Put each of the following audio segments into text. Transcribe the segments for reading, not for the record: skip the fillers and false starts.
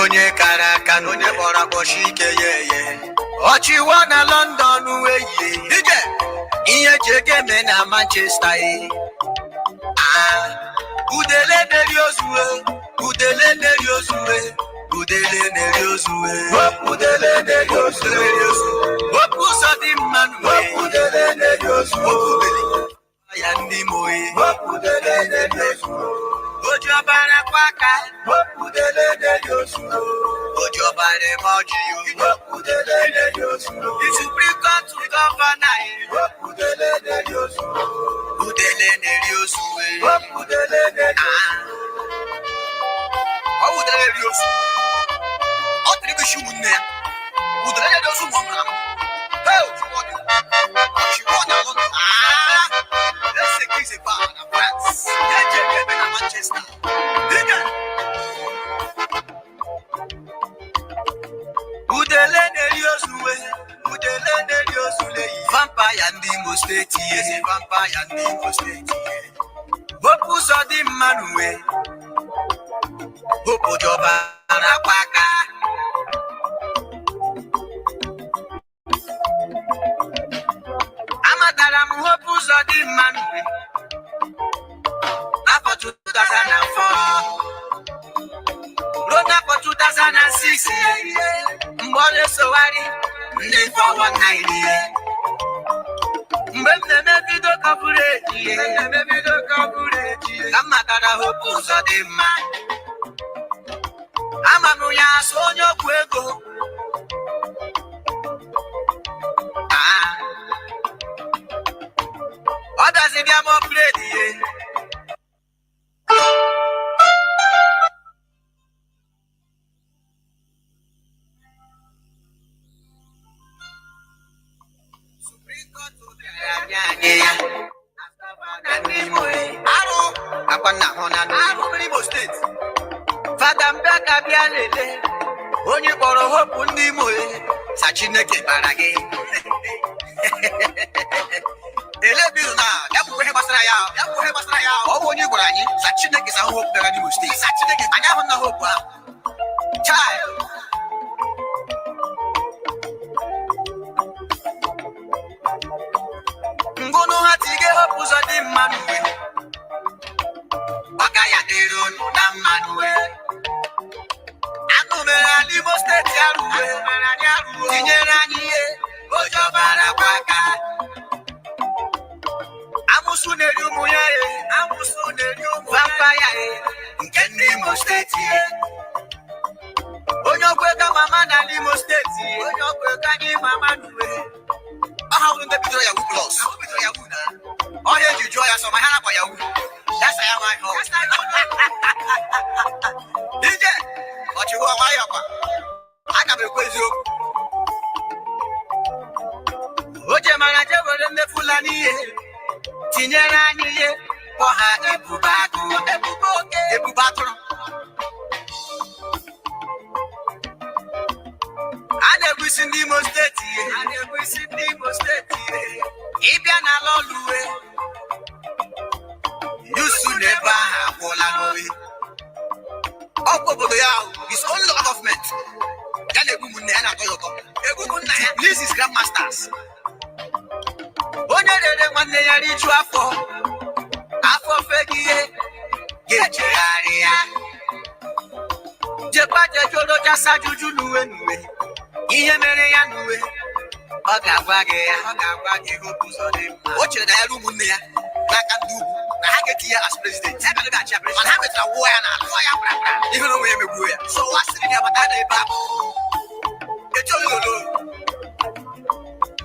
Onye karaka onye kpọrọ akpọchi ike ye ọchịwa na London weye ije ihe jege me na Manchester udele neri ozuwe udele neri ozuwe udele neri ozuwe udele neri ozuwe opu so di manu udele neri ozuwe ya ndi moye udele neri ozuwe Ojo bara kwaka, udele de yosu. Ojo bare moji, udele de yosu. The Supreme Court to governor, udele de yosu. Udele de yosu, udele de udele de yosu. Attribution ne, udele de yosu mona. Hey, she won alone. Let's say kiss it back na France. Manchester. Udele neriosuwe, udele neriosule. Vampire ndi Imo State, yes, vampire ndi Imo State. Bopu so di manuwe. Bopu joba na kwaka. Uzodi Manu. After 2004. Rona for 2006. Mbole Sowari. Live for 190. Mbembe video coverage. Kamatara hope Uzodi Manu. Amanu ya sonyo kwego. Others in their more play. Supreme Court to the State. Father Mbaka Bialele. Onye kpọrọ hope ndị Imo sa Chineke bara gị. Elebiru na ya bụ ihe gbasara ya. Ọ bụ onye gwara anyị sa Chineke sa hope gara n'Imo Steeti. Sa Chineke anyị ahụ na hope a. Child. Ngunu ha tige hope ụzọ dị mmanụ. Ọga ya dịrị unu na mmanụ. Imo State Yaruwe, Tinyeranye, Ojobara Kwaka. Amusu Neriumuye, Vampire, Nkendi Imo State. Onyokweka mama na Imo State, Onyokweka ni mama nuwe. Aha unde bidoro ya plus. Oh here you joy us on my hand for you. That's I am my home. DJ, what you want my upper? I can be crazy. Oje manaje wole Fulani Tinyeranye Oha Ebubatu Anebusi Imo State Ibia na Loluwe Yusu Neba Polanowe Okobodo ya is only local government. This is grandmasters. Onye dede nwanne ya richu afọ fegiye gechegharị ya. Jekwa jejoro jasa juju nuwe. Ihe mere ya nuwe. Ọ ga-agwa gị hope ụzọ dị mma. O chere na ya ụmụnne ya n'aka ndị ugwu na ha ga-eti ya as president. Ya ga-adịbe achị president. Mana ha metara wụọ ya n'ala. Ihe na onwe ya megbuo ya. So wa sịrị na ya bata na ebe ahụ.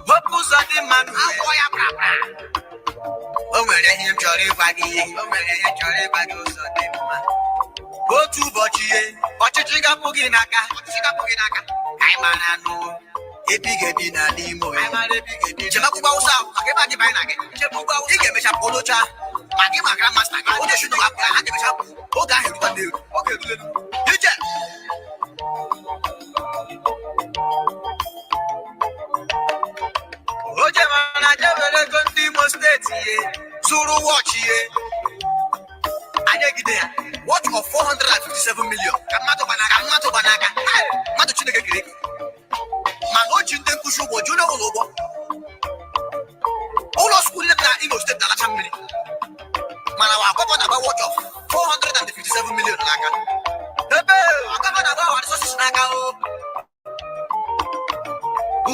Hope ụzọ dị mmanụ. O nwere ihe m chọrọ ịgwa gị. Ụzọ dị mma. Otu ụbọchị ọchịchị ga-apụ gị n'aka. Ka anyị mara anụ. Ebighị ebi n'ala Imo. Chebakwụkwọ Hausa maka ebe anyị banye na gị. Ị ga-emecha polocha ma gị maka masta gị. Onye shi n'ụwa ha ga-emecha oge ahụ eruba n'elu. Ọ ga-erule elu. Ije. Oje mana jewere ego ndị Imo Steeti zụrụ wọchị anyị egide ya. Watch of 457 million. Ka mmadụ banaka. Mmadụ Chineke kere eke. Man, o ji ndị nkụzi ụgwọ jụ na ụlọ ụgwọ. Ụlọ skuul na Imo State na-alacha mmiri. Mana wa akwụkwọ na-agba watch of 457 million n'aka. Ebe akwụkwọ na-agba wa resources n'aka o.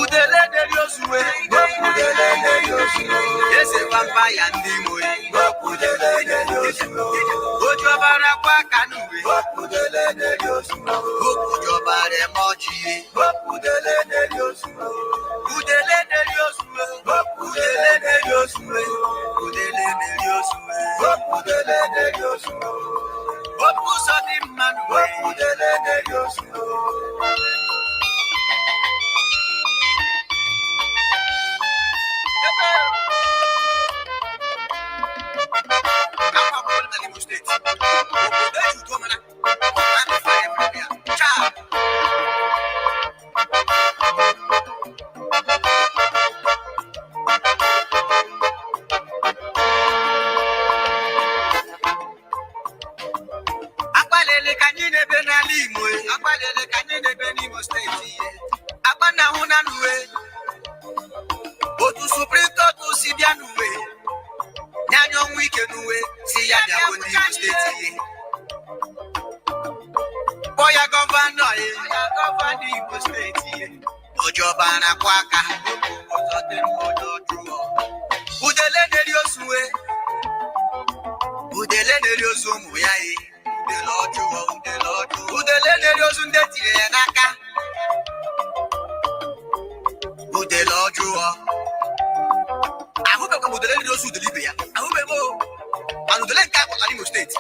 Udele deri ozuwe. Eze vampire ndị Imo. Ojobara kwa kanuwe. Ojobara emoji. Udele deri ozuwe. Opuso di manu. Otu Supreme Court si bịa n'uwe weekend away. See ya there on the state. Boy, I governor, I govern the state. Ojo bana kwaka, ojo dem ojo druo. Udele neriosue, udele neriosumu yae. Udele neriosu ndeti enaka. Udele ojuo. Ahube kwa udele neriosu delibia. Ahube mo. And udele nka kwa Imo State.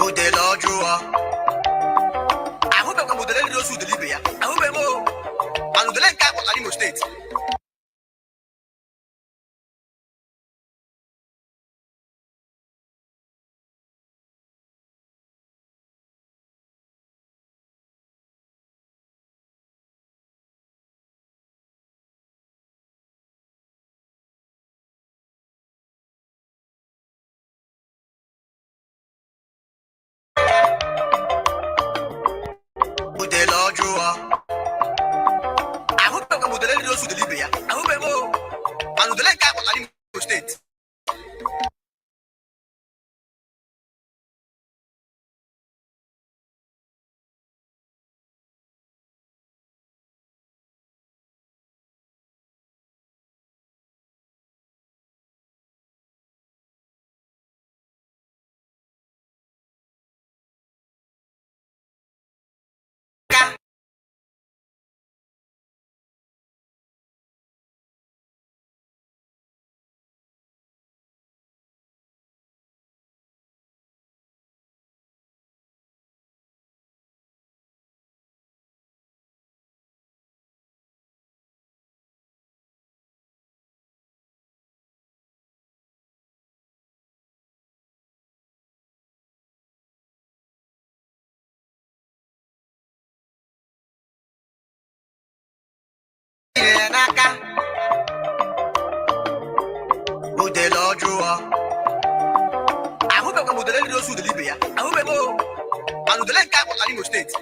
Udele ojuo. Ahube kwa udele neriosu delibia. Ahube mo. And udele nka kwa Imo State. Udele ojuo. Ahube kwa udele neriosu delibia. Ahube mo. And udele nka kwa Imo State. Enaka. Udele ojuo. Ahube kwa udele neriosu delibia. Ahube mo. And udele nka kwa Imo State.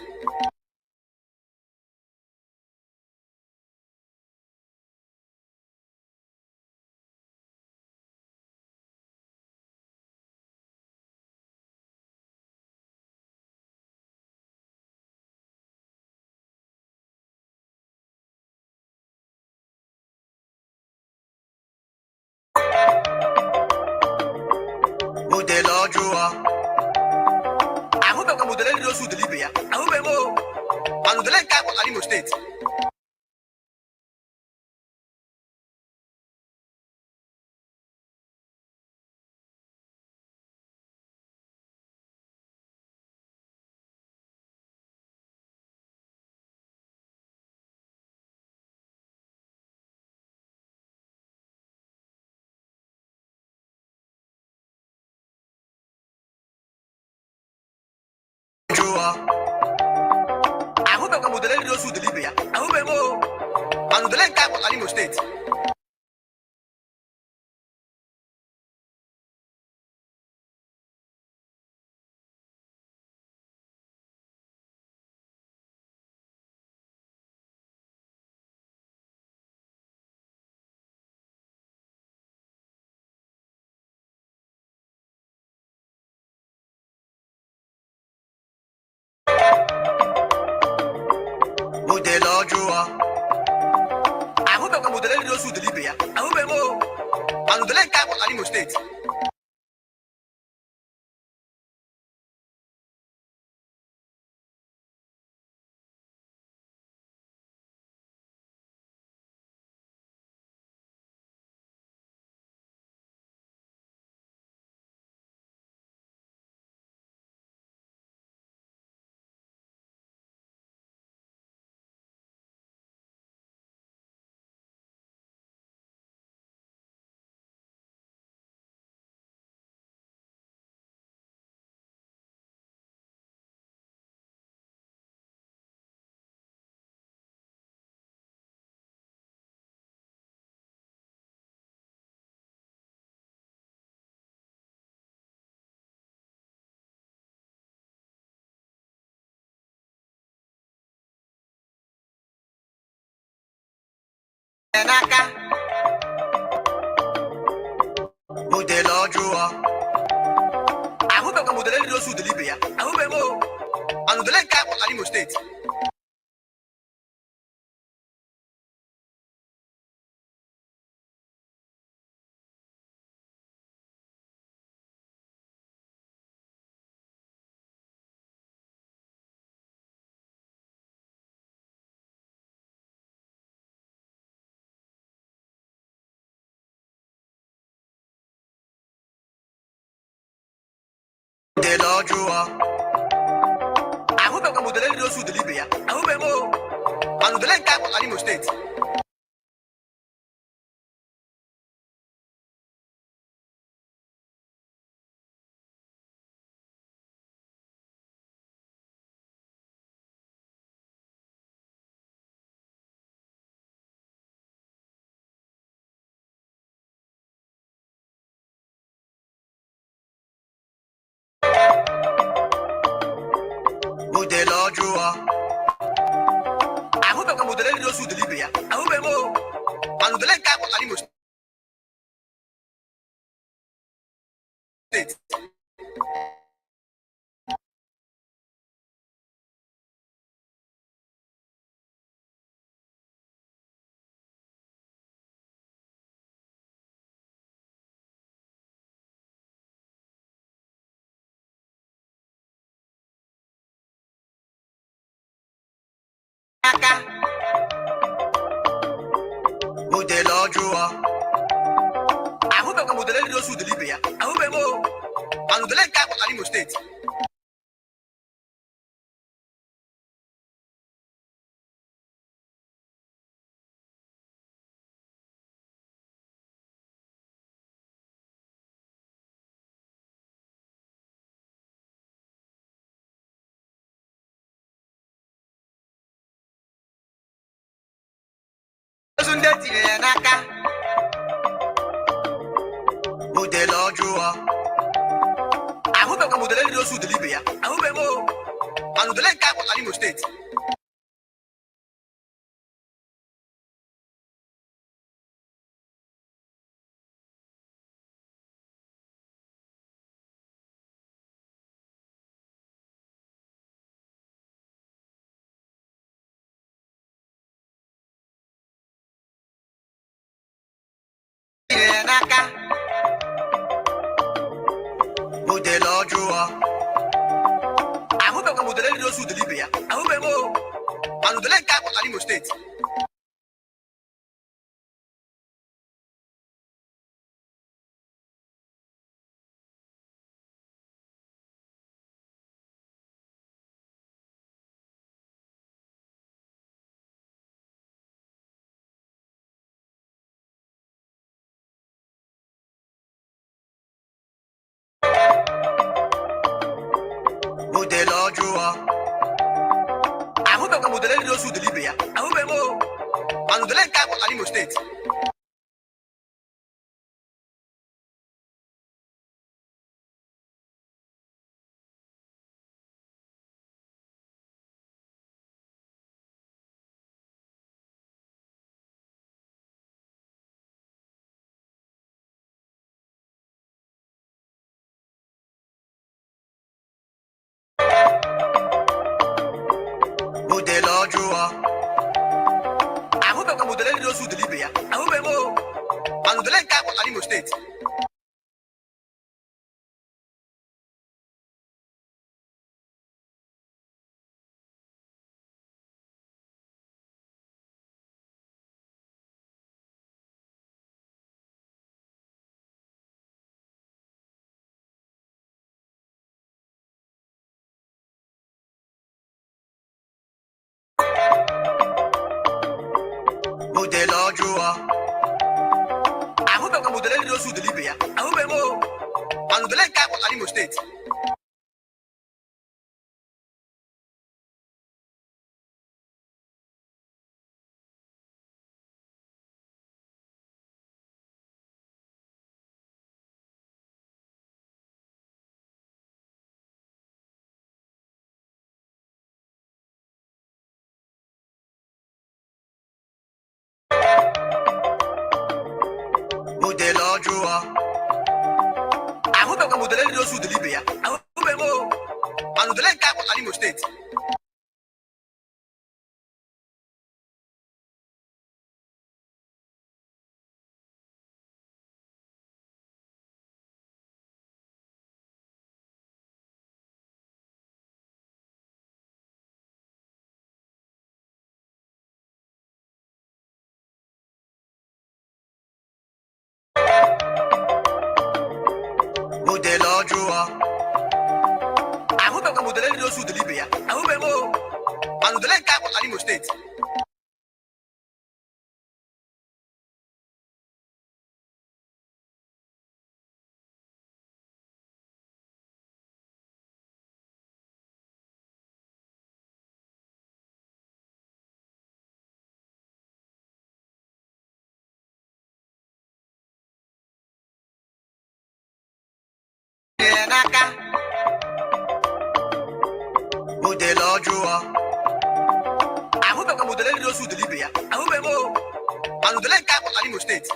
Udele ojuo. Ahube kwa udele neriosu delibia. Ahube mo. And udele nka kwa Imo State. Ahube kwa udele neriosu delibia. Ahube mo. And udele nka kwa Imo State. Udele ojuo. Ahube kwa udele neriosu delibia. Ahube mo. And udele nka kwa Imo State. Enaka modelo ọjụọ ahụbekwa modelo ndị osu delibe ya ahụbeghị o anụdele nke akpọtara Imo steeti modelo ọjụọ ahụbekwa modelo ndị osu delibe ya ahụbeghị o anụdele nke akpọtara Imo steeti modelo ọjụọ ahụbekwa modelo ndị osu delibe ya ahụbeghị o anụdele nke akpọtara Imo steeti aka modelo ọjụọ ahụbekwa modelo ndị osu delibe ya ahụbeghị o anụdele nke akpọtara Imo steeti ozu ndị etinyere ya n'aka modelo ọjụọ ahụbekwa modelo ndị osu delibe ya ahụbeghị o anụdele nke akpọtara Imo steeti etinyere ya n'aka modelo ọjụọ ahụbekwa modelo ndị osu delibe ya ahụbeghị o anụdele nke akpọtara Imo steeti modelo ọjụọ ahụbekwa modelo ndị osu delibe ya ahụbeghị o anụdele nke akpọtara Imo steeti modelo ọjụọ ahụbekwa modelo ndị osu delibe ya ahụbeghị o anụdele nke akpọtara Imo steeti modelo ọjụọ ahụbekwa modelo ndị osu delibe ya ahụbeghị o anụdele nke akpọtara Imo steeti Modelojua. I hope I'm modeling those who deliver. I hope I'm modeling cap on Animo State. Modelojua. I hope I'm modeling those who deliver. I hope I'm modeling cap on Animo State. Modelojua. I hope I'm modeling those who deliver. I hope I'm modeling cap on Animo State.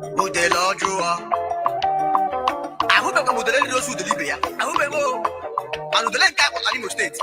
Modelojua. I hope I'm modeling those who deliver. I hope I'm modeling cap on Animo State.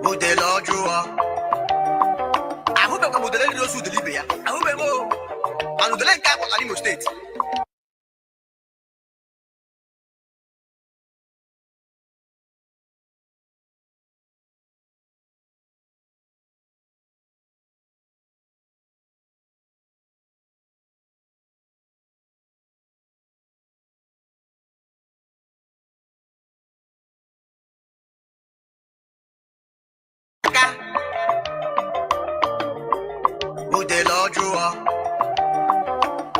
Modelojua. I hope I'm modeling those who deliver. I hope I'm modeling cap on Animo State. Modelojua.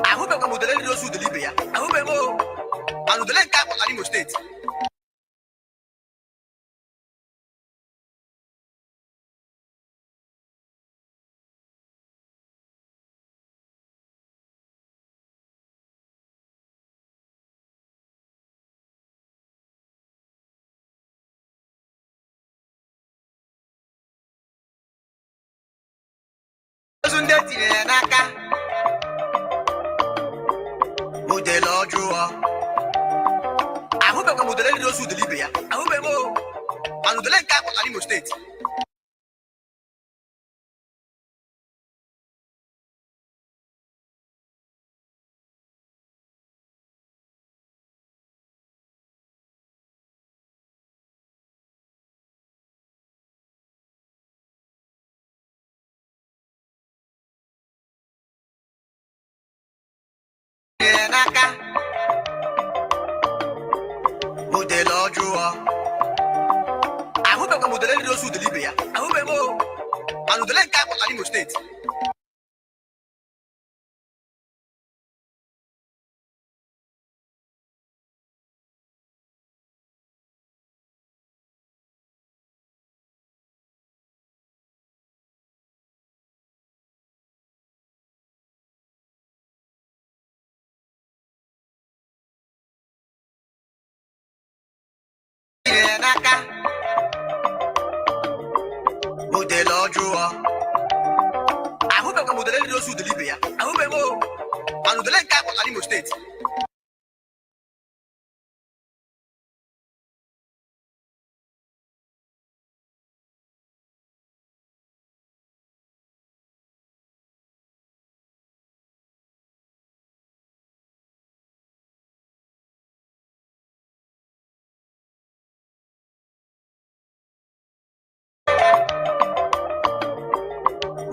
I hope I'm modeling those who deliver. I hope I'm modeling cap on Animo State. Modelojua. I hope I'm modeling those who deliver. I hope I'm modeling cap on Animo State. Modelojua. I hope I'm modeling those who deliver. I hope I'm modeling cap on Animo State. Modelojua. I hope I'm modeling those who deliver. I hope I'm modeling cap on Animo State.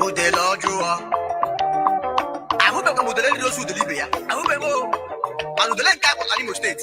Model Ojua. I hope I'm modeling those who deliver. I hope I'm modeling Cap of Animo State.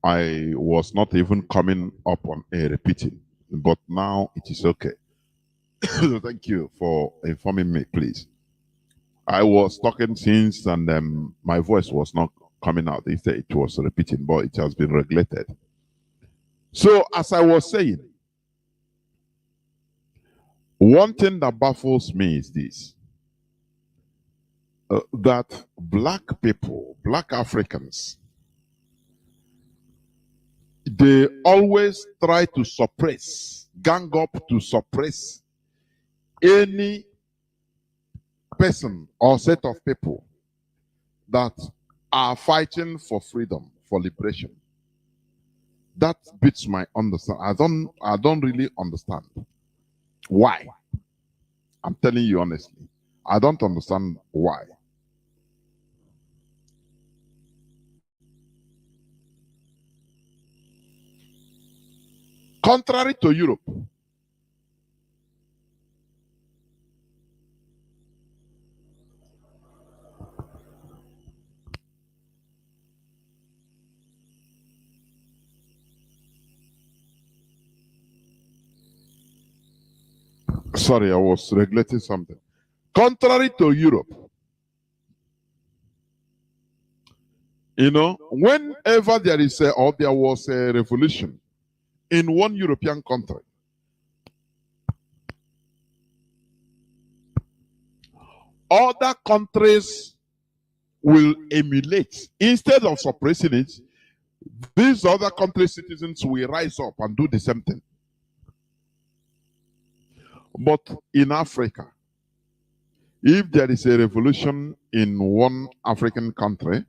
I was not even coming up on a repeating, but now it is okay. Thank you for informing me, please. I was talking since and my voice was not coming out. They said it was repeating, but it has been regulated. So, as I was saying, one thing that baffles me is this. That black people, black Africans, they always try to suppress, gang up to suppress any person or set of people that are fighting for freedom, for liberation. That beats my understanding. I don't really understand why. I'm telling you honestly, I don't understand why. Contrary to Europe, sorry, I was regulating something. Contrary to Europe, you know, whenever there is or there was a revolution in one European country, other countries will emulate. Instead of suppressing it, these other country citizens will rise up and do the same thing. But in Africa, if there is a revolution in one African country,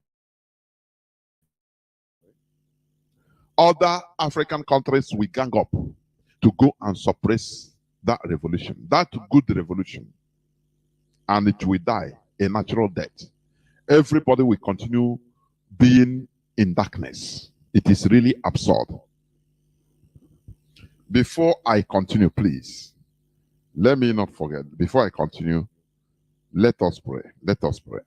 other African countries will gang up to go and suppress that revolution, that good revolution, and it will die a natural death. Everybody will continue being in darkness. It is really absurd. Before I continue, please, let me not forget, before I continue, let us pray. Let us pray.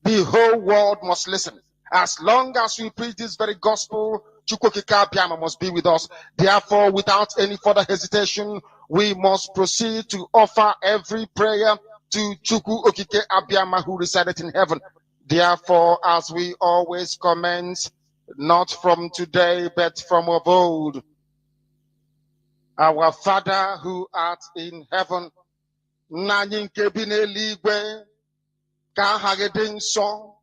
The whole world must listen. As long as we preach this very gospel, Chukwokika Abiyama must be with us. Therefore, without any further hesitation, we must proceed to offer every prayer to Chukwu Okike Abiyama who resided in heaven. Therefore, as we always commence, not from today, but from of old, our Father who art in heaven, nanyị nke bi n'eluigwe, ka aha gị dị nsọ,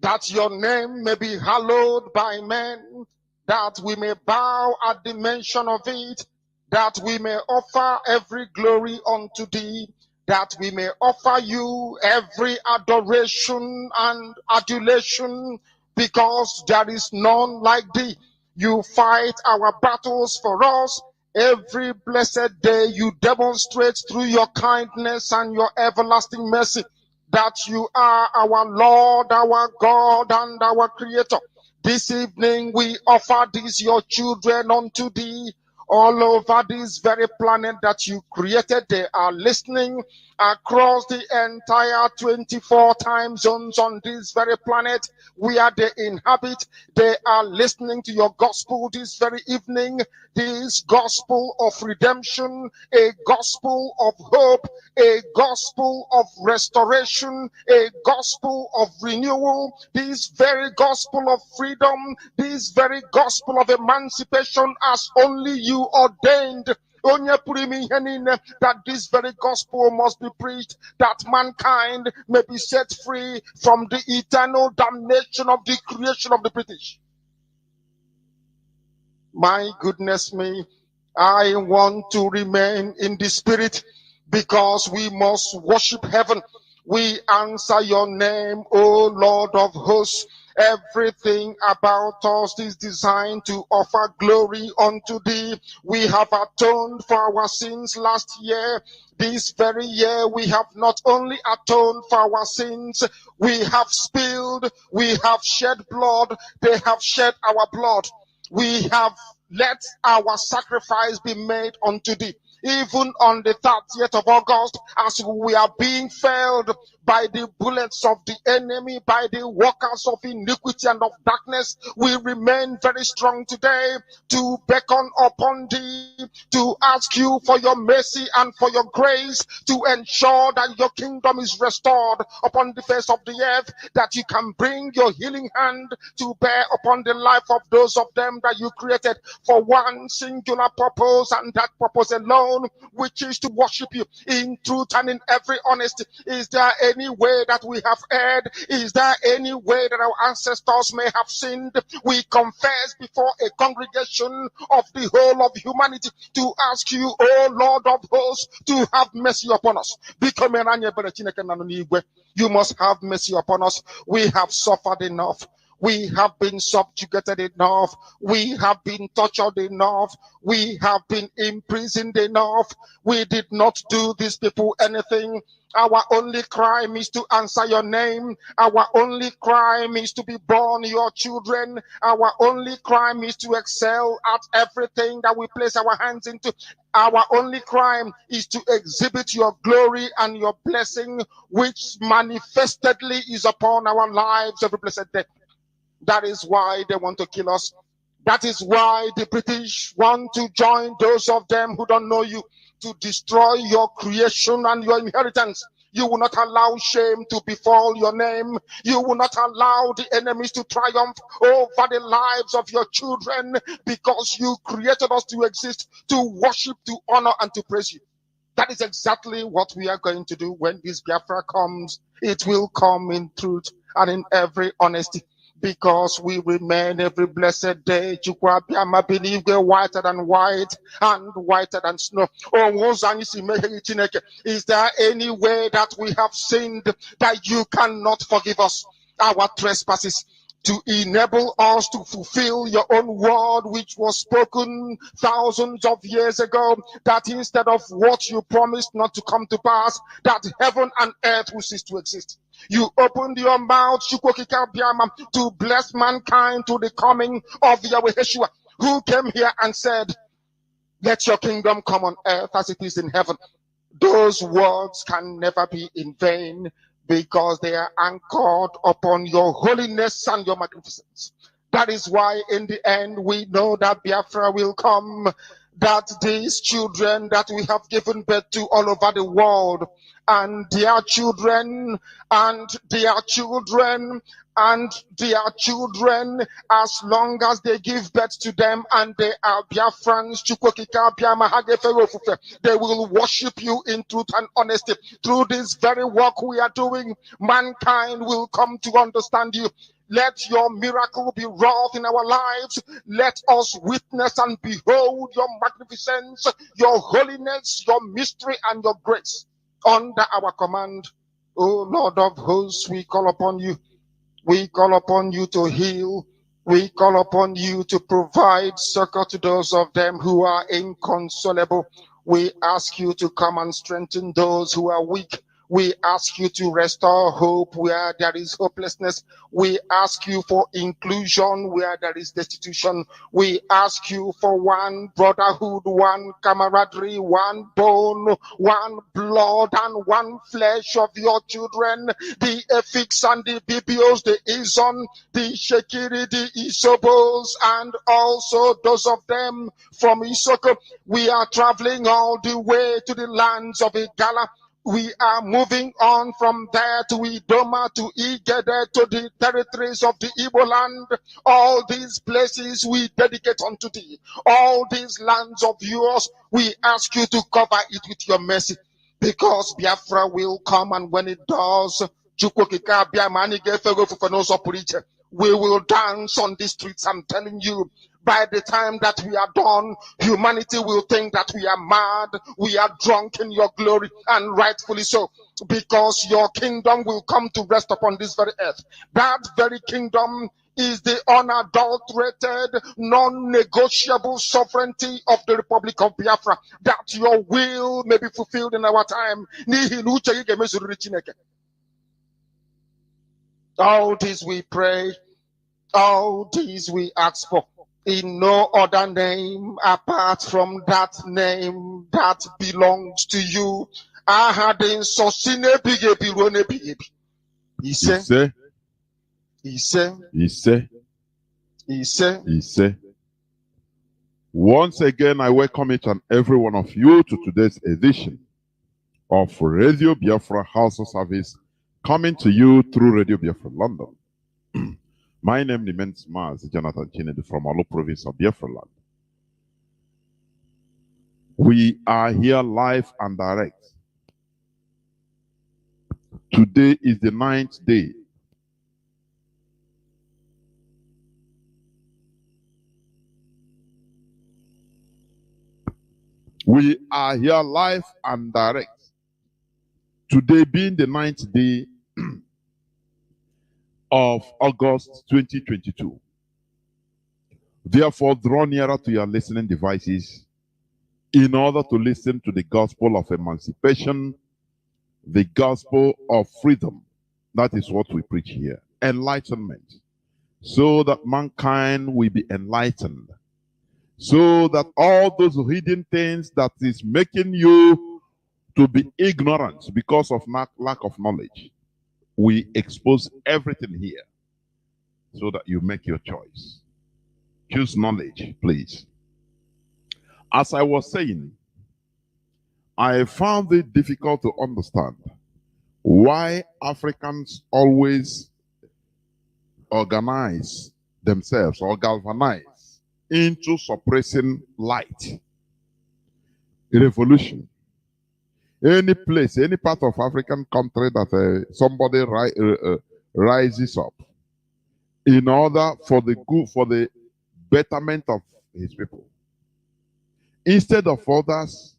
that your name may be hallowed by men, that we may bow at the mention of it, that we may offer every glory unto thee, that we may offer you every adoration and adulation, because there is none like thee. You fight our battles for us. Every blessed day you demonstrate through your kindness and your everlasting mercy. that you are our Lord, our God, and our Creator. This evening we offer these your children unto thee. All over this very planet that you created, they are listening across the entire 24 time zones on this very planet where they inhabit. They are listening to your gospel this very evening, this gospel of redemption, a gospel of hope, a gospel of restoration, a gospel of renewal, this very gospel of freedom, this very gospel of emancipation as only you ordained. That this very gospel must be preached, that mankind may be set free from the eternal damnation of the creation of the British. My goodness me, I want to remain in the spirit because we must worship heaven. We answer your name, O Lord of hosts. Everything about us is designed to offer glory unto thee. We have atoned for our sins last year. This very year we have not only atoned for our sins, we have spilled, we have shed blood, they have shed our blood. We have let our sacrifice be made unto thee. Even on the 30th of August, as we are being felled by the bullets of the enemy, by the workers of iniquity and of darkness, we remain very strong today to beckon upon thee, to ask you for your mercy and for your grace, to ensure that your kingdom is restored upon the face of the earth, that you can bring your healing hand to bear upon the life of those of them that you created for one singular purpose, and that purpose alone, which is to worship you in truth and in every honesty. Is there any way that we have erred? Is there any way that our ancestors may have sinned? We confess before a congregation of the whole of humanity to ask you, O Lord of hosts, to have mercy upon us. You must have mercy upon us. We have suffered enough. We have been subjugated enough. We have been tortured enough. We have been imprisoned enough. We did not do these people anything. Our only crime is to answer your name. Our only crime is to be born your children. Our only crime is to excel at everything that we place our hands into. Our only crime is to exhibit your glory and your blessing, which manifestedly is upon our lives every blessed day. That is why they want to kill us. That is why the British want to join those of them who don't know you to destroy your creation and your inheritance. You will not allow shame to befall your name. You will not allow the enemies to triumph over the lives of your children, because you created us to exist, to worship, to honor, and to praise you. That is exactly what we are going to do when this Biafra comes. It will come in truth and in every honesty, because we remain every blessed day. Chukwabiama believe we're whiter than white and whiter than snow. Is there any way that we have sinned that you cannot forgive us our trespasses, to enable us to fulfill your own word, which was spoken thousands of years ago, that instead of what you promised not to come to pass, that heaven and earth will cease to exist? You opened your mouth to bless mankind to the coming of Yahweh Yeshua, who came here and said, let your kingdom come on earth as it is in heaven. Those words can never be in vain, because they are anchored upon your holiness and your magnificence. That is why in the end we know that Biafra will come, that these children that we have given birth to all over the world, and their children, and their children, and their children, as long as they give birth to them and they are Biafrans, they will worship you in truth and honesty. Through this very work we are doing, mankind will come to understand you. Let your miracle be wrought in our lives. Let us witness and behold your magnificence, your holiness, your mystery, and your grace under our command. O Lord of hosts, we call upon you. We call upon you to heal. We call upon you to provide succor to those of them who are inconsolable. We ask you to come and strengthen those who are weak. We ask you to restore hope where there is hopelessness. We ask you for inclusion where there is destitution. We ask you for one brotherhood, one camaraderie, one bone, one blood, and one flesh of your children. The Efiks and the Bibios, the Izon, the Shekiri, the Isobos, and also those of them from Isoko. We are traveling all the way to the lands of Igala. We are moving on from there to Idoma, to Igede, to the territories of the Igbo land. All these places we dedicate unto thee. All these lands of yours, we ask you to cover it with your mercy. Because Biafra will come, and when it does, we will dance on the streets. I'm telling you, by the time that we are done, humanity will think that we are mad, we are drunk in your glory, and rightfully so, because your kingdom will come to rest upon this very earth. That very kingdom is the unadulterated, non-negotiable sovereignty of the Republic of Biafra, that your will may be fulfilled in our time. All this we pray, all these we ask for, in no other name apart from that name that belongs to you. He said. Once again, I welcome each and every one of you to today's edition of Radio Biafra Hausa service, coming to you through Radio Biafra London. My name remains Mazi Jonathan Chinedi from Alo province of Biafra land. We are here live and direct. Today is the 9th day we are here live and direct. Today being the 9th day of August 2022. Therefore, draw nearer to your listening devices in order to listen to the gospel of emancipation, the gospel of freedom. That is what we preach here. Enlightenment. So that mankind will be enlightened. So that all those hidden things that is making you to be ignorant because of lack of knowledge, we expose everything here so that you make your choice. Choose knowledge, please. As I was saying, I found it difficult to understand why Africans always organize themselves or galvanize into suppressing light. Revolution. Any place, any part of African country that somebody rises up in order for the good, for the betterment of his people, instead of others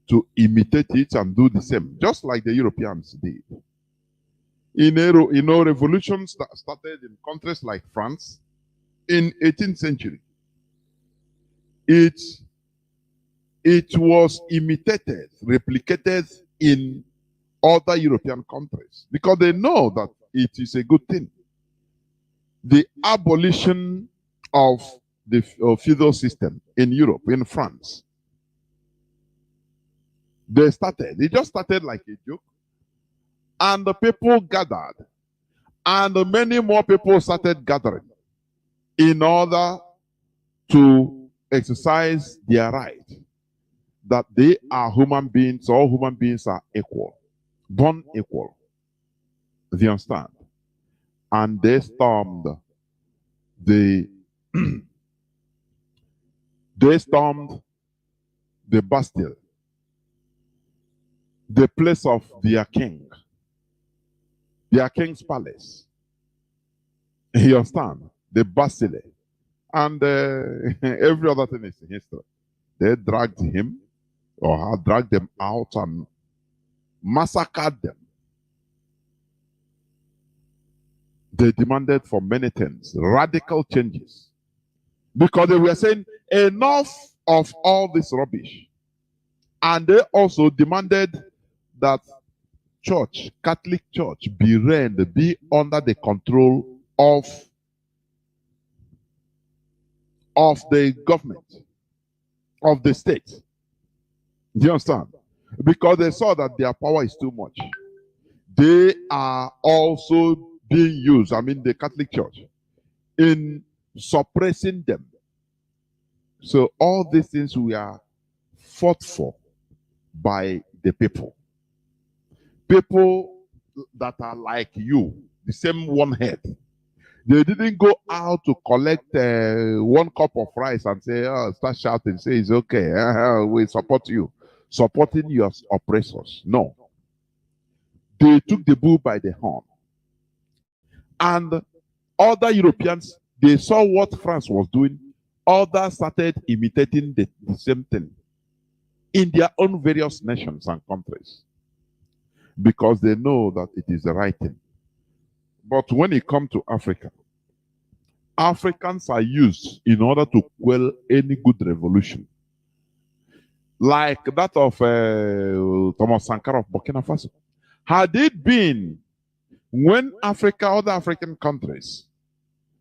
to imitate it and do the same, just like the Europeans did. Revolutions that started in countries like France in 18th century. It was imitated, replicated in other European countries because they know that it is a good thing. The abolition of the feudal system in Europe, in France, it just started like a joke, and the people gathered, and many more people started gathering in order to exercise their right that they are human beings, all human beings are equal, born equal. Do you understand? And they stormed the Bastille, the place of their king's palace. You understand? The Bastille. And every other thing is in history. They dragged him or had dragged them out and massacred them. They demanded for many things, radical changes. Because they were saying, enough of all this rubbish. And they also demanded that church, Catholic Church, be reigned, be under the control of the government, of the state. Do you understand? Because they saw that their power is too much. They are also being used, I mean the Catholic Church, in suppressing them. So all these things we are fought for by the people. People that are like you, the same one head. They didn't go out to collect 1 cup of rice and say, oh, start shouting, say it's okay, we support you. Supporting your oppressors. No. They took the bull by the horn. And other Europeans, they saw what France was doing. Others started imitating the same thing in their own various nations and countries, because they know that it is the right thing. But when it comes to Africa, Africans are used in order to quell any good revolution, like that of Thomas Sankara of Burkina Faso. Had it been when Africa, other African countries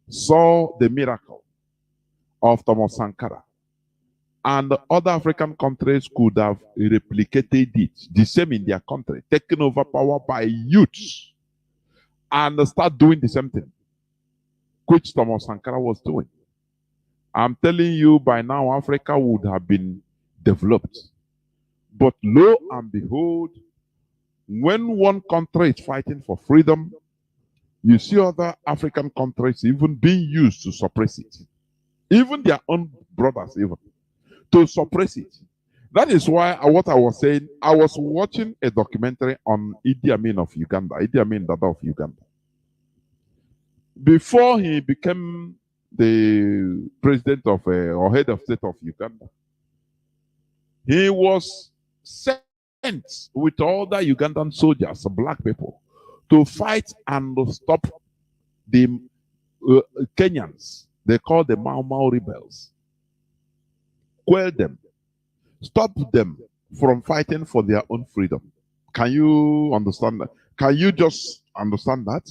saw the miracle of Thomas Sankara, and other African countries could have replicated it, the same in their country, taken over power by youths, and start doing the same thing, which Thomas Sankara was doing. I'm telling you, by now, Africa would have been developed. But lo and behold, when one country is fighting for freedom, you see other African countries even being used to suppress it. Even their own brothers, even to suppress it. That is why what I was saying, I was watching a documentary on Idi Amin of Uganda, Idi Amin Dada of Uganda. Before he became the president of or head of state of Uganda, he was sent with all the Ugandan soldiers, black people, to fight and stop the Kenyans. They call the Mau Mau rebels. Quell them. Stop them from fighting for their own freedom. Can you understand that? Can you just understand that?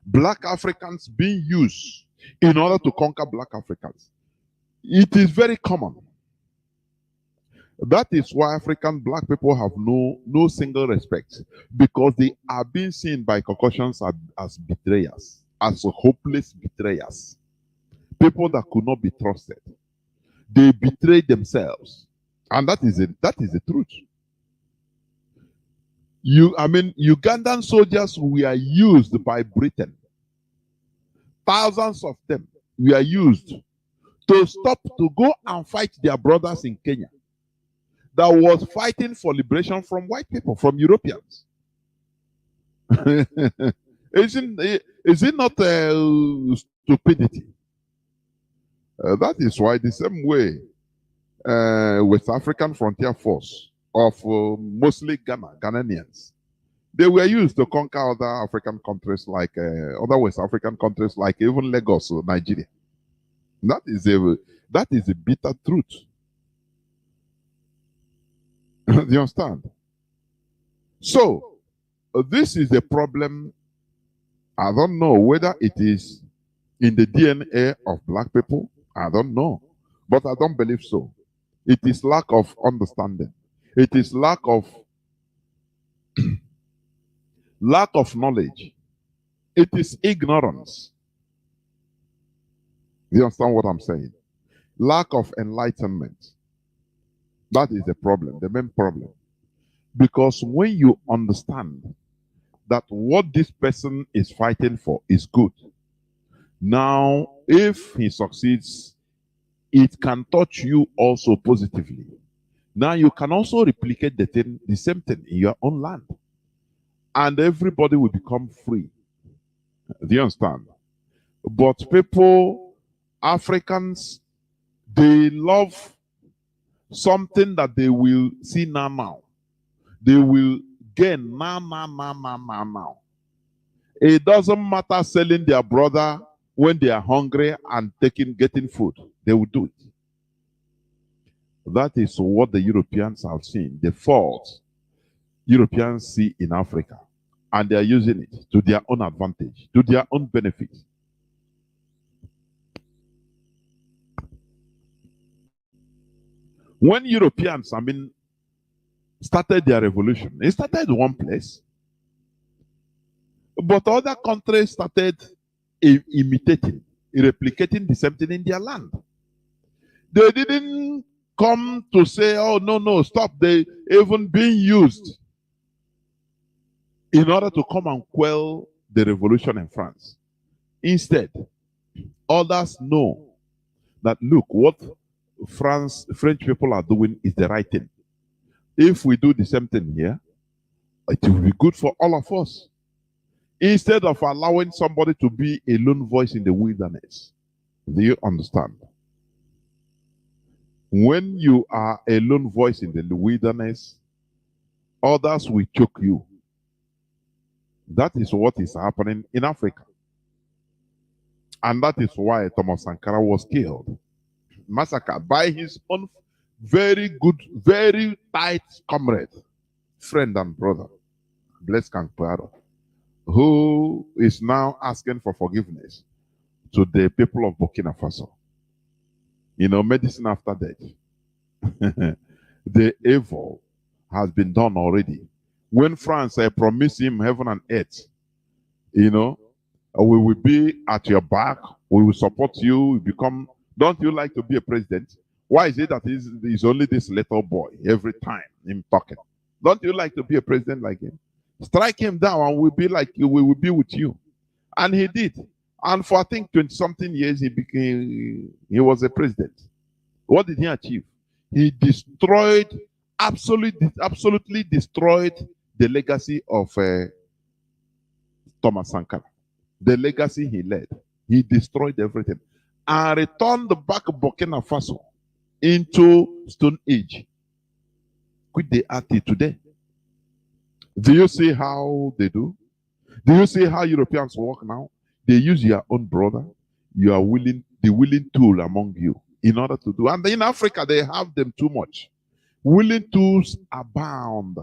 Black Africans being used in order to conquer black Africans. It is very common. That is why African black people have no single respect, because they are being seen by Caucasians as betrayers, as hopeless betrayers, people that could not be trusted. They betray themselves, and that is the truth. Ugandan soldiers were used by Britain. Thousands of them were used to go and fight their brothers in Kenya that was fighting for liberation from white people, from Europeans. Is it not stupidity? That is why the same way West African Frontier Force of mostly Ghanaians, they were used to conquer other African countries, like other West African countries, like even Lagos or Nigeria. That is a bitter truth. Do you understand? So, this is a problem. I don't know whether it is in the DNA of black people. I don't know. But I don't believe so. It is lack of understanding. It is lack of knowledge. It is ignorance. Do you understand what I'm saying? Lack of enlightenment. That is the problem, the main problem. Because when you understand that what this person is fighting for is good, now if he succeeds, it can touch you also positively. Now you can also replicate the same thing in your own land, and everybody will become free. Do you understand? But people, Africans, they love something that they will see now. They will gain now. It doesn't matter selling their brother when they are hungry and getting food. They will do it. That is what the Europeans have seen. The fault. Europeans see in Africa, and they are using it to their own advantage, to their own benefit. When Europeans, started their revolution, it started in one place, but other countries started imitating, replicating the same thing in their land. They didn't come to say, oh, no, no, stop. They even being used in order to come and quell the revolution in France. Instead, others know that, look, what French people are doing is the right thing. If we do the same thing here, it will be good for all of us. Instead of allowing somebody to be a lone voice in the wilderness. Do you understand? When you are a lone voice in the wilderness, others will choke you. That is what is happening in Africa. And that is why Thomas Sankara was killed. Massacred by his own very good, very tight comrade, friend and brother, Blaise Compaoré, who is now asking for forgiveness to the people of Burkina Faso. You know, medicine after death. The evil has been done already. When France promised him heaven and earth, you know, we will be at your back, we will support you, we become. Don't you like to be a president? Why is it that he's only this little boy every time him talking? Don't you like to be a president like him? Strike him down and we'll be like you, we will be with you. And he did. And for I think 20-something years he was a president. What did he achieve? He destroyed, absolutely destroyed the legacy of Thomas Sankara. The legacy he led. He destroyed everything. And returned back Burkina Faso into Stone Age. Quit the art today. Do you see how they do? Do you see how Europeans work now? They use your own brother. You are willing, the willing tool among you in order to do. And in Africa, they have them too much. Willing tools abound.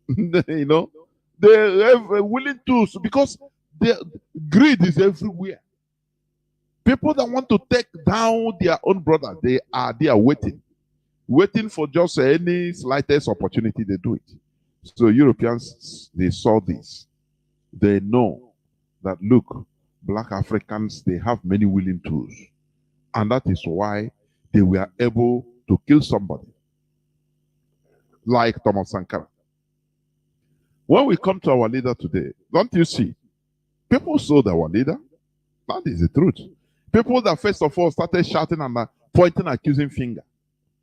You know, they have willing tools because the greed is everywhere. People that want to take down their own brother, they are waiting for just any slightest opportunity. They do it. So Europeans, they saw this. They know that, look, black Africans, they have many willing tools. And that is why they were able to kill somebody like Thomas Sankara. When we come to our leader today, don't you see? People sold our leader. That is the truth. People that first of all started shouting and pointing accusing finger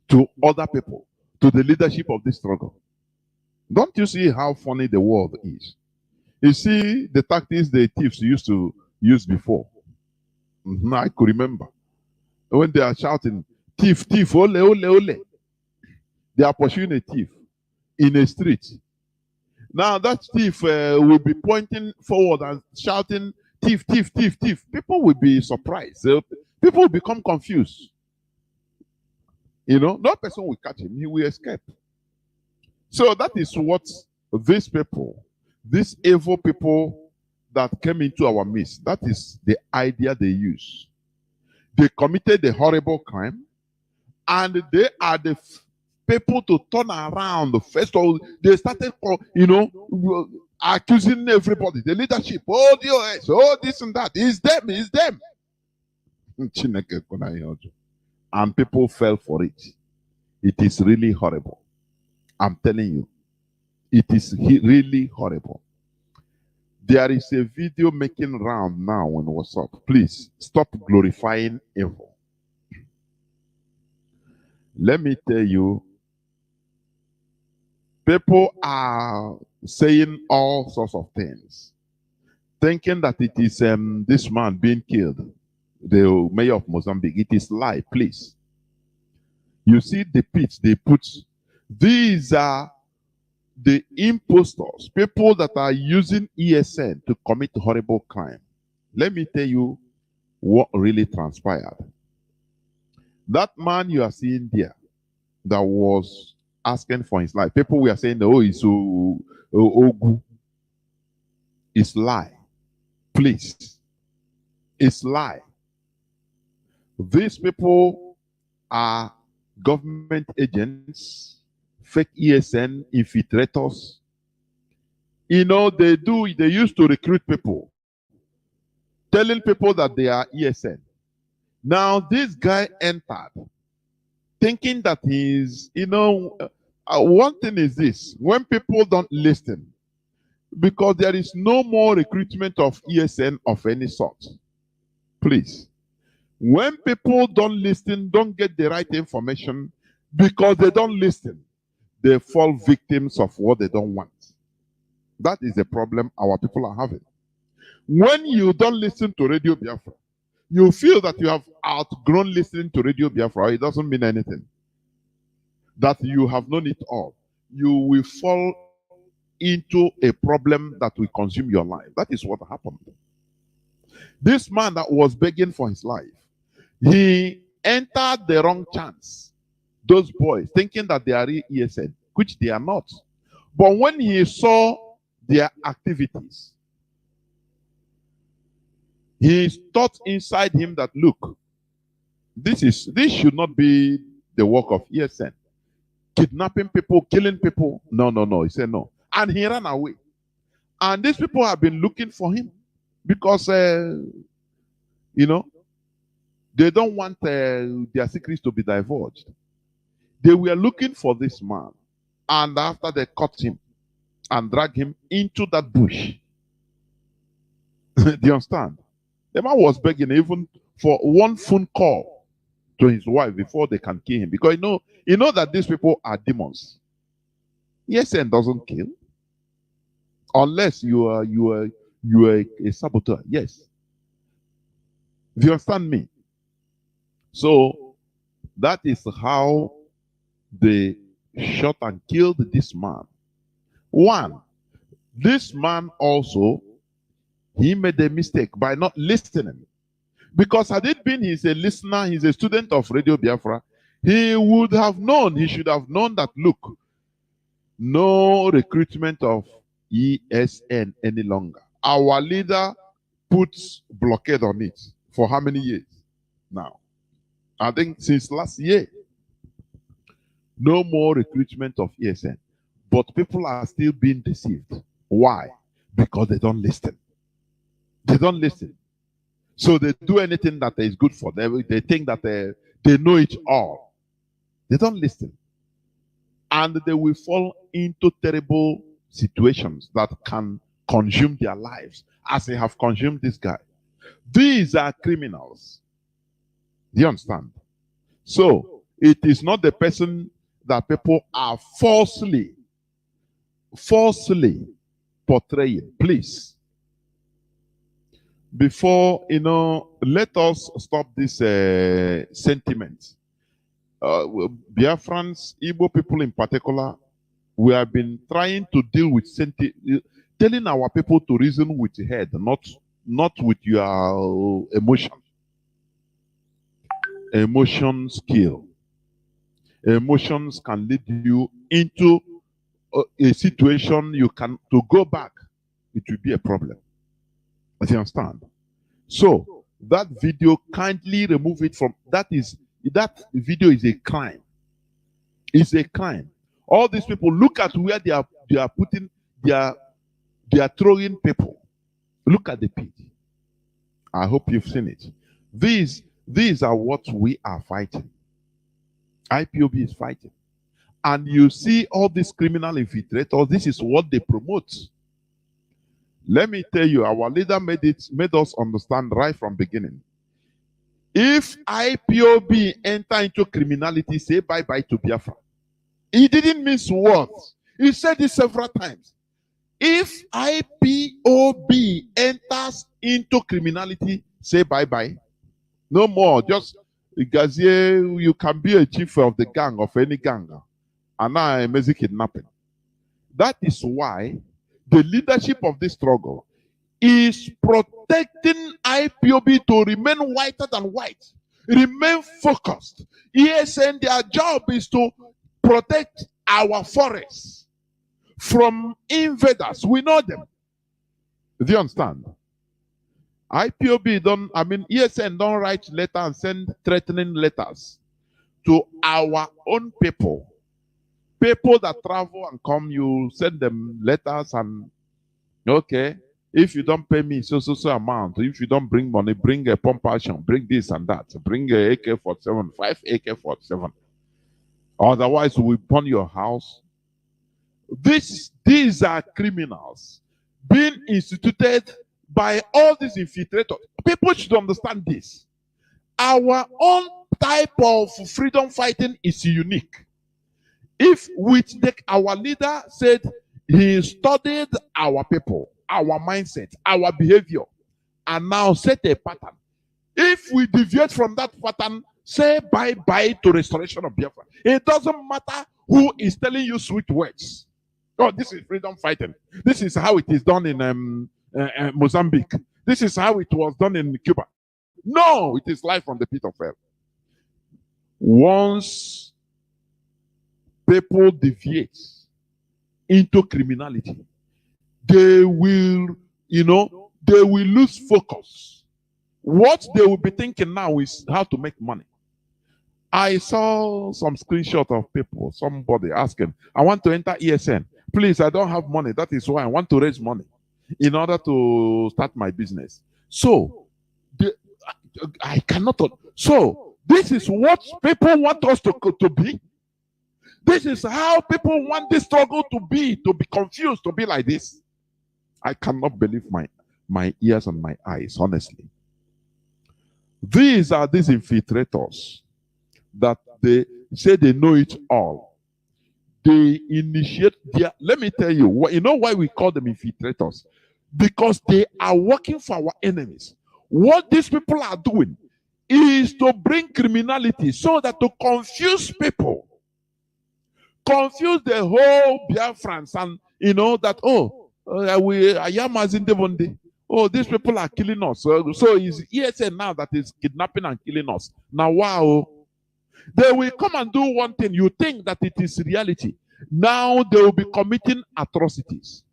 to other people, to the leadership of this struggle. Don't you see how funny the world is? You see the tactics the thieves used to use before. I could remember. When they are shouting, thief, thief, ole, ole, ole. They are pursuing a thief in a street. Now that thief will be pointing forward and shouting, thief, thief, thief, thief. People will be surprised. People will become confused. You know, no person will catch him. He will escape. So that is what these people, these evil people that came into our midst, that is the idea they use. They committed a horrible crime, and they are the people to turn around. First of all, they started, you know, accusing everybody, the leadership, oh, DOS, oh, this and that. It's them, it's them. And people fell for it. It is really horrible. I'm telling you, it is really horrible. There is a video making round now on WhatsApp. Please stop glorifying evil. Let me tell you, people are saying all sorts of things, thinking that it is this man being killed, the mayor of Mozambique. It is lie, please. You see the pits they put. These are the impostors, people that are using ESN to commit horrible crime. Let me tell you what really transpired. That man you are seeing there, that was asking for his life. People were saying, oh, it's Ogu. It's lie. Please. It's lie. These people are government agents, fake ESN infiltrators. You know, they used to recruit people, telling people that they are ESN. Now, this guy entered thinking that he's, one thing is this: when people don't listen, because there is no more recruitment of ESN of any sort. Please. When people don't listen, don't get the right information, because they don't listen, they fall victims of what they don't want. That is the problem our people are having. When you don't listen to Radio Biafra, you feel that you have outgrown listening to Radio Biafra. It doesn't mean anything. That you have known it all. You will fall into a problem that will consume your life. That is what happened. This man that was begging for his life, he entered the wrong chance. Those boys, thinking that they are ESN, which they are not. But when he saw their activities, he thought inside him that, look, this should not be the work of ESN. Kidnapping people, killing people. No. He said no. And he ran away. And these people have been looking for him because, they don't want their secrets to be divulged. They were looking for this man. And after they caught him and dragged him into that bush. Do you understand? The man was begging even for one phone call to his wife before they can kill him. Because you know that these people are demons. ESN doesn't kill. Unless you are a saboteur. Yes. Do you understand me? So that is how they shot and killed this man. One, this man also, he made a mistake by not listening. Because had it been he's a listener, he's a student of Radio Biafra, he would have known, he should have known that, look, no recruitment of ESN any longer. Our leader puts blockade on it for how many years now? I think since last year. No more recruitment of ESN. But people are still being deceived. Why? Because they don't listen. They don't listen. So they do anything that is good for them. They think that they know it all. They don't listen. And they will fall into terrible situations that can consume their lives, as they have consumed this guy. These are criminals. Do you understand? So, it is not the person that people are falsely portraying. Please. Before, let us stop this sentiment. Biafrans, Igbo people in particular, we have been trying to deal with telling our people to reason with the head, not with your emotion. Emotions kill. Emotions can lead you into a situation to go back. It will be a problem. Do you understand? So that video, kindly remove it from that video is a crime. It's a crime. All these people, look at where they are putting they are throwing people. Look at the pit. I hope you've seen it. These are what we are fighting. IPOB is fighting. And you see all these criminal infiltrators, this is what they promote. Let me tell you, our leader made us understand right from beginning. If IPOB enter into criminality, say bye-bye to Biafra. He didn't miss words. He said this several times. If IPOB enters into criminality, say bye-bye. No more. Just, Gazier, you can be a chief of the gang, of any gang. And now I'm kidnapping. That is why the leadership of this struggle is protecting IPOB to remain whiter than white. Remain focused. ESN, their job is to protect our forests from invaders. We know them. Do you understand? IPOB don't, ESN don't write letter and send threatening letters to our own people. People that travel and come, you send them letters and, okay, if you don't pay me so amount, if you don't bring money, bring a pump action, bring this and that, bring a AK-47, 5 AK-47. Otherwise, we burn your house. These are criminals being instituted by all these infiltrators. People should understand this. Our own type of freedom fighting is unique. If our leader said he studied our people, our mindset, our behavior, and now set a pattern. If we deviate from that pattern, say bye-bye to restoration of Biafra. It doesn't matter who is telling you sweet words. Oh, this is freedom fighting. This is how it is done in Mozambique. This is how it was done in Cuba. No, it is life from the pit of hell. Once people deviate into criminality, they will, they will lose focus. What they will be thinking now is how to make money. I saw some screenshot of people, somebody asking, I want to enter ESN. Please, I don't have money. That is why I want to raise money in order to start my business. So, I cannot. So, this is what people want us to be. This is how people want this struggle to be confused, to be like this. I cannot believe my ears and my eyes, honestly. These are these infiltrators that they say they know it all. They initiate let me tell you, you know why we call them infiltrators? Because they are working for our enemies. What these people are doing is to bring criminality so that to confuse people. Confuse the whole Biafrans and that, Yamal-402 DTH. Oh, these people are killing us. So it's ESN now that is kidnapping and killing us. Now, wow. They will come and do one thing. You think that it is reality. Now they will be committing atrocities.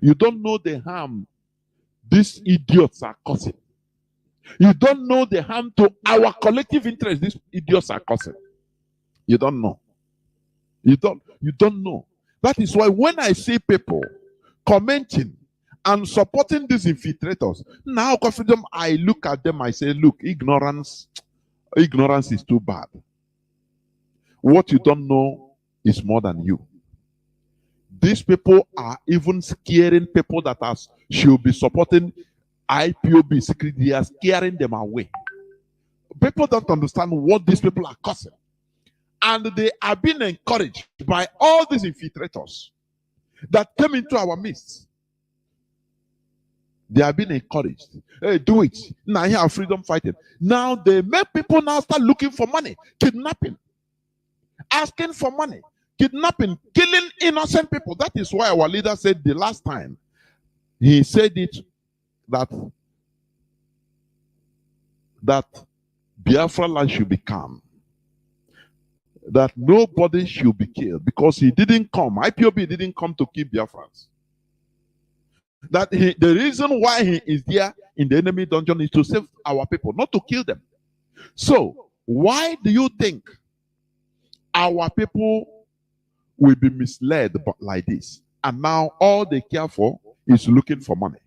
You don't know the harm these idiots are causing. You don't know the harm to our collective interest these idiots are causing. You don't know. You don't know. That is why when I see people commenting and supporting these infiltrators, now freedom, I look at them, I say, look, ignorance is too bad. What you don't know is more than you. These people are even scaring people that should be supporting IPOB secretly. They are scaring them away. People don't understand what these people are causing. And they are being encouraged by all these infiltrators that came into our midst. They are being encouraged. Hey, do it. Now here are freedom fighting. Now they make people now start looking for money, kidnapping, asking for money, kidnapping, killing innocent people. That is why our leader said the last time, he said it that Biafra land should be calm. That nobody should be killed because he didn't come. IPOB didn't come to kill Biafrans. That the reason why he is there in the enemy dungeon is to save our people, not to kill them. So, why do you think our people will be misled like this? And now all they care for is looking for money.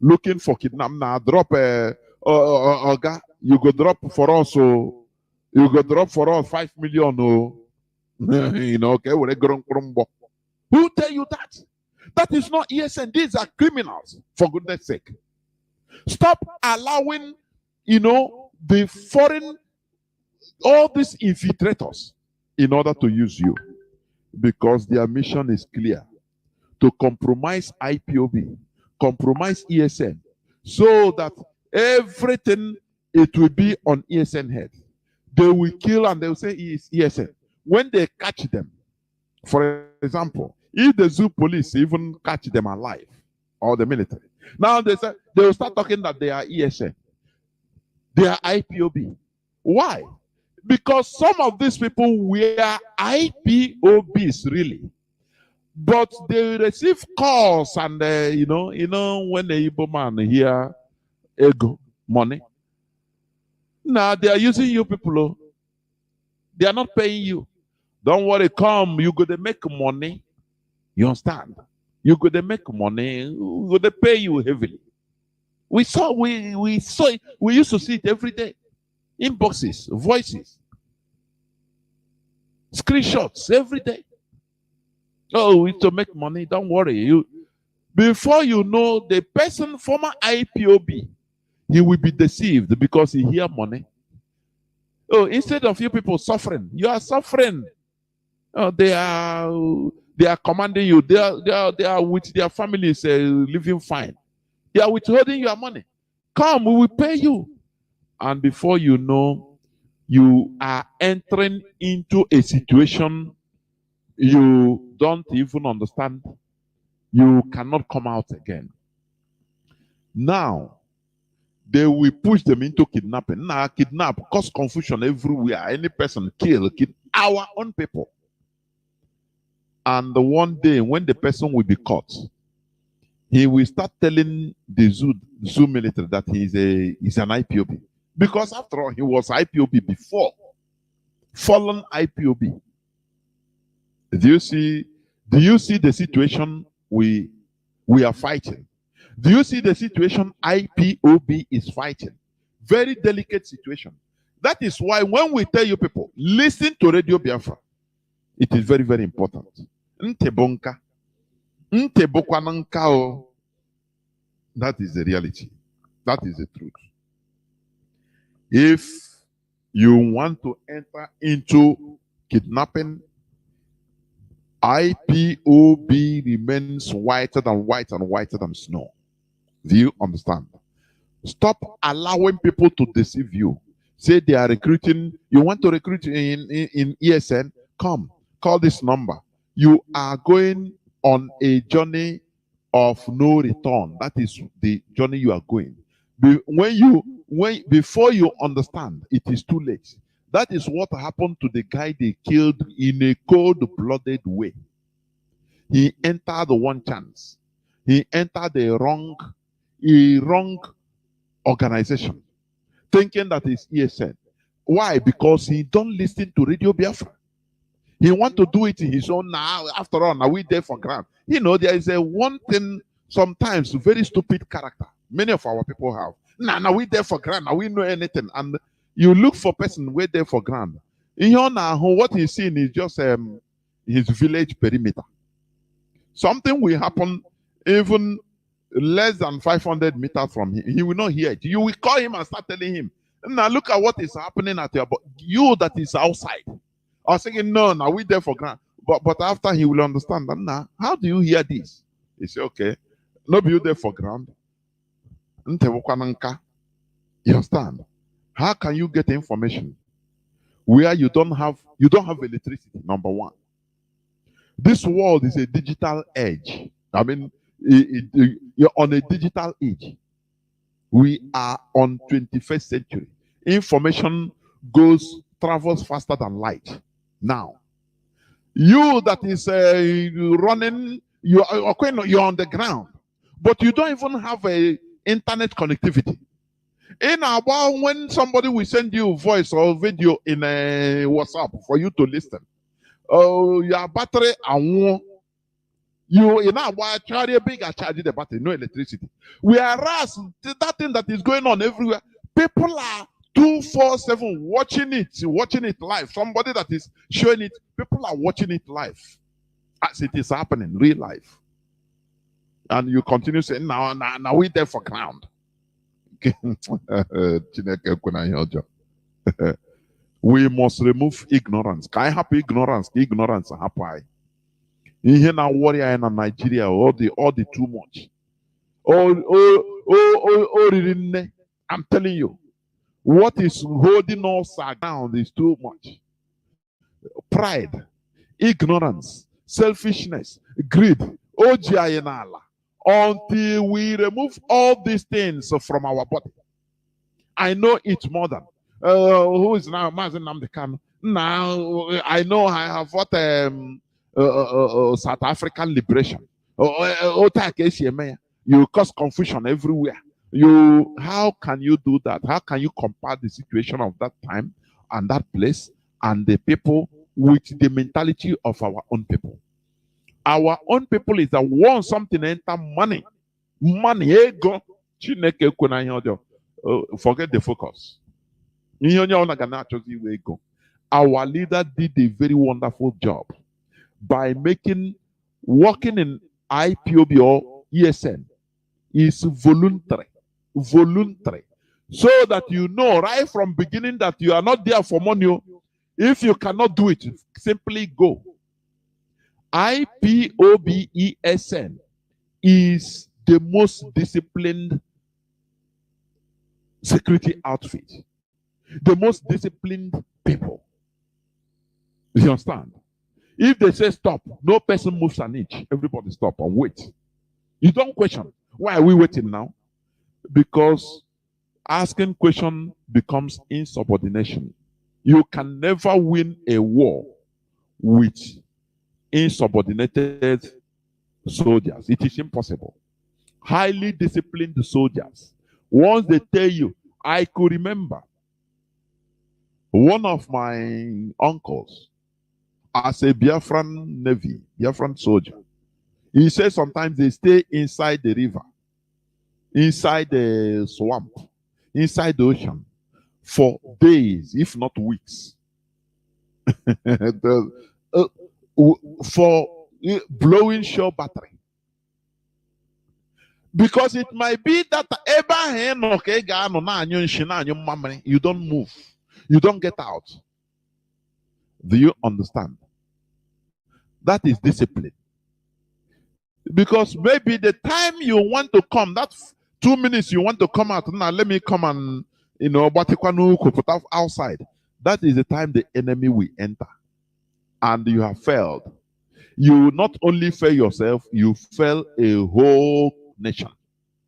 Looking for kidnap. Now drop Oga, you go drop for us, so you go drop for us 5 million. Okay, who tell you that? That is not ESN. These are criminals, for goodness sake. Stop allowing, the foreign, all these infiltrators in order to use you. Because their mission is clear. To compromise IPOB, compromise ESN, so that everything, it will be on ESN head. They will kill and they will say it's ESN. When they catch them, for example, if the zoo police even catch them alive, or the military, now they will start talking that they are ESN. They are IPOB. Why? Because some of these people were IPOBs really, but they receive calls and when the Igbo man hear ego money, now they are using you people. Oh. They are not paying you. Don't worry, come. You go to make money. You understand? You go to make money. We go to pay you heavily. We saw it. We used to see it every day. Inboxes, voices, screenshots every day. Oh, we to make money. Don't worry. Before you know, the person, former IPOB, he will be deceived because he hear money. Oh, instead of you people suffering, you are suffering. Oh, they are commanding you. They are with their families living fine. They are withholding your money. Come, we will pay you. And before you know, you are entering into a situation you don't even understand. You cannot come out again. Now, they will push them into kidnapping. Now, kidnap, cause confusion everywhere. Any person kill our own people. And one day, when the person will be caught, he will start telling the zoo military that he's an IPOB. Because after all, he was IPOB before. Fallen IPOB. Do you see the situation we are fighting? Do you see the situation IPOB is fighting? Very delicate situation. That is why when we tell you people, listen to Radio Biafra, it is very, very important. Ntebonka. Ntebokwananka. That is the reality. That is the truth. If you want to enter into kidnapping, IPOB remains whiter than snow. Do you understand? Stop allowing people to deceive you. Say they are recruiting. You want to recruit in ESN? Come, call this number. You are going on a journey of no return. That is the journey you are going. Before you understand, it is too late. That is what happened to the guy they killed in a cold-blooded way. He entered one chance. He entered a wrong organization, thinking that it's ESN. Why? Because he don't listen to Radio Biafra. He want to do it in his own now. After all, now we there for grant. There is a one thing, sometimes very stupid character. Many of our people have. Now we there for grant. Now we know anything. And you look for person way there for grant. In here now, what he's seeing is just his village perimeter. Something will happen even less than 500 meters from him. He will not hear it. You will call him and start telling him, now look at what is happening at your you that is outside. I was thinking, no, now we there for grant. But after he will understand that now, how do you hear this? He say, okay, no be you there for grant. You understand? How can you get information where you don't have electricity? Number one. This world is a digital age. I mean, you're on a digital age. We are on 21st century. Information travels faster than light. Now, you that is running, you're on the ground, but you don't even have a internet connectivity. In about when somebody will send you voice or video in a WhatsApp for you to listen, your battery and you know why charge a big charge the battery, no electricity. Whereas that thing that is going on everywhere, people are 247 watching it live. Somebody that is showing it, people are watching it live as it is happening, real life. And you continue saying, now we there for ground. We must remove ignorance. Can I have ignorance? Ignorance happen. In now warrior in Nigeria, all the too much. I'm telling you, what is holding us down is too much. Pride, ignorance, selfishness, greed, until we remove all these things from our body. I know it's modern. Who is now Mazi Namdekan? Now I know I have what South African liberation. You cause confusion everywhere. How can you do that? How can you compare the situation of that time and that place and the people with the mentality of our own people? Our own people is that want something enter money. Money, ego. Chineke kwena ihe ọjọọ. Forget the focus. Our leader did a very wonderful job by working in IPOB or ESN is voluntary. Voluntary. So that you know right from beginning that you are not there for money. If you cannot do it, simply go. IPOBESN is the most disciplined security outfit. The most disciplined people. You understand? If they say stop, no person moves an inch. Everybody stop and wait. You don't question. Why are we waiting now? Because asking question becomes insubordination. You can never win a war with insubordinated soldiers. It is impossible. Highly disciplined soldiers. Once they tell you, I could remember one of my uncles as a Biafran Navy, Biafran soldier. He says sometimes they stay inside the river, inside the swamp, inside the ocean for days, if not weeks. For blowing shore battery. Because it might be that you don't move, you don't get out. Do you understand? That is discipline. Because maybe the time you want to come, that 2 minutes you want to come out, now let me come and put outside. That is the time the enemy will enter. And you have failed. You not only fail yourself, you fail a whole nation.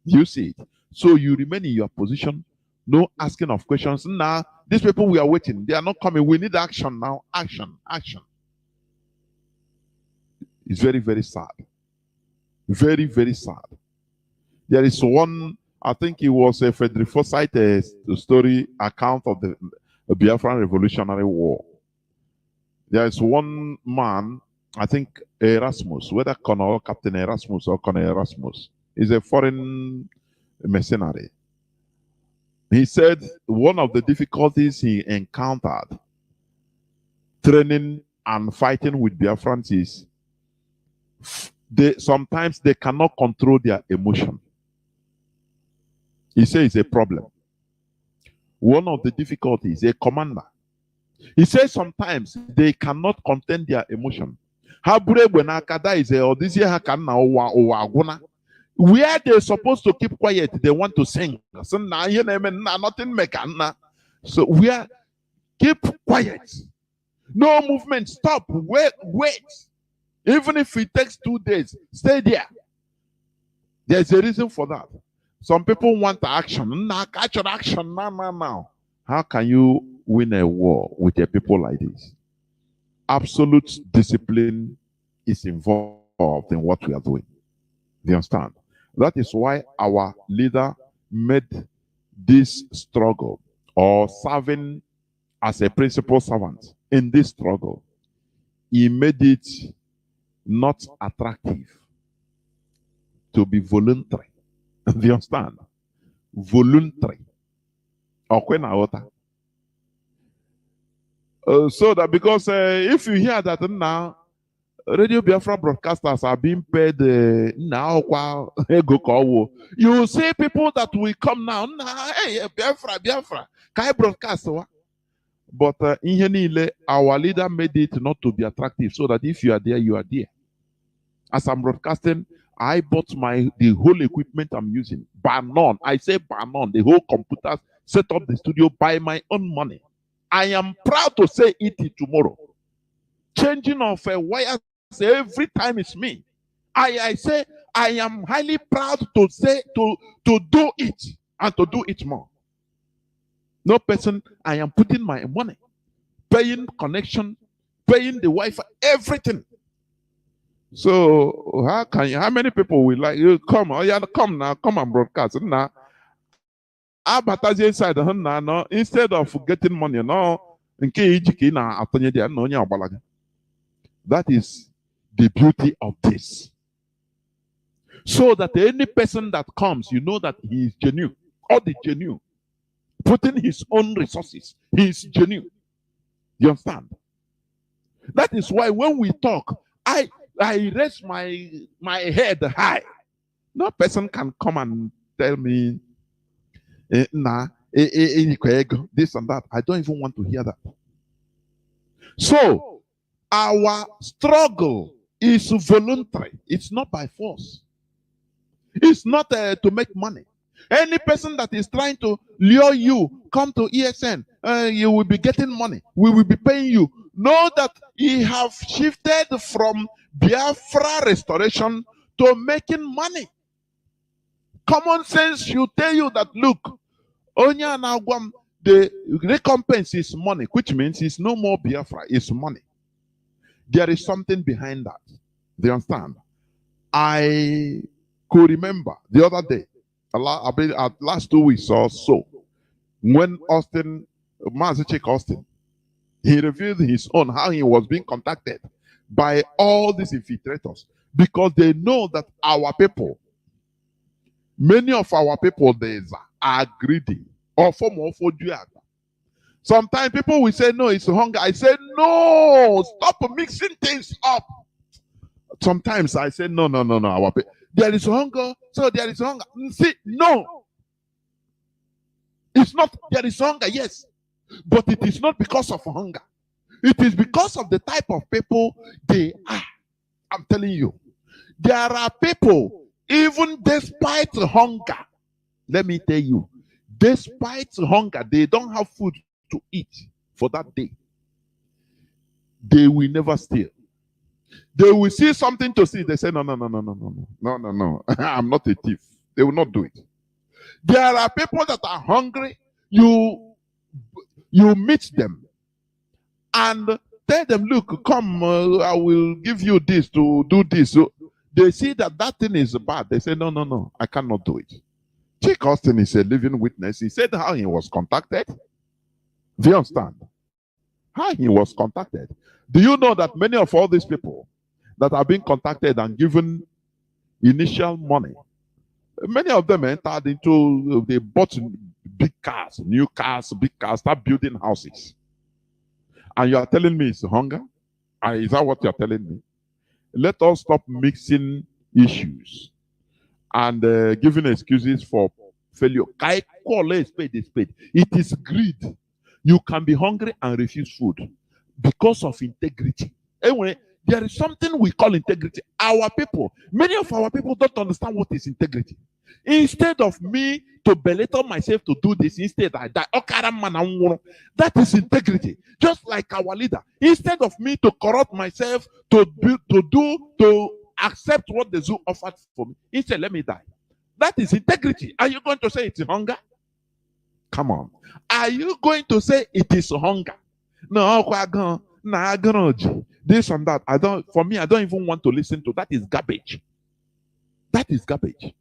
You see it. So you remain in your position, no asking of questions. Now, these people we are waiting, they are not coming. We need action now. Action, action. It's very, very sad. Very, very sad. There is one, I think it was a Frederick Forsyth story account of the Biafran Revolutionary War. There is one man, I think Erasmus, whether Colonel Captain Erasmus or Colonel Erasmus, is a foreign mercenary. He said one of the difficulties he encountered training and fighting with Biafrans is sometimes they cannot control their emotion. He says it's a problem. One of the difficulties, a commander. He says sometimes they cannot contain their emotion. Where they're supposed to keep quiet, they want to sing. So we are keep quiet. No movement. Stop. Wait. Even if it takes 2 days, stay there. There's a reason for that. Some people want action. Action now. How can you win a war with a people like this? Absolute discipline is involved in what we are doing. Do you understand? That is why our leader made this struggle or serving as a principal servant in this struggle. He made it not attractive to be voluntary. Do you understand? Voluntary. So that because if you hear that now, Radio Biafra broadcasters are being paid now, you see people that will come now. Hey, Biafra, can I broadcast? But our leader made it not to be attractive, so that if you are there, you are there. As I'm broadcasting, I bought the whole equipment I'm using. Bar none. I say bar none. The whole computers set up the studio by my own money. I am proud to say it tomorrow. Changing of wires every time it's me. I say I am highly proud to say to do it and to do it more. No person, I am putting my money, paying connection, paying the Wi-Fi, everything. So how many people will like you come? Oh yeah, come now, come and broadcast now. Abatazie inside the no, instead of getting money, no, that is the beauty of this. So that any person that comes, you know that he is genuine, or the genuine, putting his own resources, he is genuine. You understand? That is why when we talk, I raise my head high. No person can come and tell me, this and that. I don't even want to hear that. So our struggle is voluntary. It's not by force. It's not to make money. Any person that is trying to lure you, come to ESN, you will be getting money. We will be paying you. Know that he have shifted from Biafra restoration to making money. Common sense should tell you that, look, Onya Nagwam, the recompense is money, which means it's no more Biafra, it's money. There is something behind that. Do you understand? I could remember the other day, last 2 weeks or so, when Mazi Austin, he revealed his own, how he was being contacted by all these infiltrators because they know that our people, many of our people, are greedy. Or for more for sometimes people will say, no, it's hunger. I say, no, stop mixing things up. Sometimes I say, no. There is hunger, so there is hunger. See, no. It's not, there is hunger, yes. But it is not because of hunger. It is because of the type of people they are. I'm telling you. There are people, even despite hunger, let me tell you, despite hunger, they don't have food to eat for that day. They will never steal. They will see something to see. They say, no. I'm not a thief. They will not do it. There are people that are hungry. You meet them and tell them, look, come, I will give you this to do this. So they see that thing is bad. They say, no, I cannot do it. Chick Austin is a living witness. He said how he was contacted. Do you understand? How he was contacted. Do you know that many of all these people that are being contacted and given initial money, many of them entered into, they bought big cars, new cars, big cars, start building houses. And you are telling me it's hunger? Is that what you are telling me? Let us stop mixing issues and giving excuses for failure. It is greed. You can be hungry and refuse food because of integrity. Anyway, there is something we call integrity. Our people, many of our people don't understand what is integrity. Instead of me to belittle myself to do this, instead I die. That is integrity. Just like our leader. Instead of me to corrupt myself to accept what the zoo offered for me, instead let me die. That is integrity. Are you going to say it's hunger? Come on. Are you going to say it is hunger? No, this and that. I don't even want to listen to. That is garbage. That is garbage.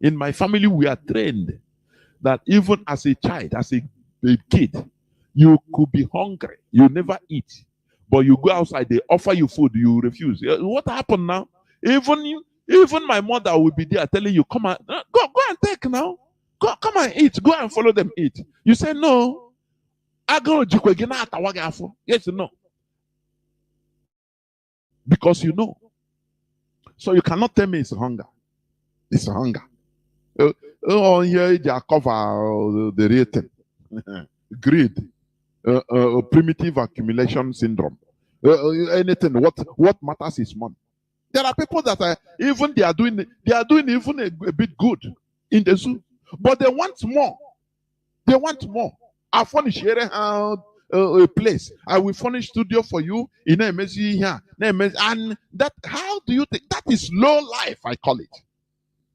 In my family, we are trained that even as a child, as a kid, you could be hungry. You never eat. But you go outside, they offer you food, you refuse. What happened now? Even my mother will be there telling you, come on, go and take now. Come and eat. Go and follow them eat. You say no. Yes, no. Because you know. So you cannot tell me it's hunger. It's hunger. Here they cover the rating. Greed. Primitive accumulation syndrome. Anything. What matters is money. There are people that are even they are doing even a bit good in the zoo, but they want more. They want more. I furnish a place. I will furnish studio for you in MSC here. And that, how do you think? That is low life, I call it.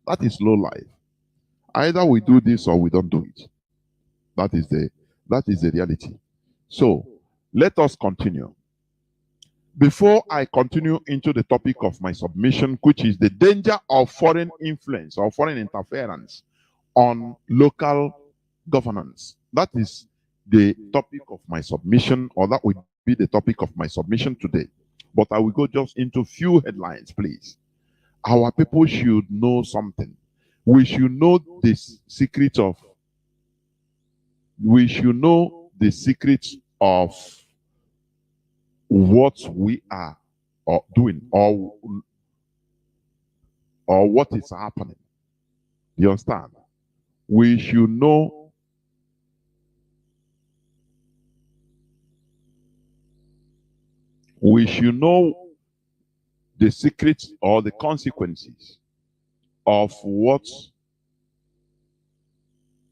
That is low life. Either we do this or we don't do it. That That is the reality. So let us continue. Before I continue into the topic of my submission, which is the danger of foreign influence or foreign interference on local governance. That is the topic of my submission, or that would be the topic of my submission today. But I will go just into few headlines, please. Our people should know something. We should know the secret of what we are or doing, or what is happening. You understand? We should know the secrets or the consequences of what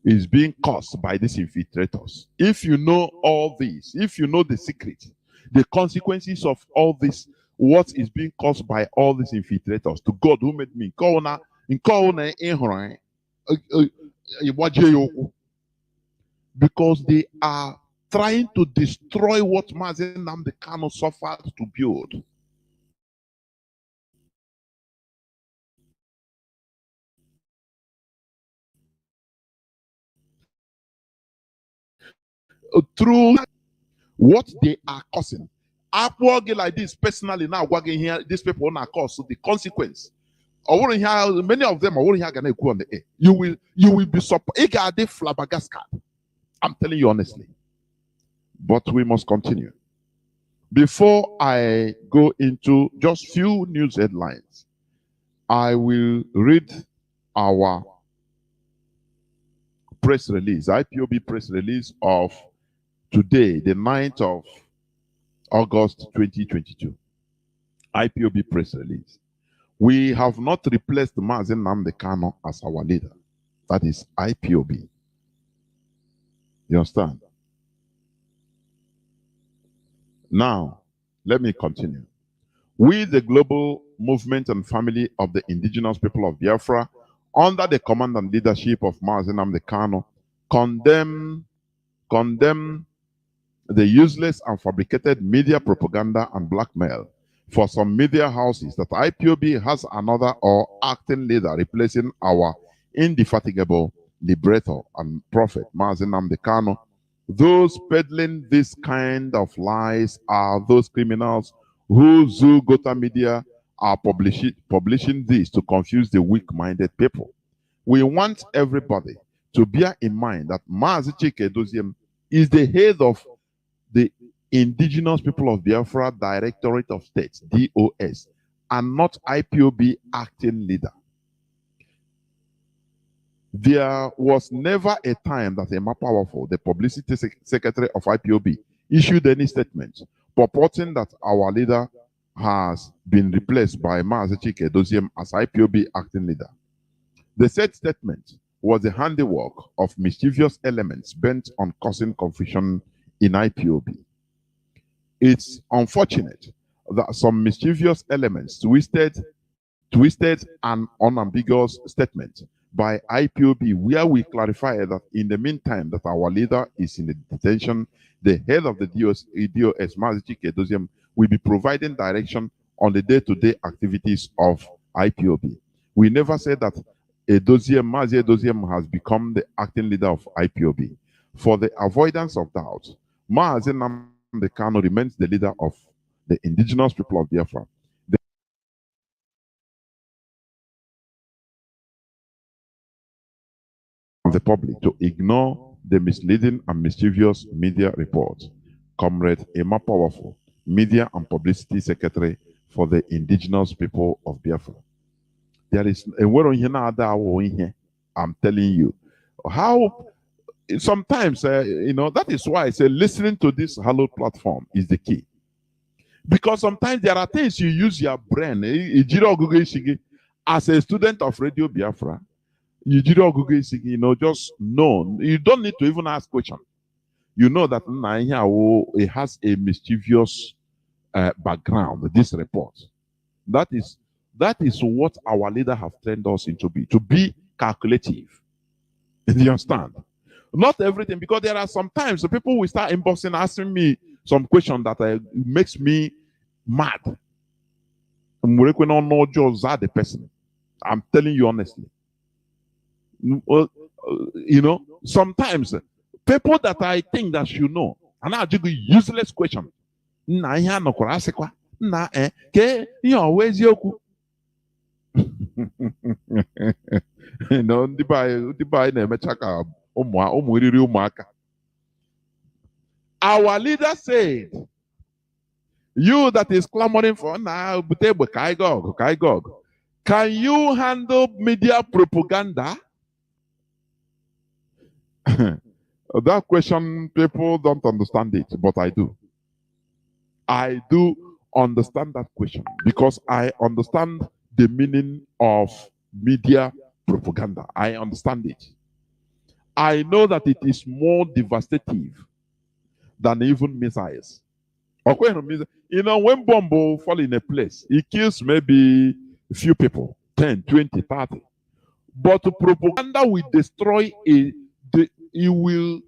is being caused by these infiltrators. If you know all this, if you know the secret, the consequences of all this, what is being caused by all these infiltrators, to God who made me, because they are trying to destroy what Mazi Nnamdi Kanu suffered to build. Through what they are causing. I work like this personally now, working here, these people are caused, so the consequence. Many of them are here gonna go on the air. You will be surprised. Flabbergasted. I'm telling you honestly. But we must continue. Before I go into just few news headlines, I will read our press release, IPOB press release of today, the 9th of August 2022. IPOB press release. We have not replaced Mazi Nnamdi Kanu as our leader. That is IPOB. You understand? Now, let me continue. We, the global movement and family of the indigenous people of Biafra, under the command and leadership of Mazi Nnamdi Kanu, condemn the useless and fabricated media propaganda and blackmail for some media houses that IPOB has another or acting leader replacing our indefatigable liberator and prophet Mazi Nnamdi Kanu. Those peddling this kind of lies are those criminals who Gota Media are publishing this to confuse the weak-minded people. We want everybody to bear in mind that Mazi Chike Doziem is the head of the Indigenous People of Biafra Directorate of State, DOS, and not IPOB acting leader. There was never a time that Emma Powerful, the publicity secretary of IPOB, issued any statement purporting that our leader has been replaced by Mazi Chike Doziem as IPOB acting leader. The said statement was the handiwork of mischievous elements bent on causing confusion in IPOB. It's unfortunate that some mischievous elements twisted an unambiguous statement by IPOB, where we clarify that in the meantime that our leader is in the detention, the head of the DOS, Mazi Chike Doziem, will be providing direction on the day-to-day activities of IPOB. We never said that Mazi Doziem has become the acting leader of IPOB. For the avoidance of doubt, Mazi Nnamdi Kanu remains the leader of the indigenous people of Biafra. The public to ignore the misleading and mischievous media reports. Comrade Emma Powerful, Media and Publicity Secretary for the Indigenous People of Biafra. There is a word on here. I'm telling you how sometimes that is why I say listening to this hallowed platform is the key, because sometimes there are things you use your brain as a student of Radio Biafra. Just know. You don't need to even ask questions. You know that it has a mischievous background, this report. That is what our leader has trained us into to be calculative. Do you understand? Not everything, because there are sometimes the people will start inboxing, asking me some question that makes me mad. The person. I'm telling you honestly. You know, sometimes people that I think that you know, and I do useless question. Na ihe anọkwara asịkwa na ke ihe ọwa eziokwu. No, ndị be anyị na-emecha ka ụmụ riri ụmụaka. Our leader said, you that is clamoring for na bute egbe ka anyị ga ọgụ. Can you handle media propaganda? That question, people don't understand it, but I do. I do understand that question because I understand the meaning of media propaganda. I understand it. I know that it is more devastating than even missiles. You know, when bomb fall in a place, it kills maybe a few people, 10, 20, 30. But propaganda will destroy it will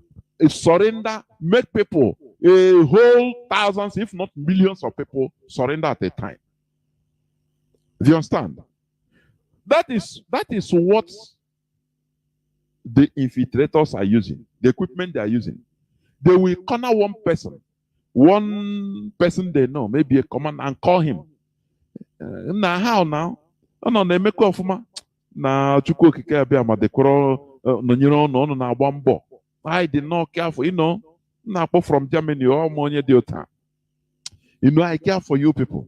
surrender, make people, a whole thousands, if not millions of people surrender at a time. Do you understand? That is what the infiltrators are using, the equipment they are using. They will corner one person they know, maybe a command, and call him. Now how now? No, they make ofuma. Na chukwu okike abịa ma dekọrọ nọnyere ọnụ na agba mbọ. I did not care for, you know, from Germany or money delta. You know, I care for you people.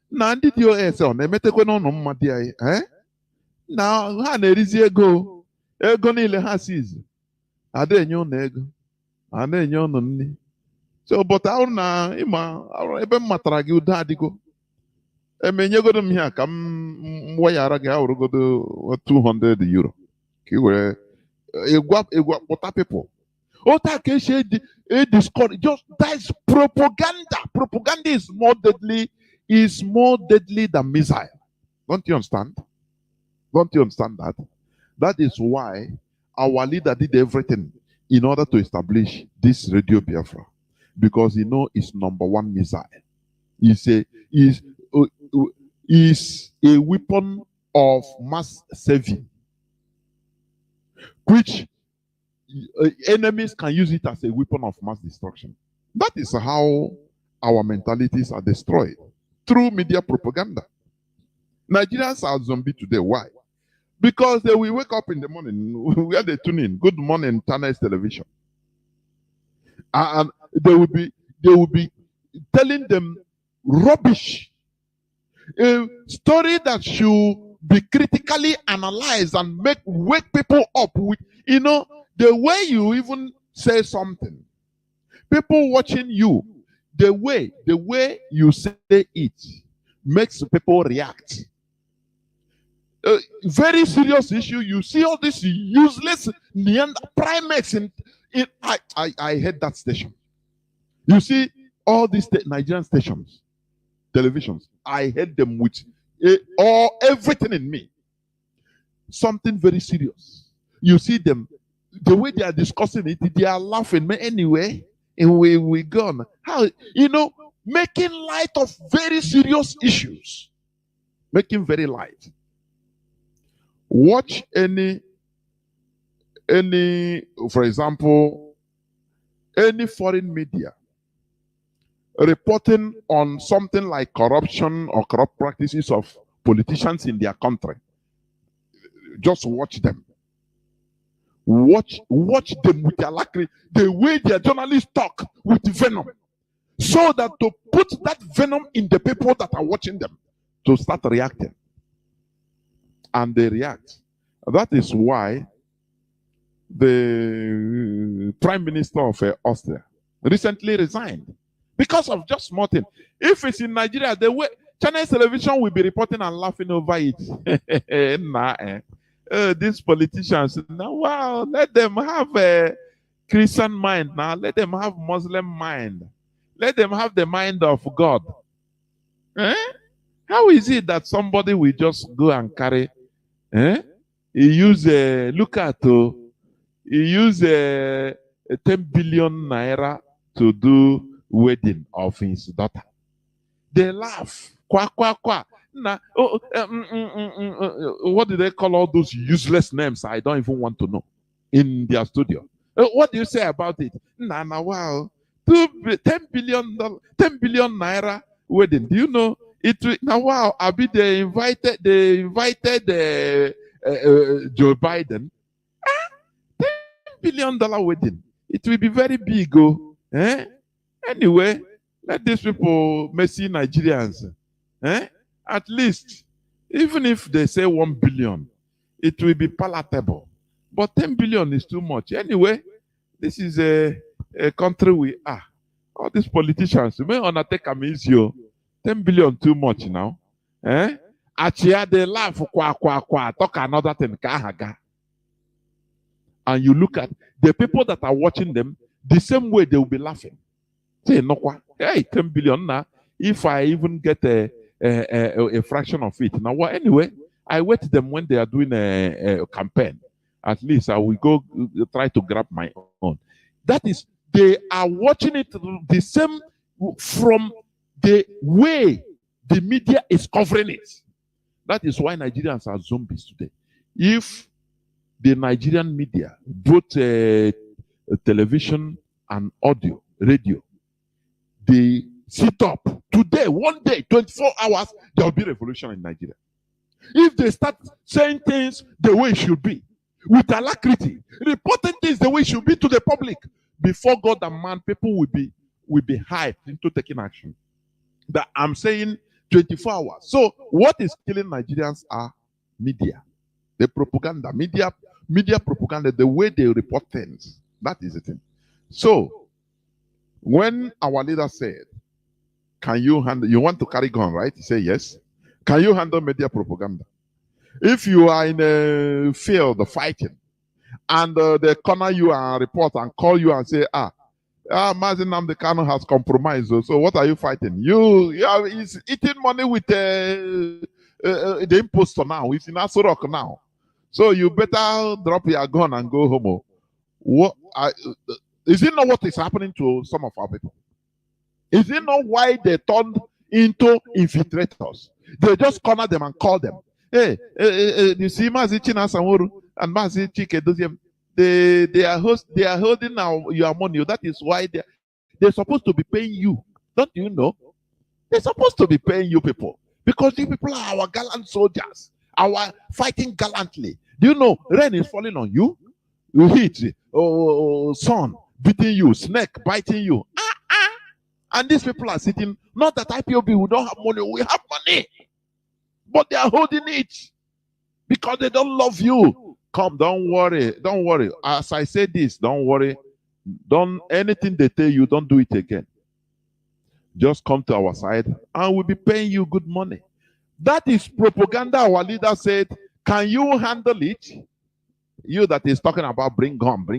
Now, did you say on a metequeno no madia? Now, Hanerizi ego. Ego nile has. Are they new nego? Are they new nonni? So, but our na ima, our even matragi udadigo. I mean, you go to me here, come wayaraga or go to 200 euro. You what people. Just that's propaganda. Propaganda is more deadly than missile. Don't you understand? Don't you understand that? That is why our leader did everything in order to establish this Radio Biafra. Because you know it's #1 missile. Is a weapon of mass saving, which enemies can use it as a weapon of mass destruction. That is how our mentalities are destroyed through media propaganda. Nigerians are zombie today. Why? Because they will wake up in the morning, where they tune in, Good Morning Channels Television, and they will be telling them rubbish, a story that should be critically analyzed and wake people up with, you know, the way you even say something, people watching you, the way you say it makes people react. Very serious issue. You see all this useless primates I hate that station. You see all these Nigerian stations, televisions. I hate them with everything in me. Something very serious. You see them, the way they are discussing it, they are laughing anyway, and we gone. How, you know, making light of very serious issues. Making very light. Watch any, for example, any foreign media reporting on something like corruption or corrupt practices of politicians in their country. Just watch them. Watch them with their alacrity, the way their journalists talk with venom, so that to put that venom in the people that are watching them to start reacting. And they react. That is why the Prime Minister of Austria recently resigned because of just small thing. If it's in Nigeria, the way Chinese television will be reporting and laughing over it. These politicians, now, wow, let them have a Christian mind now. Let them have Muslim mind. Let them have the mind of God. How is it that somebody will just go and carry? He use look at he used 10 billion naira to do wedding of his daughter. They laugh. Kwa, kwa, kwa. Nah, what do they call all those useless names? I don't even want to know in their studio. What do you say about it? Nah, nah, wow. 10 billion naira wedding. Do you know it? Now, wow. Abi they invited Joe Biden. $10 billion wedding. It will be very big, oh. Eh? Anyway, let these people messy Nigerians. Eh? At least, even if they say 1 billion, it will be palatable. But 10 billion is too much. Anyway, this is a country we are. All these politicians, you may undertake a easy. 10 billion too much now. Eh? Achia, they laugh, talk another thing. Kahaga. And you look at the people that are watching them, the same way they will be laughing. Say, no, hey, 10 billion now. If I even get a fraction of it. Now, what? Anyway, I wait them when they are doing a campaign. At least I will go try to grab my own. That is, they are watching it the same from the way the media is covering it. That is why Nigerians are zombies today. If the Nigerian media, both television and audio, radio, they sit up today, one day, 24 hours, there will be revolution in Nigeria. If they start saying things the way it should be, with alacrity, reporting things the way it should be to the public, before God and man, people will be hyped into taking action. That I'm saying 24 hours. So what is killing Nigerians are media. The propaganda, media propaganda, the way they report things. That is the thing. So when our leader said, can you handle, you want to carry gun, right? He said yes. Can you handle media propaganda? If you are in a field of fighting and they corner you and report and call you and say, Mazi Nnamdi Kanu has compromised. So what are you fighting? He's eating money with the imposter now. He's in Asorok now. So you better drop your gun and go home. Is it not what is happening to some of our people? Is it not why they turned into infiltrators? They just corner them and call them. Hey, you see Mazi China Sanworu and Mazi Chike Doziem. They are holding now your money. That is why they're supposed to be paying you. Don't you know? They're supposed to be paying you people. Because you people are our gallant soldiers. Our fighting gallantly. Do you know rain is falling on you? You hit sun beating you, snake biting you. And these people are sitting, not that IPOB, we don't have money, we have money. But they are holding it because they don't love you. Come, don't worry. As I say this, don't worry. Don't anything they tell you, don't do it again. Just come to our side and we'll be paying you good money. That is propaganda. Our leader said, can you handle it? You that is talking about bring gun. Do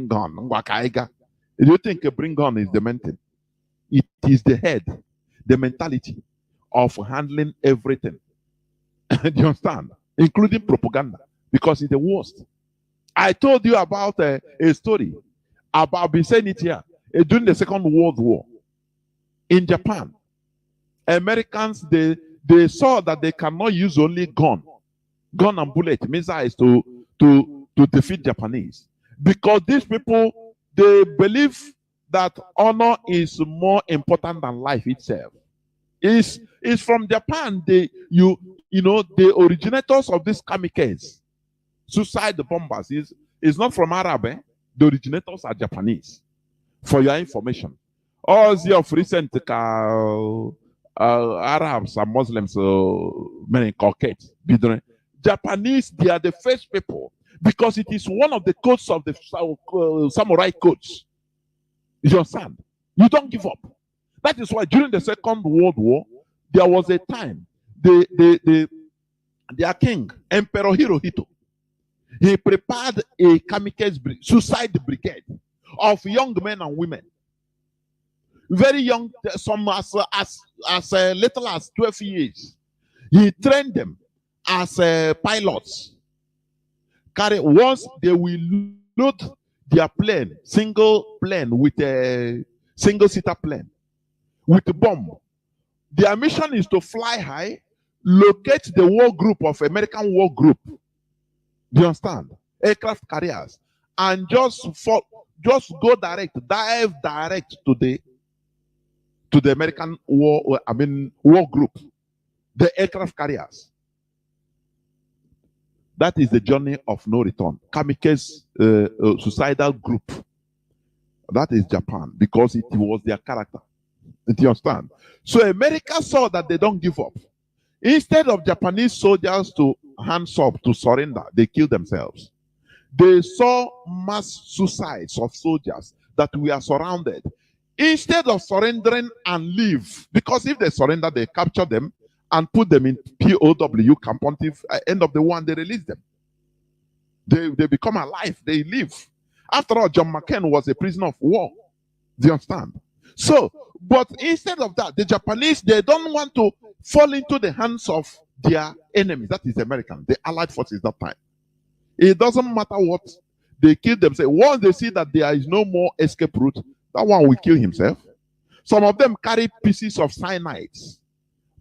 you think a bring gun is the main thing? It is the head, the mentality of handling everything. Do you understand? Including propaganda, because it's the worst. I told you about a story about being saying it here during the Second World War in Japan. Americans they saw that they cannot use only gun and bullet missiles to defeat Japanese, because these people they believe that honor is more important than life itself. Is from Japan. You know the originators of this kamikaze suicide bombers is not from Arab. The originators are Japanese. For your information, all the of recent Arabs and Muslims many cockets. Japanese, they are the first people because it is one of the codes of the samurai codes. You understand? You don't give up. That is why during the Second World War, there was a time their king, Emperor Hirohito, he prepared a kamikaze suicide brigade of young men and women. Very young, some as little as 12 years. He trained them as pilots. Once they will load their plane, single plane with a single-seater plane, with a bomb. Their mission is to fly high, locate the war group of American war group. Do you understand? Aircraft carriers, and just go direct, dive direct to the American war group, the aircraft carriers. That is the journey of no return. Kamikaze suicidal group. That is Japan, because it was their character. Do you understand? So America saw that they don't give up. Instead of Japanese soldiers to hands up, to surrender, they killed themselves. They saw mass suicides of soldiers, that we are surrounded. Instead of surrendering and leave, because if they surrender, they capture them and put them in POW camp until end of the war, and they release them. They become alive, they live. After all, John McCain was a prisoner of war. Do you understand? So, but instead of that, the Japanese, they don't want to fall into the hands of their enemies. That is American, the Allied forces that time. It doesn't matter what, they kill themselves. Once they see that there is no more escape route, that one will kill himself. Some of them carry pieces of cyanides,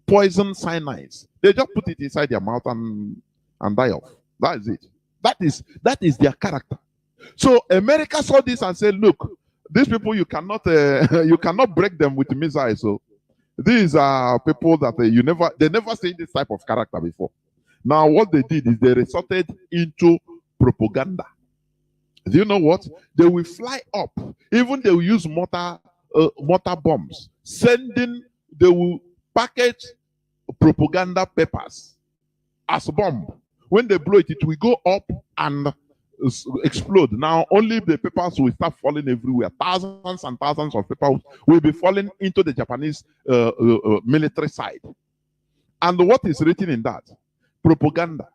poison cyanides. They just put it inside their mouth and die off. That is it. That is their character. So America saw this and said, look, these people, you cannot break them with missiles. So these are people that they never seen this type of character before. Now what they did is they resorted into propaganda. Do you know what? They will fly up. Even they will use mortar bombs. They will package propaganda papers as a bomb. When they blow it, it will go up and explode. Now only the papers will start falling everywhere. Thousands and thousands of papers will be falling into the Japanese military side. And what is written in that? Propaganda.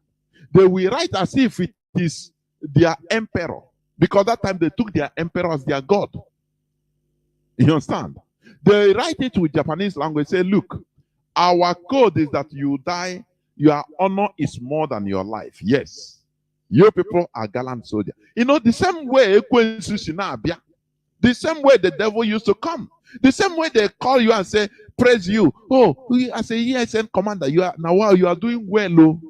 They will write as if it is their emperor, because that time they took their emperor as their god. You understand? They write it with Japanese language. Say, look, our code is that you die, your honor is more than your life. Yes. Your people are gallant soldiers. You know, the same way the same way the devil used to come. The same way they call you and say, praise you. Oh, I say, yes, and commander, you are now, wow, you are doing well. Oh.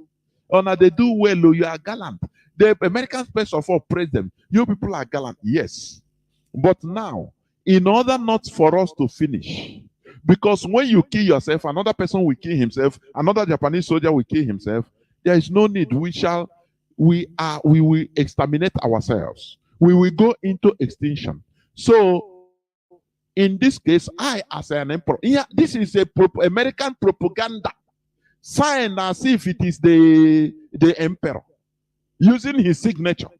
Oh, now they do well. Oh, you are gallant. The Americans, first of all, praise them. You people are gallant. Yes. But now, in order not for us to finish, because when you kill yourself, another person will kill himself, another Japanese soldier will kill himself, there is no need. We will exterminate ourselves. We will go into extinction. So, in this case, I, as an emperor, yeah, this is a American propaganda, signed as if it is the emperor, using his signature.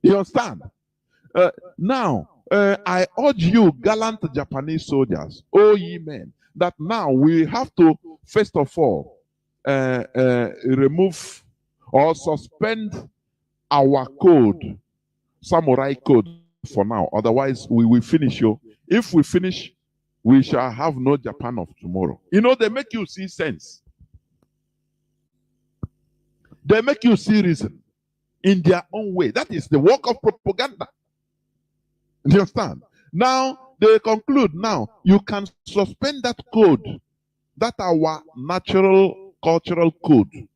You understand? Now, I urge you, gallant Japanese soldiers, oh ye men, that now we have to, first of all, remove or suspend our code, samurai code, for now. Otherwise, we will finish you. If we finish, we shall have no Japan of tomorrow. You know, they make you see sense. They make you see reason in their own way. That is the work of propaganda. Do you understand? Now, they conclude, now, you can suspend that code, that our natural cultural code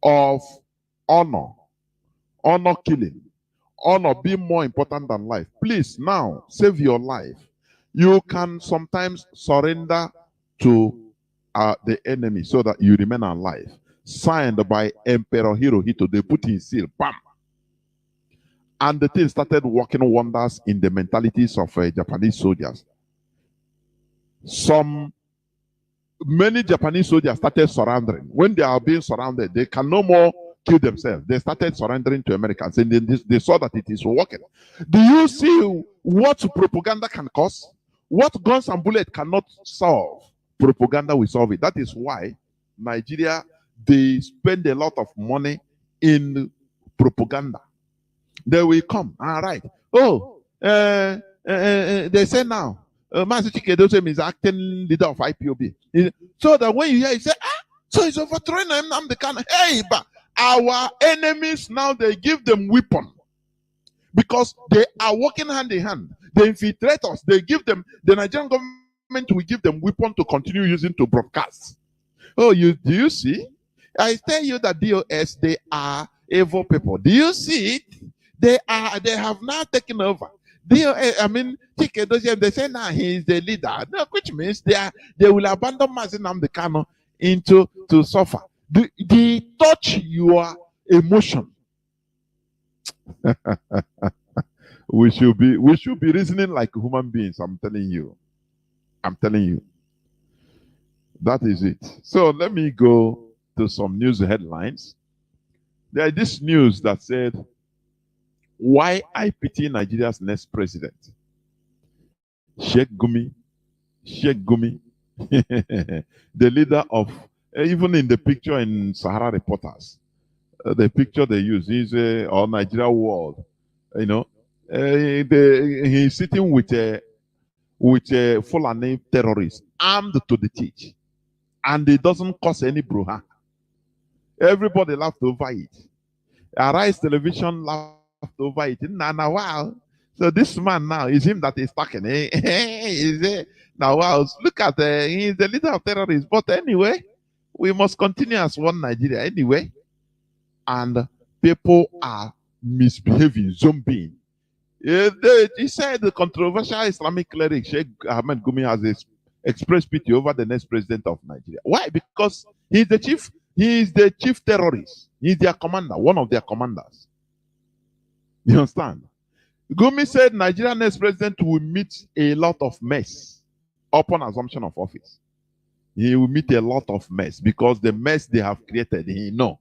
of honor killing, honor being more important than life. Please, now, save your life. You can sometimes surrender to the enemy so that you remain alive. Signed by Emperor Hirohito. They put in seal. Bam! And the thing started working wonders in the mentalities of Japanese soldiers. Many Japanese soldiers started surrendering. When they are being surrounded, they can no more kill themselves. They started surrendering to Americans, and they saw that it is working. Do you see what propaganda can cause? What guns and bullets cannot solve, propaganda will solve it. That is why Nigeria, they spend a lot of money in propaganda. They will come. All right. Oh, they say now, Mazi Chikedoze is acting leader of IPOB. So that when you hear, you say, so it's overthrowing him. I'm the kind of, hey, but our enemies now, they give them weapon. because they are working hand in hand. They infiltrate us. They give them, the Nigerian government will give them weapons to continue using to broadcast. Oh, do you see? I tell you that DOS, they are evil people. Do you see it? They have now taken over. DOS, I mean, they say now he is the leader. No, which means they will abandon Mazi Nnamdi Kanu to suffer. They touch your emotion. we should be reasoning like human beings. I'm telling you. That is it. So let me go to some news headlines. There is this news that said, why I pity Nigeria's next president? Sheikh Gumi, the leader of, even in the picture in Sahara Reporters, the picture they use is or Nigeria World, he's sitting with a Fulani terrorist armed to the teeth, and it doesn't cause any brouhaha. Everybody laughed over it. Arise Television laughed over it. Now, wow. So this man now is him that is talking. Now, wow. Look at he's the leader of terrorists. But anyway, we must continue as one Nigeria anyway. And people are misbehaving, zombieing. He said the controversial Islamic cleric Sheikh Ahmed Gumi has expressed pity over the next president of Nigeria. Why? Because he is the chief terrorist. He's their commander, one of their commanders. You understand? Gumi said Nigeria's next president will meet a lot of mess upon assumption of office. He will meet a lot of mess because the mess they have created, he knows.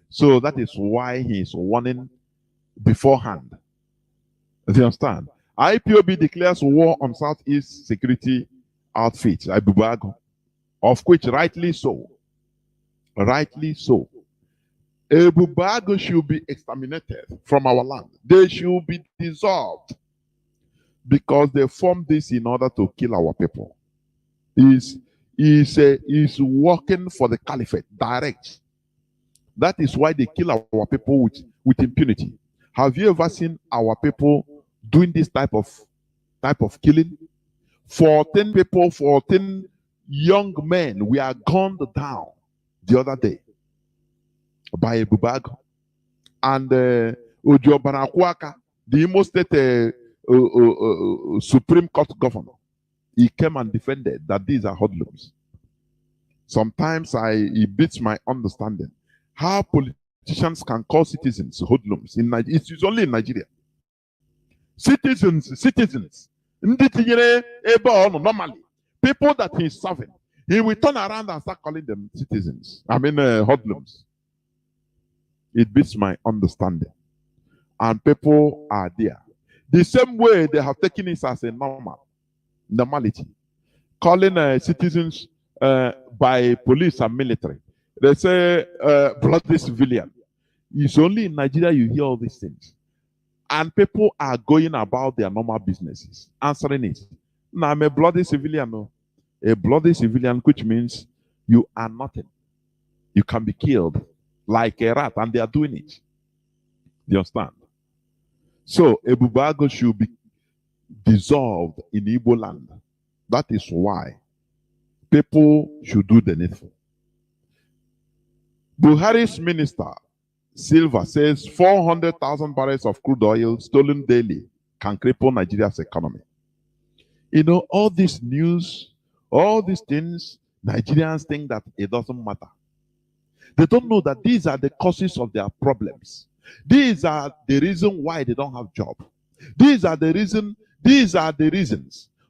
So that is why he is warning beforehand. Do you understand? IPOB declares war on Southeast security outfits, Ibubago, of which rightly so. Rightly so. Ibubago should be exterminated from our land. They should be dissolved because they formed this in order to kill our people. Is working for the caliphate direct. That is why they kill our people with impunity. Have you ever seen our people doing this type of killing? 14 people, 14 young men were gunned down the other day by a Bubago. And Ojo Banakwaka, the Imo State Supreme Court governor, he came and defended that these are hoodlums. Sometimes it beats my understanding how politicians can call citizens hoodlums in Nigeria. It's only in Nigeria. Citizens. Normally, people that he's serving, he will turn around and start calling them citizens. I mean, hoodlums. It beats my understanding. And people are there. The same way they have taken it as a normality. Calling citizens by police and military. They say bloody civilian. It's only in Nigeria you hear all these things. And people are going about their normal businesses, answering it. Now, I'm a bloody civilian. No? A bloody civilian, which means you are nothing. You can be killed like a rat, and they are doing it. You understand? So, Ebubago should be dissolved in Igbo land. That is why people should do the needful. Buhari's minister, Silva, says 400,000 barrels of crude oil stolen daily can cripple Nigeria's economy. You know, all this news, all these things, Nigerians think that it doesn't matter. They don't know that these are the causes of their problems. These are the reason why they don't have job. These are the reasons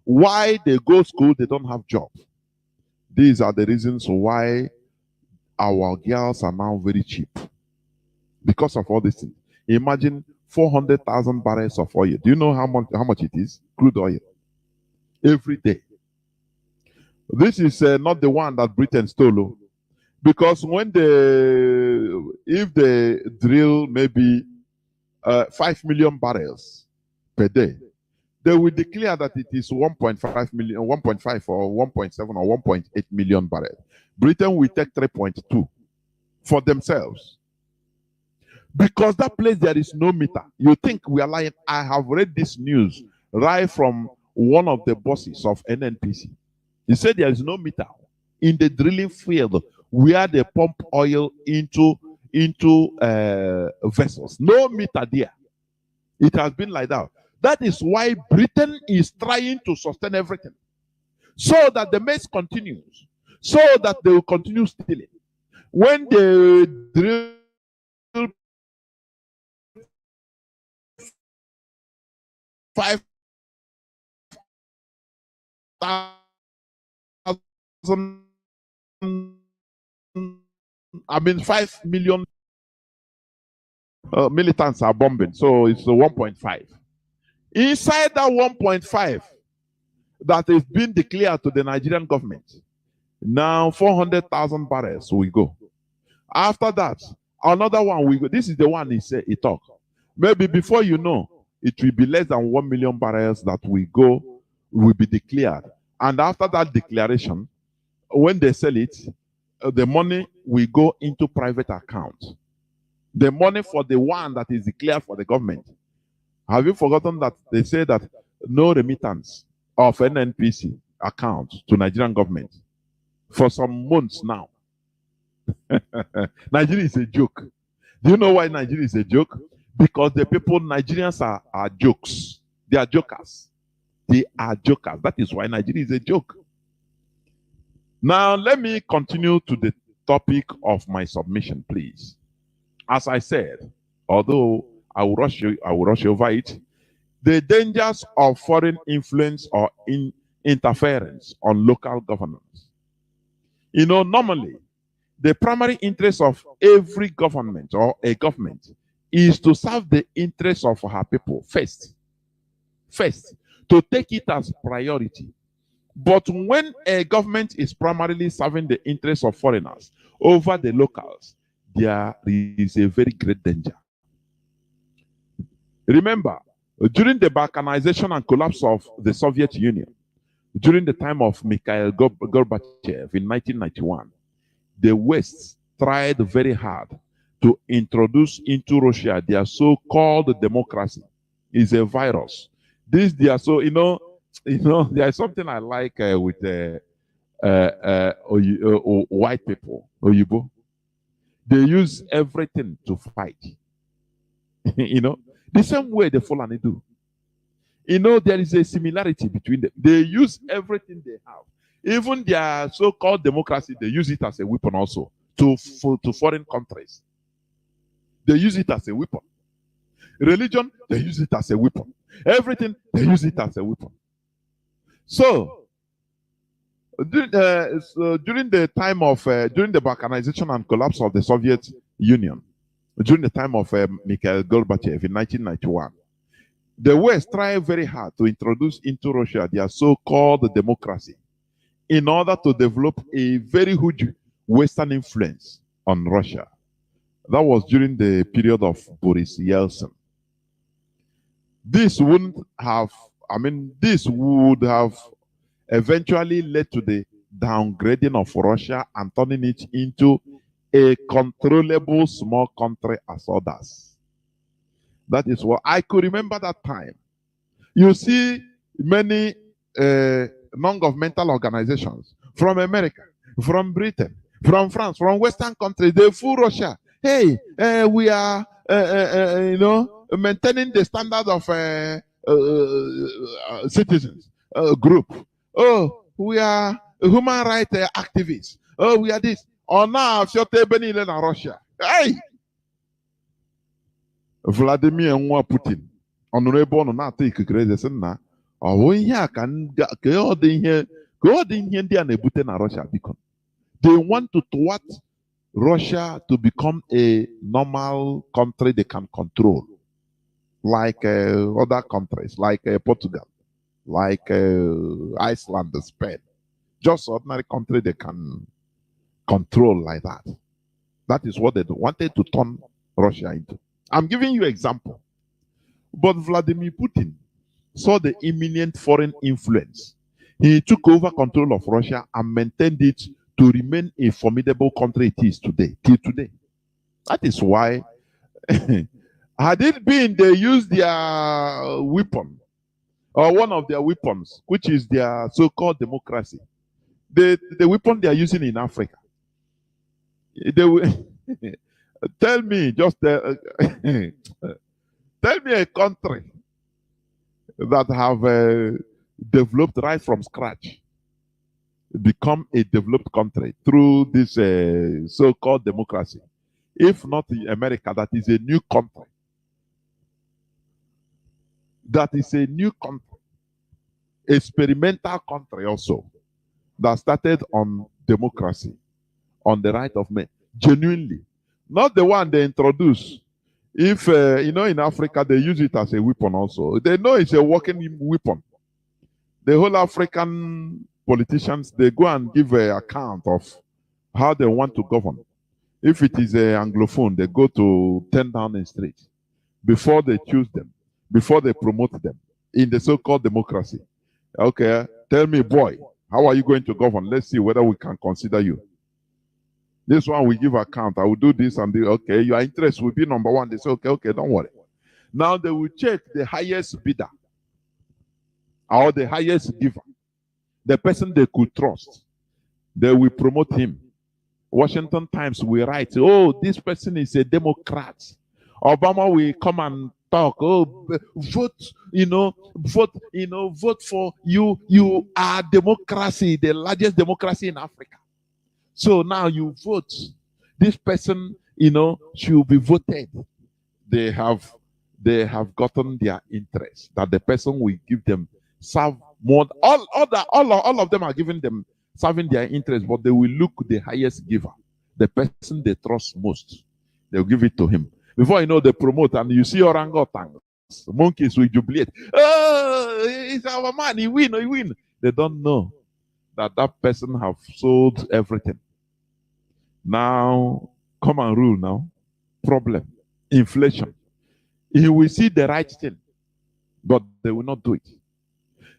why they go to school, they don't have job. These are the reasons why our girls are now very cheap. Because of all these things. Imagine 400,000 barrels of oil. Do you know how much it is? Crude oil. Every day. This is not the one that Britain stole. Because if they drill maybe 5 million barrels per day, they will declare that it is 1.5 million, 1.5 or 1.7 or 1.8 million barrels. Britain will take 3.2 for themselves. Because that place there is no meter. You think we are lying? I have read this news right from one of the bosses of NNPC. He said there is no meter in the drilling field where they pump oil into vessels. No meter there. It has been like that. That is why Britain is trying to sustain everything, so that the mess continues, so that they will continue stealing. When they drill 5,000, I mean 5 million militants are bombing, so it's 1.5. Inside that 1.5 that is being declared to the Nigerian government, now 400,000 barrels will go. After that, another one will go. This is the one he talk. Maybe before you know, it will be less than 1 million barrels that will be declared. And after that declaration, when they sell it, the money will go into private accounts. The money for the one that is declared for the government. Have you forgotten that they say that no remittance of NNPC account to Nigerian government for some months now? Nigeria is a joke. Do you know why Nigeria is a joke? Because the people, Nigerians are jokes. They are jokers. They are jokers. That is why Nigeria is a joke. Now, let me continue to the topic of my submission, please. As I said, although I will rush over it, the dangers of foreign influence or interference on local governance. You know, normally, the primary interest of every government or a government is to serve the interests of her people first. First, to take it as priority. But when a government is primarily serving the interests of foreigners over the locals, there is a very great danger. Remember, during the balkanization and collapse of the Soviet Union, during the time of Mikhail Gorbachev in 1991, the West tried very hard to introduce into Russia their so-called democracy. It's a virus. This, they are so, there is something I like with white people, Oyibo. They use everything to fight. The same way the Fulani do. There is a similarity between them. They use everything they have. Even their so-called democracy, they use it as a weapon also to foreign countries. They use it as a weapon. Religion, they use it as a weapon. Everything, they use it as a weapon. So, during the time of during the balkanization and collapse of the Soviet Union, during the time of Mikhail Gorbachev in 1991, the West tried very hard to introduce into Russia their so-called democracy in order to develop a very huge Western influence on Russia. That was during the period of Boris Yeltsin. This would have eventually led to the downgrading of Russia and turning it into a controllable small country as others. That is what I could remember that time. You see many non-governmental organizations from America, from Britain, from France, from Western countries, they fool Russia. Hey, we are, maintaining the standard of citizens group. Oh, we are human rights activists. Oh, we are this. Oh, now I've shot in Russia. Hey! Vladimir Putin. Honorable not take a crazy son. Oh, yeah, can go in here. Go in here and Russia because they want to thwart Russia to become a normal country they can control, like other countries, like Portugal, like Iceland, Spain. Just ordinary country they can control like that. That is what they wanted to turn Russia into. I'm giving you an example. But Vladimir Putin saw the imminent foreign influence. He took over control of Russia and maintained it to remain a formidable country it is today, till today. That is why Had it been they used their weapon, or one of their weapons, which is their so-called democracy, the weapon they are using in Africa, they will tell me, just tell me a country that have developed right from scratch, become a developed country through this so-called democracy. If not in America, that is a new country. That is a new country, experimental country also, that started on democracy, on the right of men, genuinely. Not the one they introduce. If, in Africa, they use it as a weapon also. They know it's a working weapon. The whole African politicians, they go and give an account of how they want to govern. If it is a Anglophone, they go to 10 Downing Street before they choose them, before they promote them in the so-called democracy. Okay, tell me, boy, how are you going to govern? Let's see whether we can consider you. This one we give account. I will do this and do. Okay, your interest will be number one. They say, okay, don't worry. Now they will check the highest bidder or the highest giver, the person they could trust. They will promote him. Washington Times will write, oh, this person is a Democrat. Obama will come and talk, oh, vote, vote for you. You are democracy, the largest democracy in Africa. So now you vote. This person, should be voted. They have gotten their interest, that the person will give them serve more. All of them are giving them serving their interest, but they will look the highest giver, the person they trust most. They'll give it to him. Before you know, they promote, and you see orangutans, monkeys will jubilate. Oh, it's our man, he win. They don't know that person have sold everything. Now, come and rule now. Problem, inflation. He will see the right thing, but they will not do it.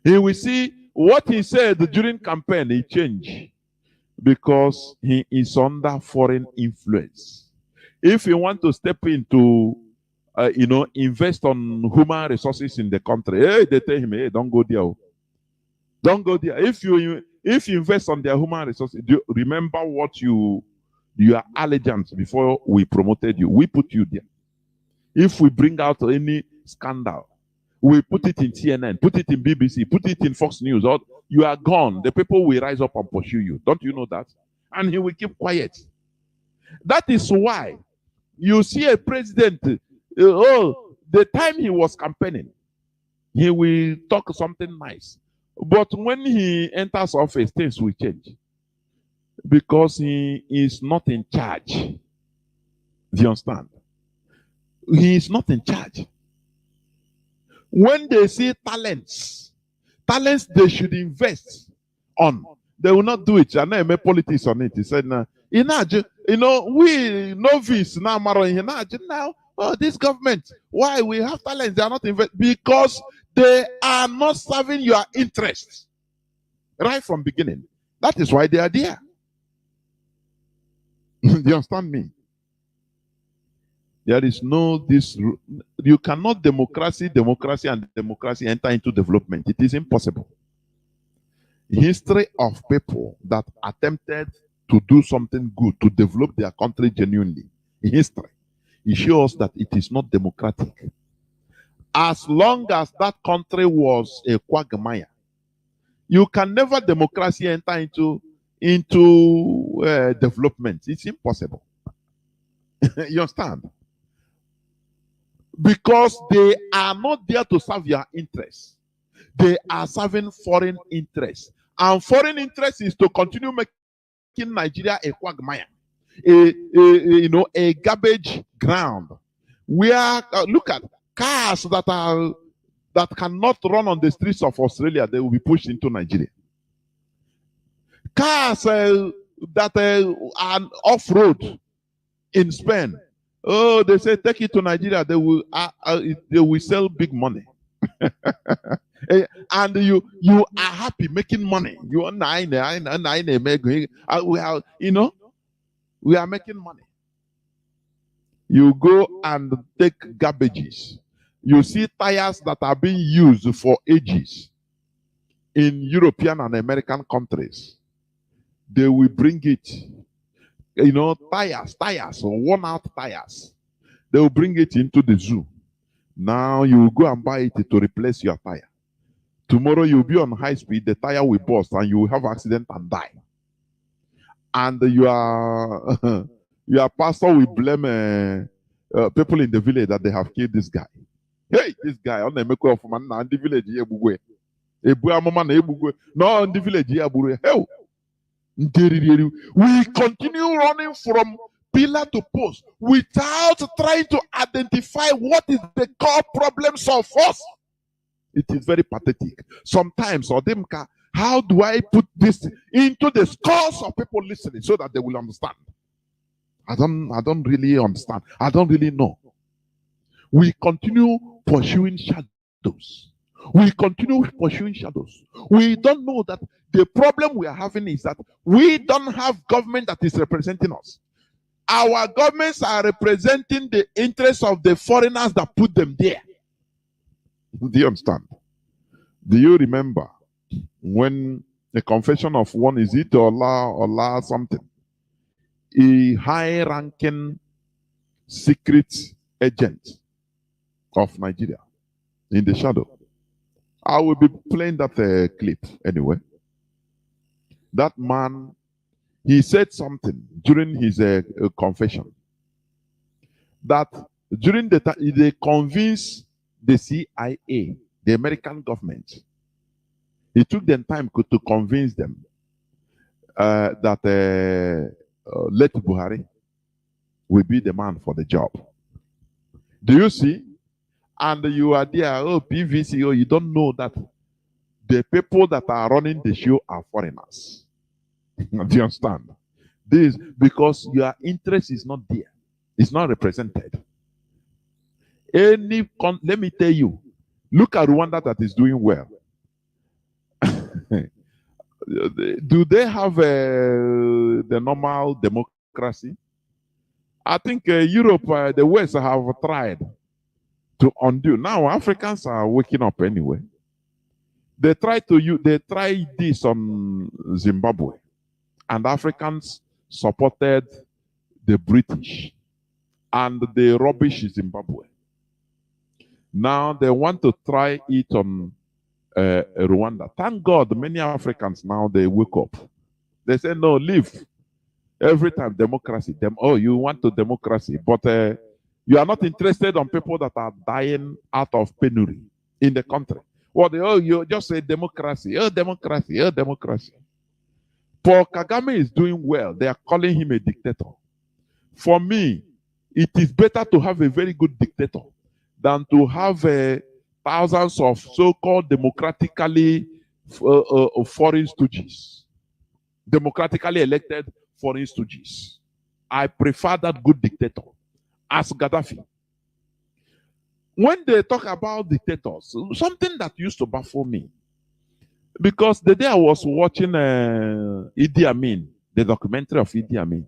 He will see what he said during campaign, he changed because he is under foreign influence. If you want to step into, invest on human resources in the country, hey, they tell him, hey, don't go there. Don't go there. If you invest on their human resources, remember what your allegiance before we promoted you. We put you there. If we bring out any scandal, we put it in CNN, put it in BBC, put it in Fox News, or you are gone. The people will rise up and pursue you. Don't you know that? And he will keep quiet. That is why you see a president, the time he was campaigning, he will talk something nice. But when he enters office, things will change. Because he is not in charge. Do you understand? He is not in charge. When they see talents they should invest on, they will not do it. And I make politics on it. He said, we novice now, oh, this government, why we have talents, they are not investing? Because they are not serving your interests right from beginning. That is why they are there. Do you understand me? There is you cannot democracy enter into development. It is impossible. History of people that attempted to do something good, to develop their country genuinely, in history, it shows that it is not democratic. As long as that country was a quagmire, you can never democracy enter into development. It's impossible. You understand? Because they are not there to serve your interests. They are serving foreign interests. And foreign interest is to continue making Nigeria a quagmire, a garbage ground. Where look at cars that cannot run on the streets of Australia, they will be pushed into Nigeria. Cars that are off-road in Spain, oh, they say take it to Nigeria. They will sell big money, and you are happy making money. You are we are making money. You go and take garbages. You see tires that are being used for ages in European and American countries. They will bring it, tires, worn out tires. They will bring it into the zoo. Now you will go and buy it to replace your tire. Tomorrow you'll be on high speed, the tire will burst and you will have accident and die. And your your pastor will blame people in the village that they have killed this guy. Hey, this guy on the make of man and the village here. No, in the village here. Hell. We continue running from pillar to post without trying to identify what is the core problems of us. It is very pathetic. Sometimes, Odemka, how do I put this into the scores of people listening so that they will understand? I don't really understand. I don't really know. We continue pursuing shadows. We continue pursuing shadows. We don't know that the problem we are having is that we don't have government that is representing us. Our governments are representing the interests of the foreigners that put them there. Do you understand? Do you remember when the confession of one, is it Allah something? A high-ranking secret agent of Nigeria in the shadow. I will be playing that clip anyway. That man, he said something during his confession that during the time they convinced the CIA, the American government. It took them time to convince them that Let Buhari will be the man for the job. Do you see? And you are there, oh, PVC, oh, you don't know that the people that are running the show are foreigners. Do you understand? This because your interest is not there, it's not represented. Let me tell you, look at Rwanda that is doing well. Do they have the normal democracy? I think Europe, the West have tried to undo. Now Africans are waking up anyway. They tried this on Zimbabwe, and Africans supported the British and the rubbish Zimbabwe. Now they want to try it on Rwanda. Thank God, many Africans now they wake up. They say no, leave. Every time democracy. Oh, you want to democracy, but you are not interested on people that are dying out of penury in the country. Well, you just say democracy. Oh, democracy. Oh, democracy. Paul Kagame is doing well. They are calling him a dictator. For me, it is better to have a very good dictator than to have thousands of so-called democratically foreign stooges. Democratically elected foreign stooges. I prefer that good dictator as Gaddafi. When they talk about dictators, something that used to baffle me, because the day I was watching Idi Amin, the documentary of Idi Amin,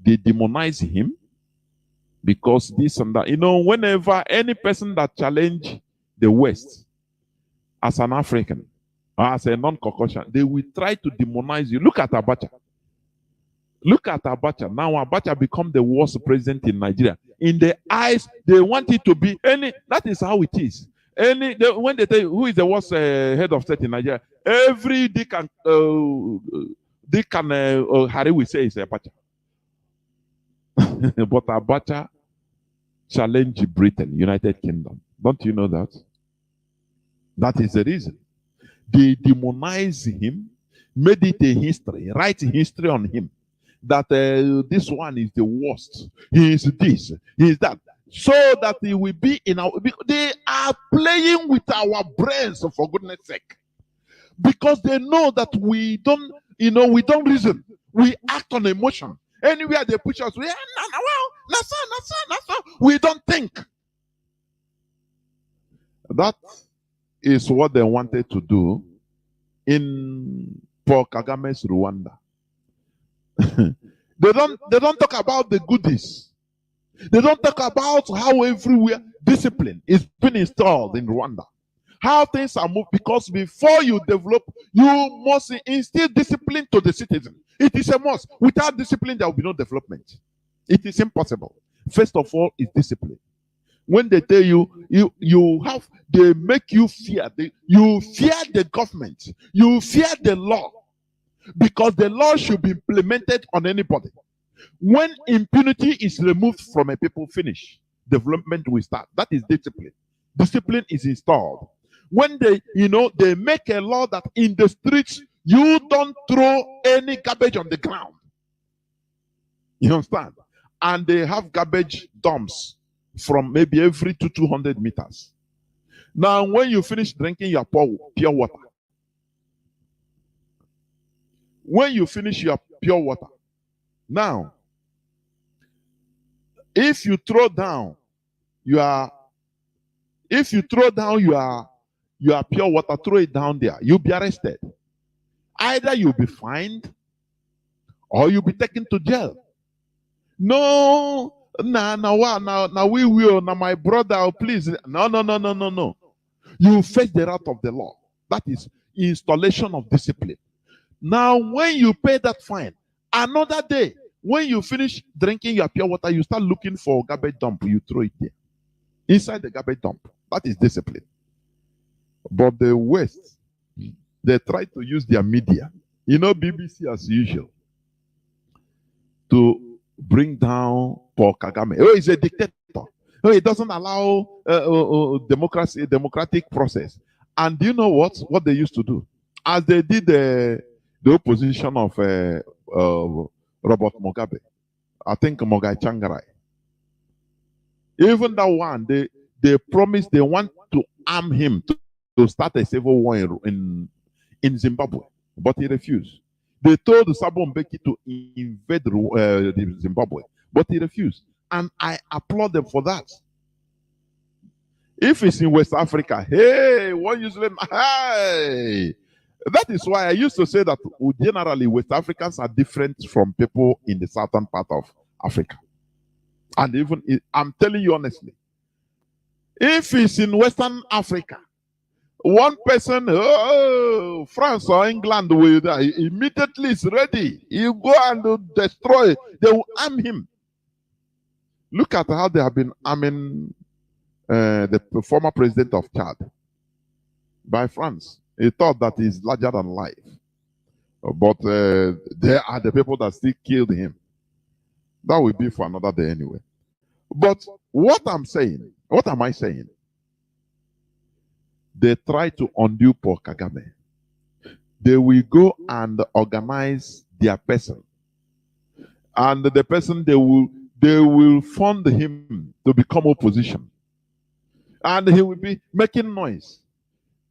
they demonize him because this and that. You know, whenever any person that challenge the West as an African or as a non-Caucasian, they will try to demonize you. Look at Abacha. Look at Abacha. Now Abacha become the worst president in Nigeria. In the eyes, they want it to be any. That is how it is. When they tell you who is the worst head of state in Nigeria, every Dick and Harry will say is Abacha. But Abacha challenged Britain, United Kingdom. Don't you know that? That is the reason. They demonize him, made it a history, write history on him. That this one is the worst. He is this, he is that. So that he will be in our. They are playing with our brains, for goodness sake. Because they know that we don't, we don't reason. We act on emotion. Anywhere they push us, we don't think. That is what they wanted to do in Paul Kagame's Rwanda. They don't talk about the goodies. They don't talk about how everywhere discipline is being installed in Rwanda. How things are moved, because before you develop, you must instill discipline to the citizen. It is a must. Without discipline, there will be no development. It is impossible. First of all, is discipline. When they tell you, they make you fear. You fear the government. You fear the law, because the law should be implemented on anybody. When impunity is removed from a people, finish. Development will start. That is discipline. Discipline is installed. When they make a law that in the streets, you don't throw any garbage on the ground. You understand? And they have garbage dumps from maybe every 200 meters. Now, when you finish drinking your pure water, when you finish your pure water, now, if you throw down your pure water, throw it down there, you'll be arrested. Either you'll be fined or you'll be taken to jail. No, now we will, now my brother, please. No. You face the wrath of the law. That is installation of discipline. Now, when you pay that fine, another day, when you finish drinking your pure water, you start looking for a garbage dump, you throw it there. Inside the garbage dump. That is discipline. But the West, they try to use their media, BBC as usual, to bring down Paul Kagame. Oh, he's a dictator. Oh, he doesn't allow democratic process. And do you know what they used to do? As they did the opposition of Robert Mugabe, I think Mogai Changarai. Even that one, they promised they want to arm him to start a civil war in Zimbabwe, but he refused. They told Thabo Mbeki to invade Zimbabwe, but he refused. And I applaud them for that. If it's in West Africa, hey, what you say? Hey! That is why I used to say that generally West Africans are different from people in the southern part of Africa. And even, I'm telling you honestly, if it's in Western Africa, one person, France or England, will immediately is ready. You go and destroy, they will arm him. Look at how they have been arming the former president of Chad by France. He thought that he's larger than life. But they are the people that still killed him. That will be for another day anyway. But what am I saying? They try to undo Paul Kagame. They will go and organize their person. And the person, they will fund him to become opposition. And he will be making noise.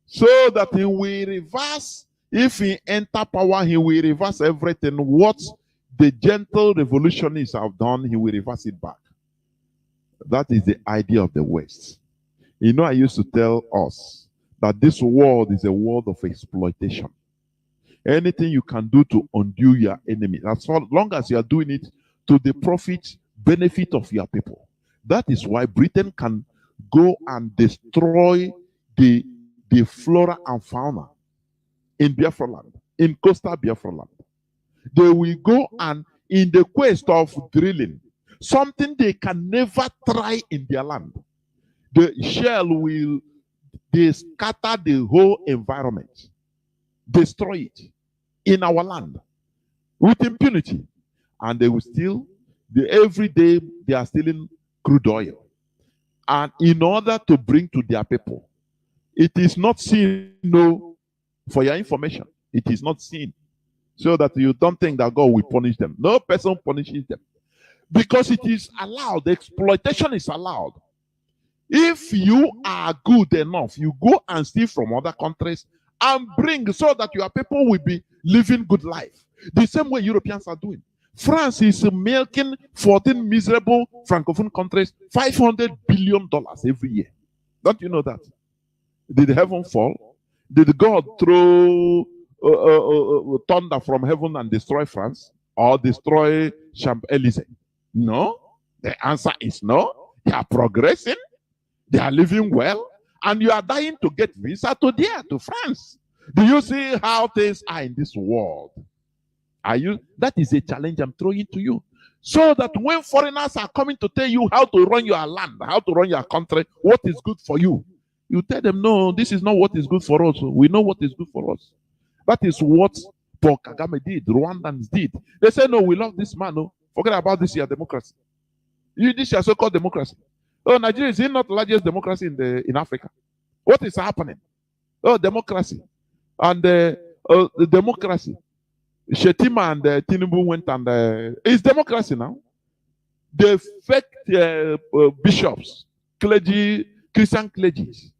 So that he will reverse, if he enter power, he will reverse everything. What the gentle revolutionists have done, he will reverse it back. That is the idea of the West. I used to tell us that this world is a world of exploitation. Anything you can do to undo your enemy, as long as you are doing it to the benefit of your people. That is why Britain can go and destroy the flora and fauna in Biafra land, in coastal Biafra land. They will go and, in the quest of drilling, something they can never try in their land, the shell will scatter the whole environment, destroy it in our land with impunity. And they will steal, every day they are stealing crude oil. And in order to bring to their people, it is not seen, for your information, it is not seen. So that you don't think that God will punish them. No person punishes them. Because it is allowed, the exploitation is allowed. If you are good enough, you go and steal from other countries and bring so that your people will be living good life. The same way Europeans are doing. France is milking 14 miserable Francophone countries $500 billion every year. Don't you know that? Did heaven fall? Did God throw thunder from heaven and destroy France? Or destroy Champs-Élysées? No. The answer is no. They are progressing, they are living well, and you are dying to get visa to there, to France. Do you see how things are in this world? That is a challenge I'm throwing to you. So that when foreigners are coming to tell you how to run your land, how to run your country, what is good for you, you tell them, no, this is not what is good for us. We know what is good for us. That is what Paul Kagame did, Rwandans did. They say, no, we love this man. No, forget about this your democracy. This your so-called democracy. Oh, Nigeria is not the largest democracy in Africa. What is happening? Oh, democracy. And the democracy. Shetima and Tinubu went and it's democracy now. They fake bishops, clergy, Christian clergies,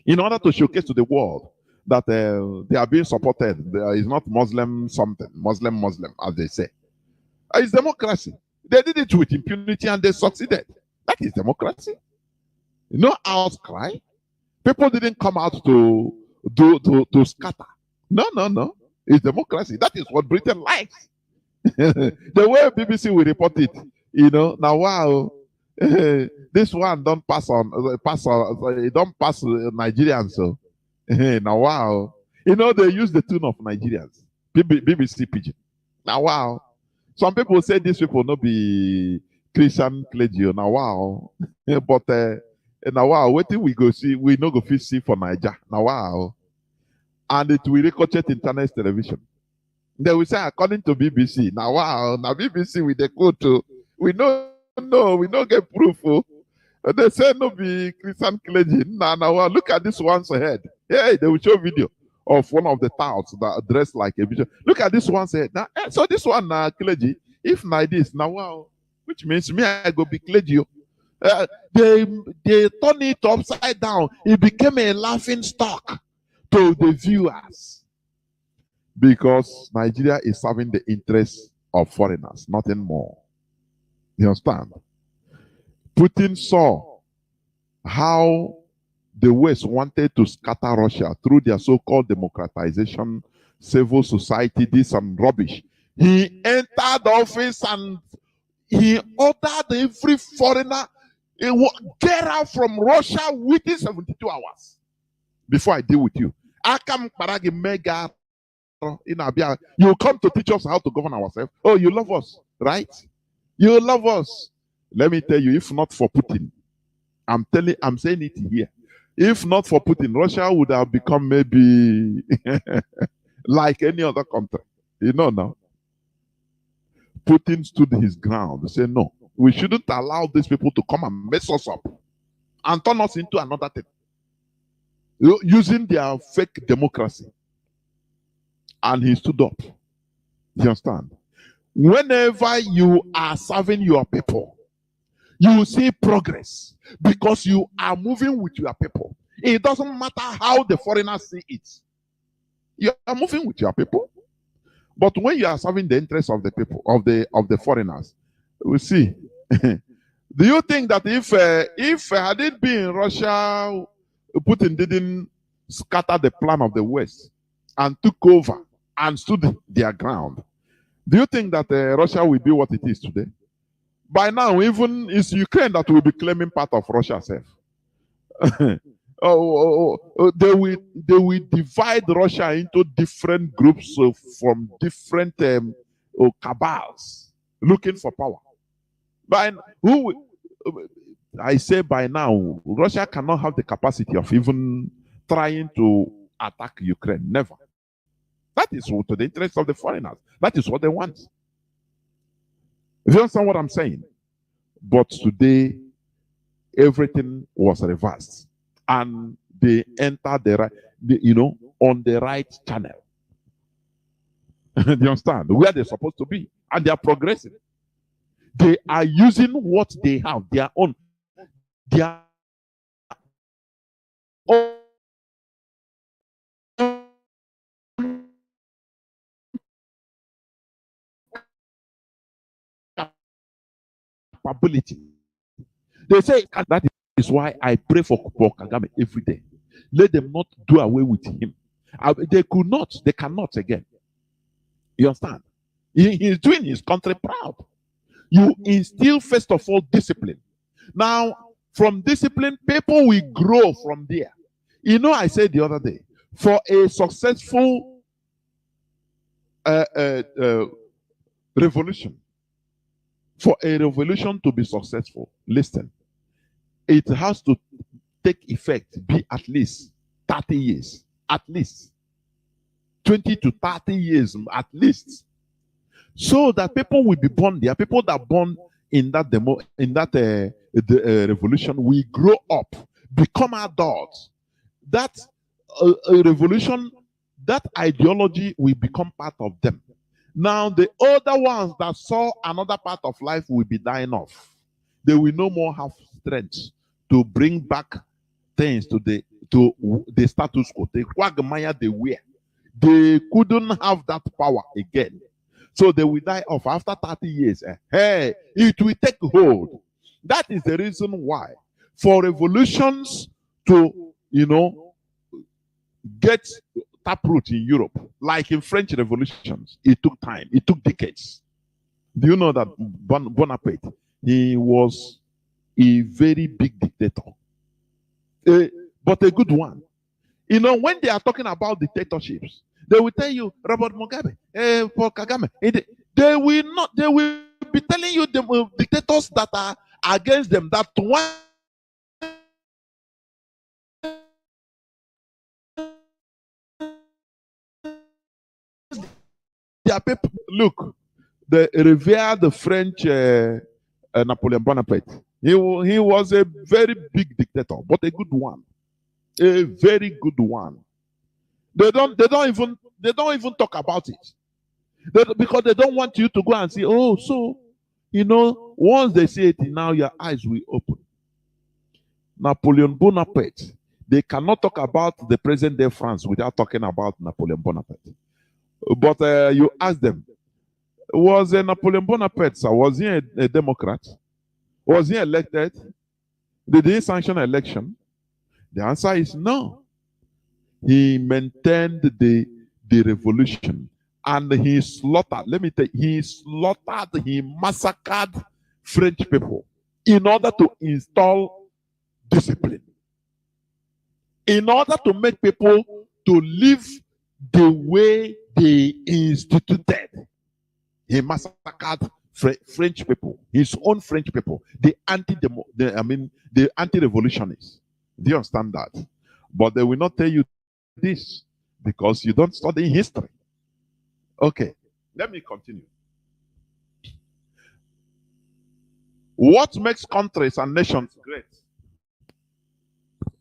in order to showcase to the world that they are being supported. There is not Muslim something, Muslim, as they say. It's democracy. They did it with impunity and they succeeded. That is democracy. No outcry. People didn't come out to scatter. No. It's democracy. That is what Britain likes. The way BBC will report it, now wow, this one don't pass on, it don't pass Nigerians. So now wow, they use the tune of Nigerians. BBC pidgin. Now wow, some people say these people not be Christian clergy. Now wow, but now wow, what do we go see? We no go fit see for Niger. Now wow. And it will ricochet internet television. They will say, according to BBC, now wow, now BBC with the quote, we no get proof. Oh. They say no be Christian clergy. Now wow, look at this one's head. Hey, they will show video of one of the touts that are dressed like a bishop. Look at this one's head. Now, so this one clergy, if like this, now wow, which means me I go be clergy. They turn it upside down. It became a laughing stock to the viewers, because Nigeria is serving the interests of foreigners, nothing more. You understand? Putin saw how the West wanted to scatter Russia through their so-called democratization, civil society, this and rubbish. He entered office and he ordered every foreigner, get out from Russia within 72 hours before I deal with you. Akam Paragi Mega in Abia. You come to teach us how to govern ourselves. Oh, you love us, right? You love us. Let me tell you, if not for Putin, I'm saying it here. If not for Putin, Russia would have become maybe like any other country. Now. Putin stood his ground. He said, no, we shouldn't allow these people to come and mess us up and turn us into another thing, using their fake democracy. And he stood up. You understand? Whenever you are serving your people, you see progress because you are moving with your people. It doesn't matter how the foreigners see it. You are moving with your people. But when you are serving the interests of the people, of the foreigners, we see. Do you think that if had it been Russia, Putin didn't scatter the plan of the West and took over and stood their ground, do you think that Russia will be what it is today? By now, even it's Ukraine that will be claiming part of Russia itself. They will divide Russia into different groups from different cabals looking for power. I say by now, Russia cannot have the capacity of even trying to attack Ukraine. Never. That is to the interest of the foreigners. That is what they want. You understand what I'm saying? But today, everything was reversed. And they entered on the right channel. Do you understand? Where they're supposed to be. And they are progressing. They are using what they have, their own capability. They say that is why I pray for Kagame every day. Let them not do away with him. They cannot again. You understand? He is doing his country proud. You instill, first of all, discipline. Now, from discipline, people will grow from there. You know, I said the other day, for a successful revolution, for a revolution to be successful, listen, it has to take effect, be at least 30 years, at least 20 to 30 years, at least, so that people will be born there. People that are born in that revolution will grow up, become adults. That a revolution, that ideology will become part of them. Now, the older ones that saw another part of life will be dying off. They will no more have strength to bring back things to the status quo. The quagmire they were. They couldn't have that power again. So they will die off after 30 years. Hey, it will take hold. That is the reason why, for revolutions to, get taproot in Europe, like in French revolutions, it took time. It took decades. Do you know that Bonaparte, he was a very big dictator, but a good one. When they are talking about dictatorships, they will tell you Robert Mugabe, Paul Kagame. They will be telling you the dictators that are against them, that one their people. Look, the revered French Napoleon Bonaparte. He was a very big dictator, but a good one, a very good one. They don't even talk about it, because they don't want you to go and say, oh, so once they say it, now your eyes will open. Napoleon Bonaparte. They cannot talk about the present day France without talking about Napoleon Bonaparte. But you ask them, was Napoleon Bonaparte, sir, was he a Democrat? Was he elected? Did he sanction an election? The answer is no. He maintained the revolution, and he slaughtered, he massacred French people in order to install discipline, in order to make people to live the way they instituted. He massacred French people, his own French people, the anti-revolutionists. Do you understand that? But they will not tell you this because you don't study history. Okay, let me continue. What makes countries and nations great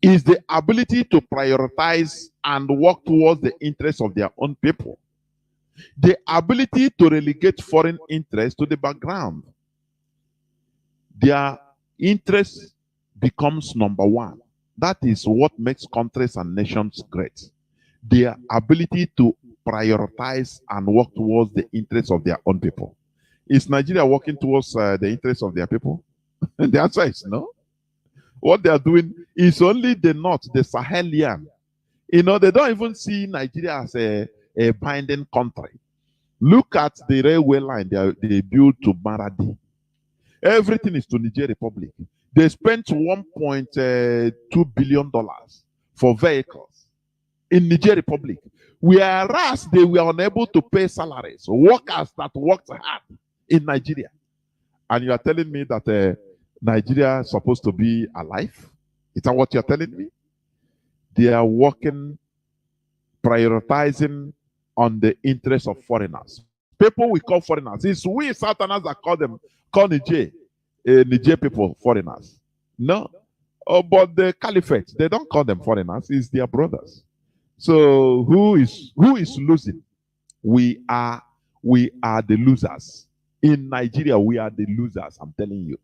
is the ability to prioritize and work towards the interests of their own people. The ability to relegate foreign interests to the background. Their interest becomes number one. That is what makes countries and nations great. Their ability to prioritize and work towards the interests of their own people. Is Nigeria working towards the interests of their people? The answer is no. What they are doing is only the north, the Sahelian. They don't even see Nigeria as a binding country. Look at the railway line they built to Maradi. Everything is to Niger Republic. They spent $1.2 billion for vehicles in Niger Republic, whereas they were unable to pay salaries, workers that worked hard in Nigeria. And you are telling me that Nigeria is supposed to be alive? Is that what you're telling me? They are working, prioritizing on the interests of foreigners. People we call foreigners. It's we Southerners that call Niger people foreigners. No. But the caliphate, they don't call them foreigners, it's their brothers. So who is losing? We are the losers. In Nigeria, we are the losers, I'm telling you.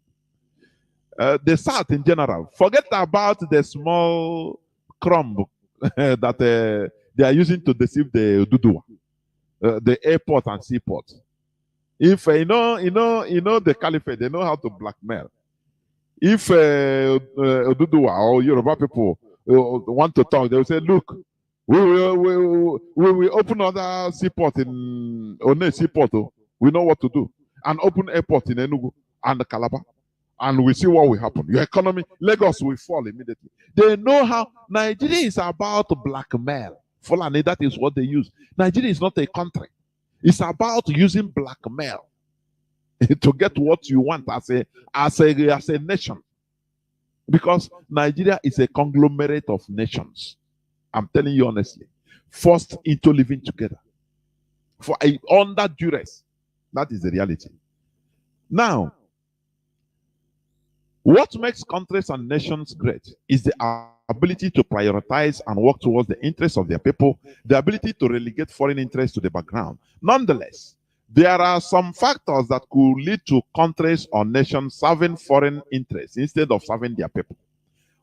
The South in general, forget about the small crumb that they are using to deceive the Duduwa, the airport and seaport. If the caliphate, they know how to blackmail. If Duduwa or Yoruba people want to talk, they will say, look, we will open other seaport in One seaport. We know what to do. an open airport in Enugu and Calabar, and we see what will happen. Your economy, Lagos will fall immediately. They know how Nigeria is about blackmail. Fulani, that is what they use. Nigeria is not a country. It's about using blackmail to get what you want as a nation. Because Nigeria is a conglomerate of nations. I'm telling you honestly. Forced into living together. Under duress. That is the reality. Now, what makes countries and nations great is the ability to prioritize and work towards the interests of their people, the ability to relegate foreign interests to the background. Nonetheless, there are some factors that could lead to countries or nations serving foreign interests instead of serving their people.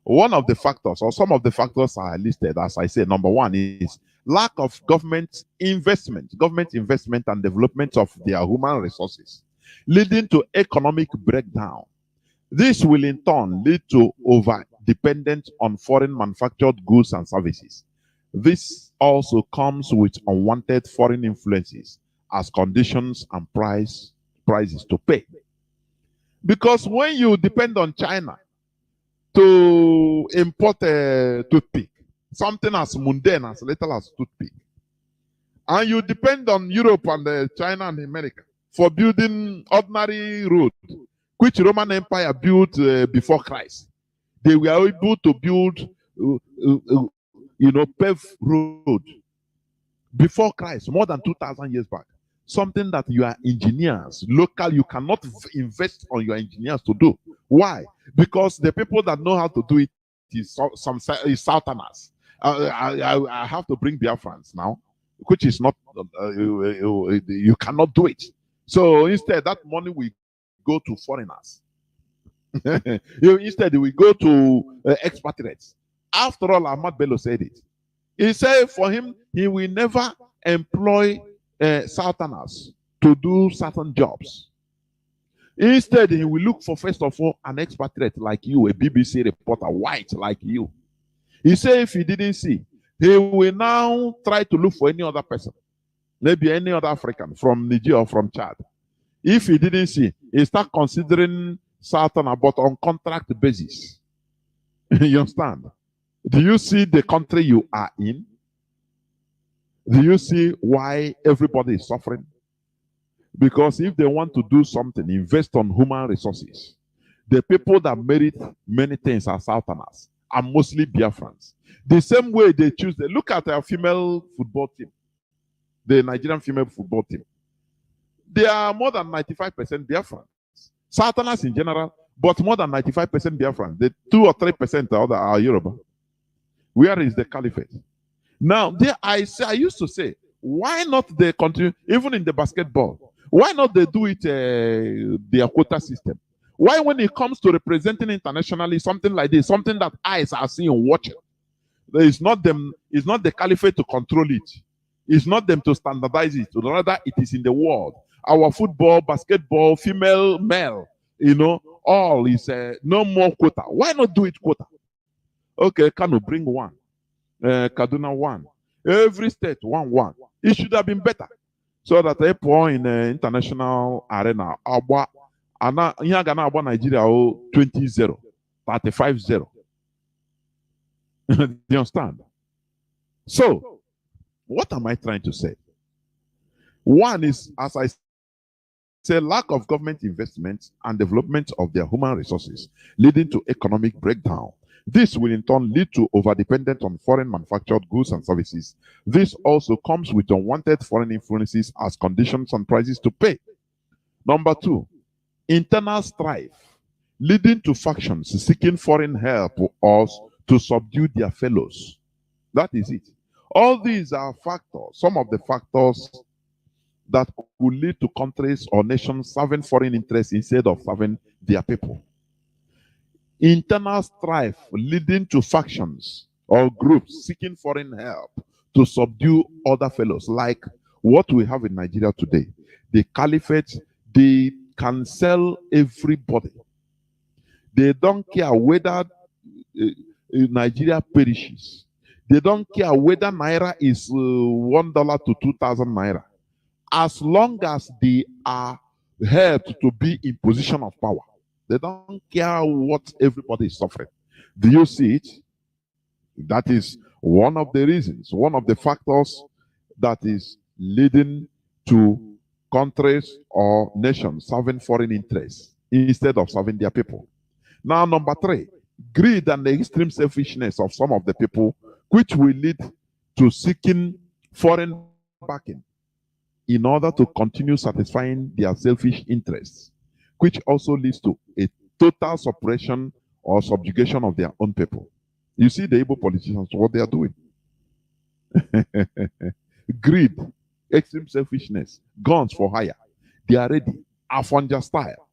One of the factors, or some of the factors are listed, as I say. Number one is lack of government investment and development of their human resources, leading to economic breakdown. This will in turn lead to over-dependence on foreign manufactured goods and services. This also comes with unwanted foreign influences as conditions and prices to pay. Because when you depend on China to import a toothpick, something as mundane as little as toothpick, and you depend on Europe and China and America for building ordinary road, which Roman Empire built before Christ. They were able to build, paved road before Christ, more than 2,000 years back. Something that your engineers, local, you cannot invest on your engineers to do. Why? Because the people that know how to do it is Southerners. I have to bring Biafrans now, which is not, you cannot do it. So instead, that money will go to foreigners. Instead, we go to expatriates. After all, Ahmad Bello said it. He said for him, he will never employ Southerners to do certain jobs. Instead, he will look for, first of all, an expatriate like you, a BBC reporter, white like you. He said if he didn't see, he will now try to look for any other person, maybe any other African from Niger or from Chad. If he didn't see, he start considering Southerner, but on contract basis. You understand? Do you see the country you are in? Do you see why everybody is suffering? Because if they want to do something, invest on human resources. The people that merit many things are Southerners, and mostly Biafrans. The same way they choose, they look at our female football team, the Nigerian female football team. They are more than 95% Biafrans. Southerners in general, but more than 95% Biafrans. The 2 or 3% are Yoruba. Where is the caliphate? Now, I used to say, why not they continue, even in the basketball, why not they do it their quota system? Why when it comes to representing internationally, something like this, something that eyes are seeing and watching, it's not the caliphate to control it. It's not them to standardize it. Rather, it is in the world. Our football, basketball, female, male, all is no more quota. Why not do it quota? Okay, Kano bring one. Kaduna one. Every state one. It should have been better. So that they pour in international arena. Here Ghana Nigeria 20-0, 35-0. Do you understand? So, what am I trying to say? One is, as I say, lack of government investment and development of their human resources, leading to economic breakdown. This will in turn lead to overdependence on foreign manufactured goods and services. This also comes with unwanted foreign influences as conditions and prices to pay. Number two, internal strife, leading to factions seeking foreign help or to subdue their fellows. That is it. All these are factors, some of the factors that could lead to countries or nations serving foreign interests instead of serving their people. Internal strife leading to factions or groups seeking foreign help to subdue other fellows, like what we have in Nigeria today. The caliphate, they can sell everybody. They don't care whether Nigeria perishes. They don't care whether Naira is $1 to 2,000 Naira. As long as they are helped to be in position of power. They don't care what everybody is suffering. Do you see it? That is one of the reasons, one of the factors that is leading to countries or nations serving foreign interests instead of serving their people. Now, number three, greed and the extreme selfishness of some of the people, which will lead to seeking foreign backing in order to continue satisfying their selfish interests, which also leads to a total suppression or subjugation of their own people. You see the Igbo politicians, what they are doing. Greed, extreme selfishness, guns for hire. They are ready. Afonja style.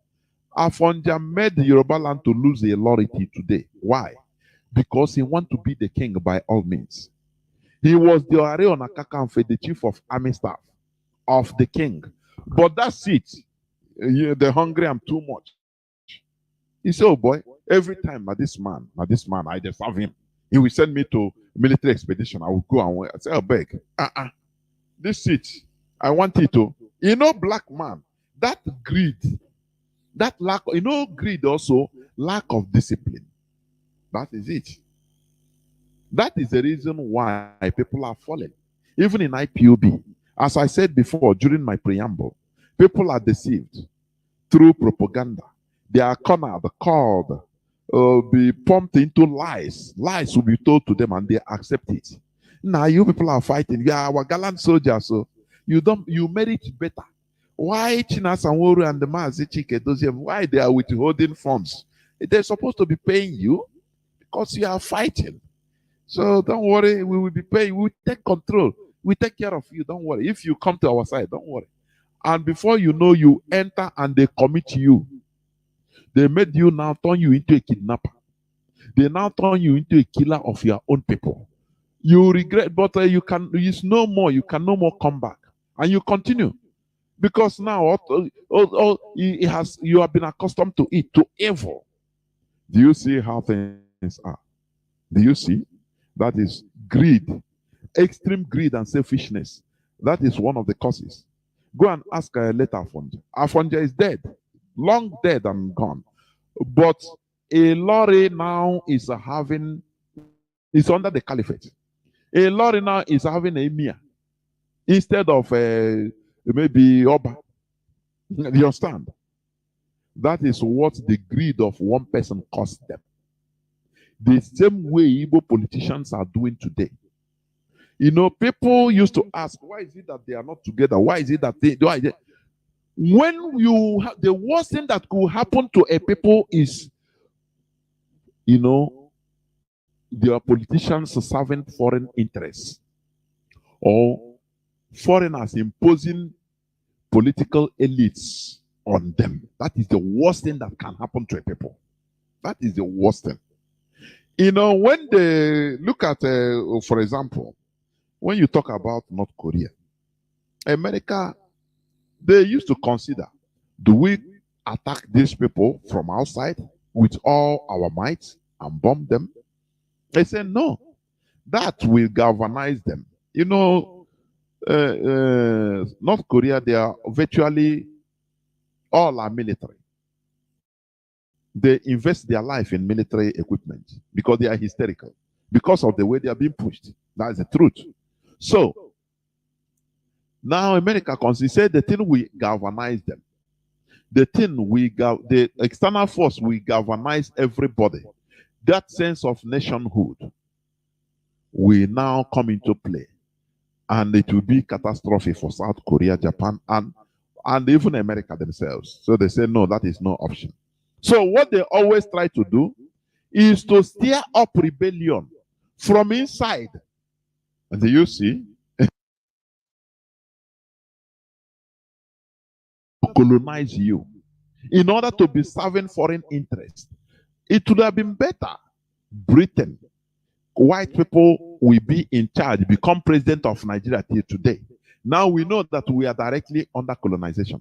Afonja made the Yoruba land to lose the authority today. Why? Because he wants to be the king by all means. He was the Ore Onakakanfe, the chief of army staff of the king. But that's it. The hungry, I'm too much. He said, oh boy, every time this man, I just have him. He will send me to military expedition. I will go and wait. I say, oh, beg. This seat, I want it to. Black man, that greed, that lack, greed also, lack of discipline. That is it. That is the reason why people are falling. Even in IPOB, as I said before during my preamble, people are deceived through propaganda. They are cornered, called, be pumped into lies. Lies will be told to them and they accept it. Now you people are fighting. You are our gallant soldiers, so you merit better. Why Chinas and Woru and the Mazi Chike, why they are withholding funds? They're supposed to be paying you because you are fighting. So don't worry, we will be paying. We will take control. We take care of you. Don't worry. If you come to our side, don't worry. And before you know, you enter and they commit you. They made you now turn you into a kidnapper. They now turn you into a killer of your own people. You regret, but it's no more. You can no more come back. And you continue. Because now you have been accustomed to it, to evil. Do you see how things are? Do you see? That is greed, extreme greed and selfishness. That is one of the causes. Go and ask later Afonja. Afonja is dead, long dead and gone. But a lorry now is under the caliphate. A lorry now is having a emir instead of maybe Oba. You understand? That is what the greed of one person cost them. The same way Igbo politicians are doing today. People used to ask, why is it that they are not together? Why is it that when the worst thing that could happen to a people is, their politicians serving foreign interests or foreigners imposing political elites on them. That is the worst thing that can happen to a people. That is the worst thing. When they look at, for example, when you talk about North Korea, America, they used to consider, do we attack these people from outside with all our might and bomb them? They said, no, that will galvanize them. North Korea, they are virtually all are military. They invest their life in military equipment because they are hysterical, because of the way they are being pushed. That is the truth. So, now America said the thing we galvanize them. The external force will galvanize everybody. That sense of nationhood will now come into play. And it will be catastrophe for South Korea, Japan, and even America themselves. So they say, no, that is no option. So what they always try to do is to stir up rebellion from inside. And do you see? Colonize you in order to be serving foreign interests. It would have been better. Britain, white people will be in charge, become president of Nigeria till today. Now we know that we are directly under colonization.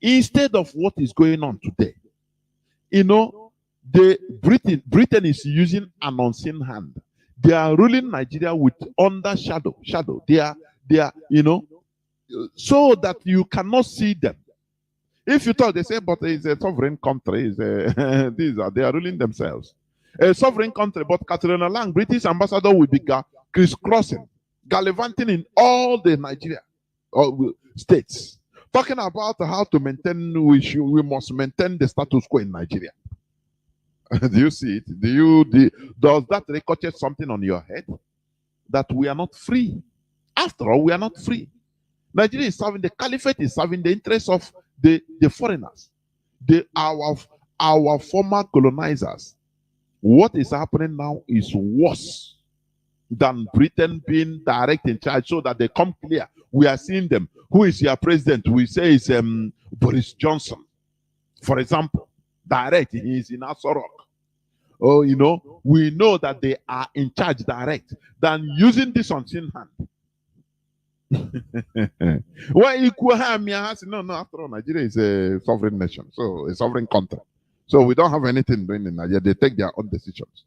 Instead of what is going on today, Britain is using an unseen hand. They are ruling Nigeria with under shadow. They are, so that you cannot see them. If you talk, they say, but it's a sovereign country. They are ruling themselves. A sovereign country, but Katrina Lang, British ambassador, will be crisscrossing, gallivanting in all the Nigeria states, talking about how to maintain. We must maintain the status quo in Nigeria. Do you see it? Does that ricochet something on your head? That we are not free. After all, we are not free. Nigeria is serving, the caliphate is serving the interests of the foreigners, our former colonizers. What is happening now is worse than Britain being direct in charge, so that they come clear. We are seeing them. Who is your president? We say it's Boris Johnson, for example. Direct, he is in Aso Rock. Oh, we know that they are in charge direct than using this unseen hand. Why equal no, after all, Nigeria is a sovereign nation, so a sovereign country. So we don't have anything doing in Nigeria. They take their own decisions.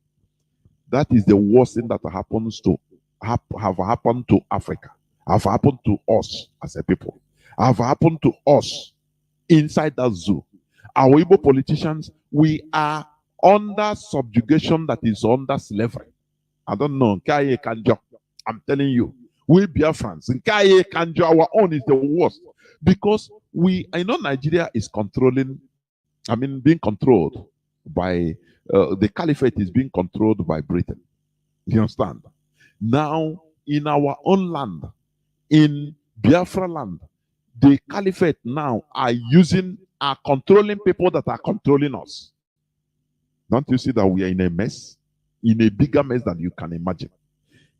That is the worst thing that happens to have happened to Africa, have happened to us as a people, have happened to us inside that zoo. Our Igbo politicians, we are under subjugation that is under slavery. I don't know. I'm telling you. We Biafrans, our own is the worst. Because I know Nigeria is being controlled by, the caliphate is being controlled by Britain. You understand? Now, in our own land, in Biafra land, the caliphate now are controlling people that are controlling us. Don't you see that we are in a mess? In a bigger mess than you can imagine.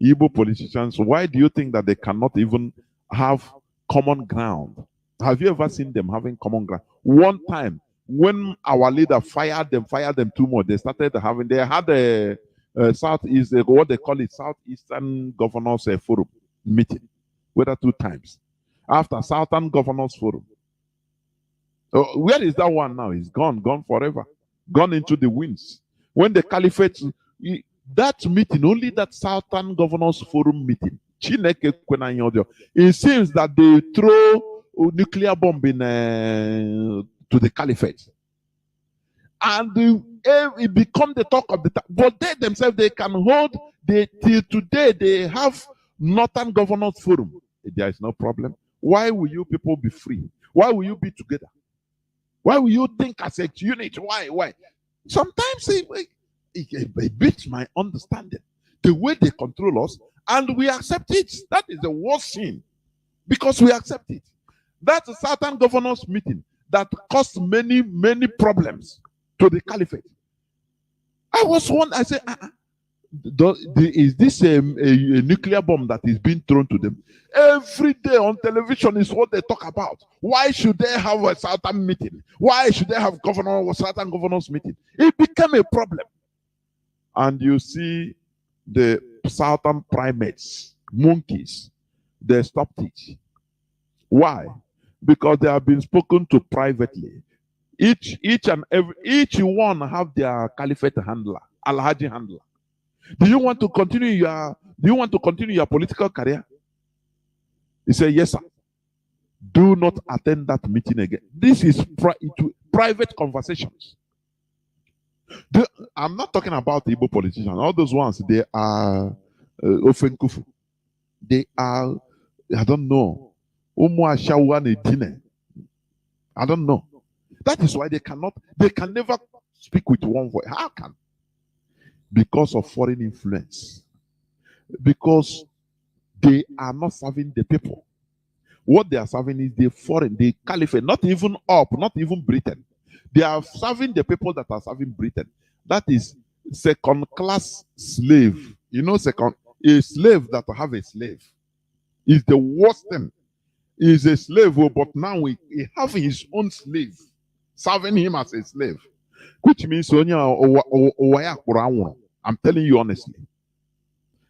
Igbo politicians, why do you think that they cannot even have common ground? Have you ever seen them having common ground? One time, when our leader fired them too much, they had a Southeast, what they call it, Southeastern Governors Forum meeting, whether 2 times. After Southern Governors Forum. Where is that one now? It's gone forever. Gone into the winds. When the caliphate, that meeting, only that Southern Governors Forum meeting, it seems that they throw nuclear bomb to the caliphate. And it become the talk of the town. But they themselves, they can hold, till today, they have Northern Governors Forum. There is no problem. Why will you people be free? Why will you be together? Why will you think as a unit? Why? Sometimes it beats my understanding. The way they control us, and we accept it. That is the worst thing. Because we accept it. That's a certain governors meeting that caused many, many problems to the caliphate. I said, is this a nuclear bomb that is being thrown to them? Every day on television is what they talk about. Why should they have a Southern meeting? Why should they have Southern governors meeting? It became a problem. And you see the Southern primates, monkeys, they stopped it. Why? Because they have been spoken to privately. Each one have their caliphate handler, Alhaji handler. Do you want to continue your political career? He said, yes, sir. Do not attend that meeting again. This is private conversations. I'm not talking about Igbo politicians. All those ones, they are Ofenkufu. They are, I don't know. I don't know. That is why they can never speak with one voice. How can? Because of foreign influence. Because they are not serving the people. What they are serving is the caliphate, not even Britain. They are serving the people that are serving Britain. That is second-class slave. You know, a slave that have a slave is the worst thing. He is a slave, but now he have his own slave, serving him as a slave. Which means, I'm telling you honestly,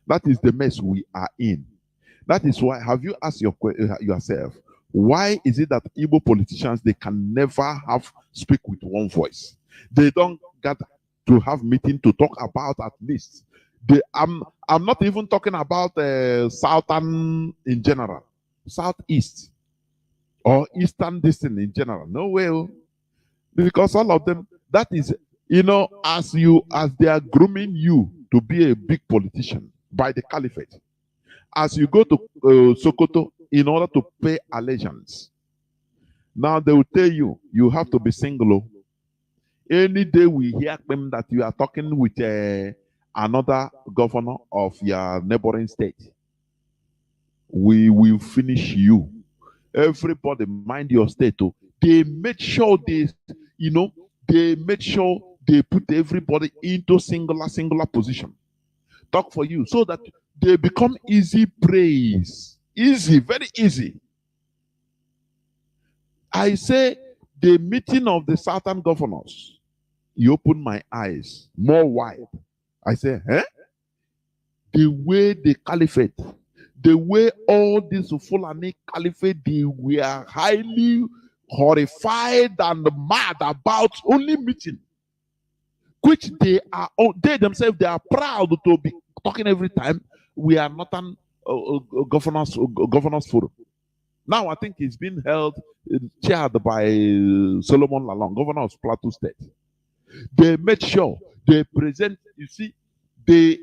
that is the mess we are in. That is why, have you asked yourself, why is it that Igbo politicians, they can never speak with one voice? They don't gather to have meeting to talk about at least. I'm not even talking about Southern in general, Southeast. or Eastern destiny in general. No way. Because all of them, that is, you know, as they are grooming you to be a big politician by the caliphate, as you go to Sokoto in order to pay allegiance, now they will tell you, you have to be single. Any day we hear them that you are talking with another governor of your neighboring state, we will finish you. Everybody mind your state. Oh. They make sure they make sure they put everybody into singular position. Talk for you so that they become easy praise. Easy, very easy. I say the meeting of the Southern governors, you open my eyes more wide. I say, the way the caliphate, the way all this Fulani caliphate, they were highly horrified and mad about only meeting, which they themselves, they are proud to be talking every time. We are not an governors forum. Now I think it's been held, chaired by Solomon Lalong, governor of Plateau State. They made sure they present, you see, they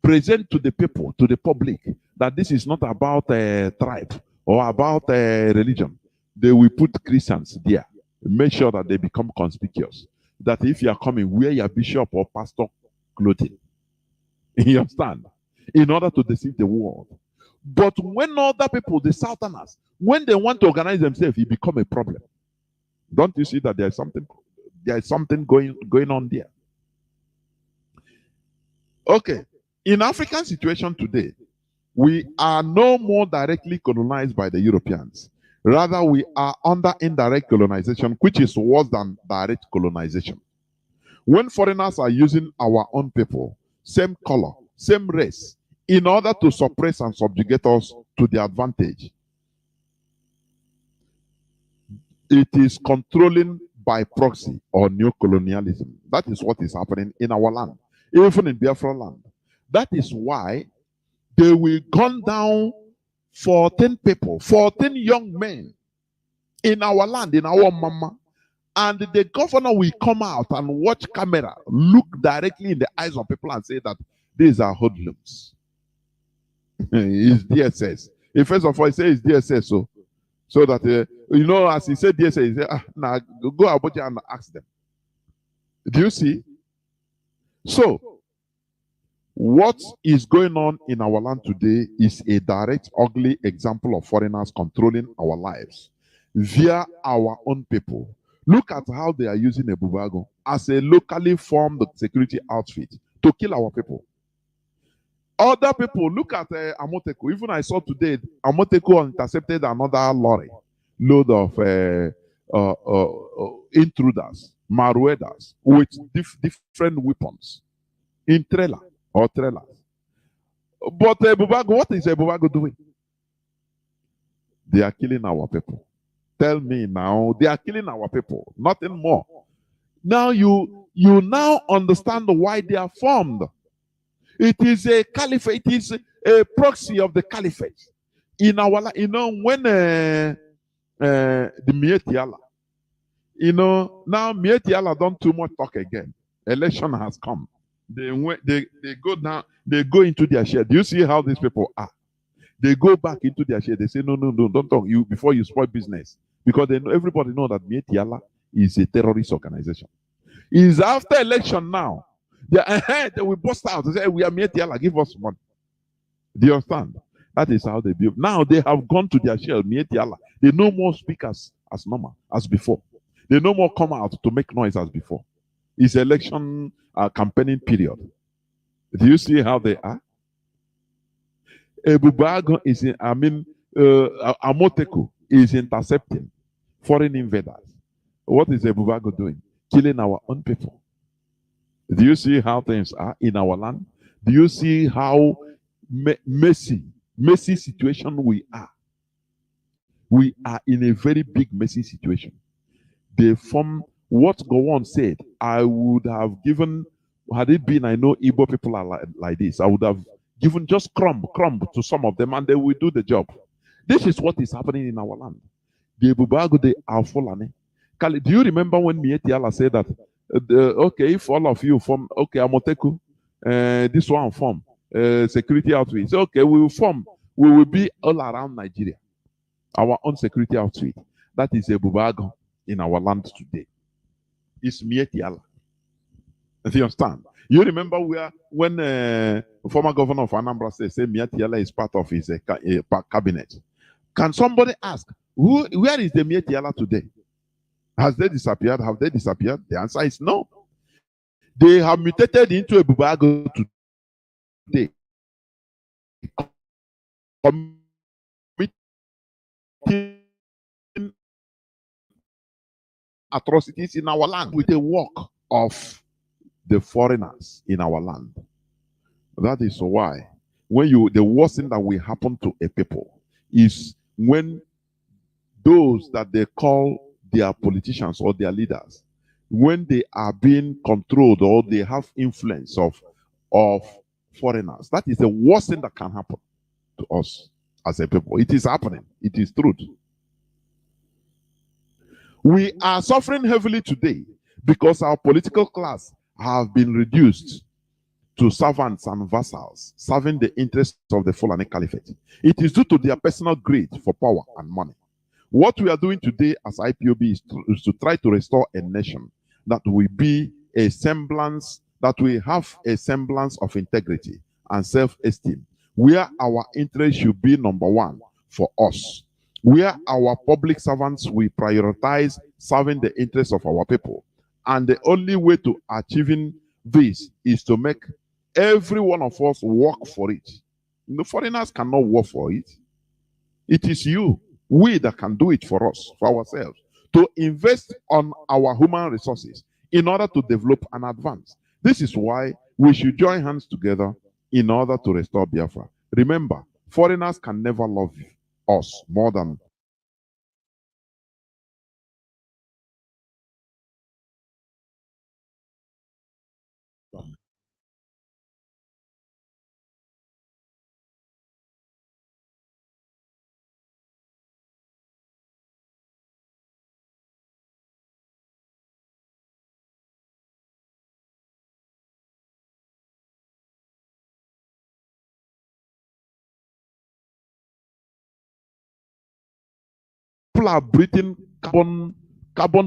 present to the people, to the public, that this is not about a tribe or about a religion. They will put Christians there. Make sure that they become conspicuous. That if you are coming, wear your bishop or pastor clothing. You understand? In order to deceive the world. But when other people, the Southerners, when they want to organize themselves, it becomes a problem. Don't you see that there is something going on there? Okay. In African situation today, we are no more directly colonized by the Europeans. Rather, we are under indirect colonization, which is worse than direct colonization. When foreigners are using our own people, same color, same race, in order to suppress and subjugate us to their advantage, it is controlling by proxy or neocolonialism. That is what is happening in our land, even in Biafra land. That is why they will gun down 14 people, 14 young men in our land, in our mama. And the governor will come out and watch camera, look directly in the eyes of people and say that these are hoodlums. It's DSS. First of all, he says it's DSS, so that, as he said DSS, he said, now go about and ask them. Do you see? So, what is going on in our land today is a direct, ugly example of foreigners controlling our lives via our own people. Look at how they are using Ebubago as a locally formed security outfit to kill our people. Other people, look at Amoteko. Even I saw today, Amoteko intercepted another lorry load of intruders, Maruedas, with different weapons in trailer or trailers. But Ebubago, what is Ebubago doing? They are killing our people. Tell me now, they are killing our people, nothing more. Now you now understand why they are formed. It is a caliphate, it is a proxy of the caliphate. In our, when the Mietiala, now Mietiala don't too much talk again. Election has come. They go down, they go into their share. Do you see how these people are? They go back into their share. They say, no, don't talk you before you spoil business. Because they know, everybody know that Mietiala is a terrorist organization. It's after election now. They will bust out and say, we are Mietiala, give us money. Do you understand? That is how they build. Now they have gone to their shell, Mietiala. They no more speak as normal, as before. They no more come out to make noise as before. It's election campaigning period. Do you see how they are? Ebubago is Amoteko is intercepting foreign invaders. What is Ebubago doing? Killing our own people. Do you see how things are in our land? Do you see how messy situation we are? We are in a very big messy situation. They form what Gowon said. I would have given, had it been, I know Igbo people are like this, I would have given just crumb to some of them and they will do the job. This is what is happening in our land. The Bubago, they are Fulani. Do you remember when Mietiala said that, okay, if all of you form, okay, Amoteku, this one form, security outfit. So, okay, we will form, we will be all around Nigeria, our own security outfit. That is a Bubago in our land today. It's Mietiala. Do you understand? You remember when former governor of Anambra said Mietiala is part of his cabinet. Can somebody ask, where is the Mietiala today? Has they disappeared? Have they disappeared? The answer is no. They have mutated into a Bubago today, committing atrocities in our land with the work of the foreigners in our land. That is why the worst thing that will happen to a people is when those that they call their politicians or their leaders, when they are being controlled or they have influence of foreigners. That is the worst thing that can happen to us as a people. It is happening. It is truth. We are suffering heavily today because our political class have been reduced to servants and vassals, serving the interests of the Fulani Caliphate. It is due to their personal greed for power and money. What we are doing today as IPOB is to try to restore a nation that will be a semblance, that will have a semblance of integrity and self-esteem, where our interest should be number one for us, where our public servants will prioritize serving the interests of our people. And the only way to achieving this is to make every one of us work for it. The foreigners cannot work for it. It is you, we that can do it for us, for ourselves, to invest on our human resources in order to develop and advance. This is why we should join hands together in order to restore Biafra. Remember, foreigners can never love us more than people are breathing carbon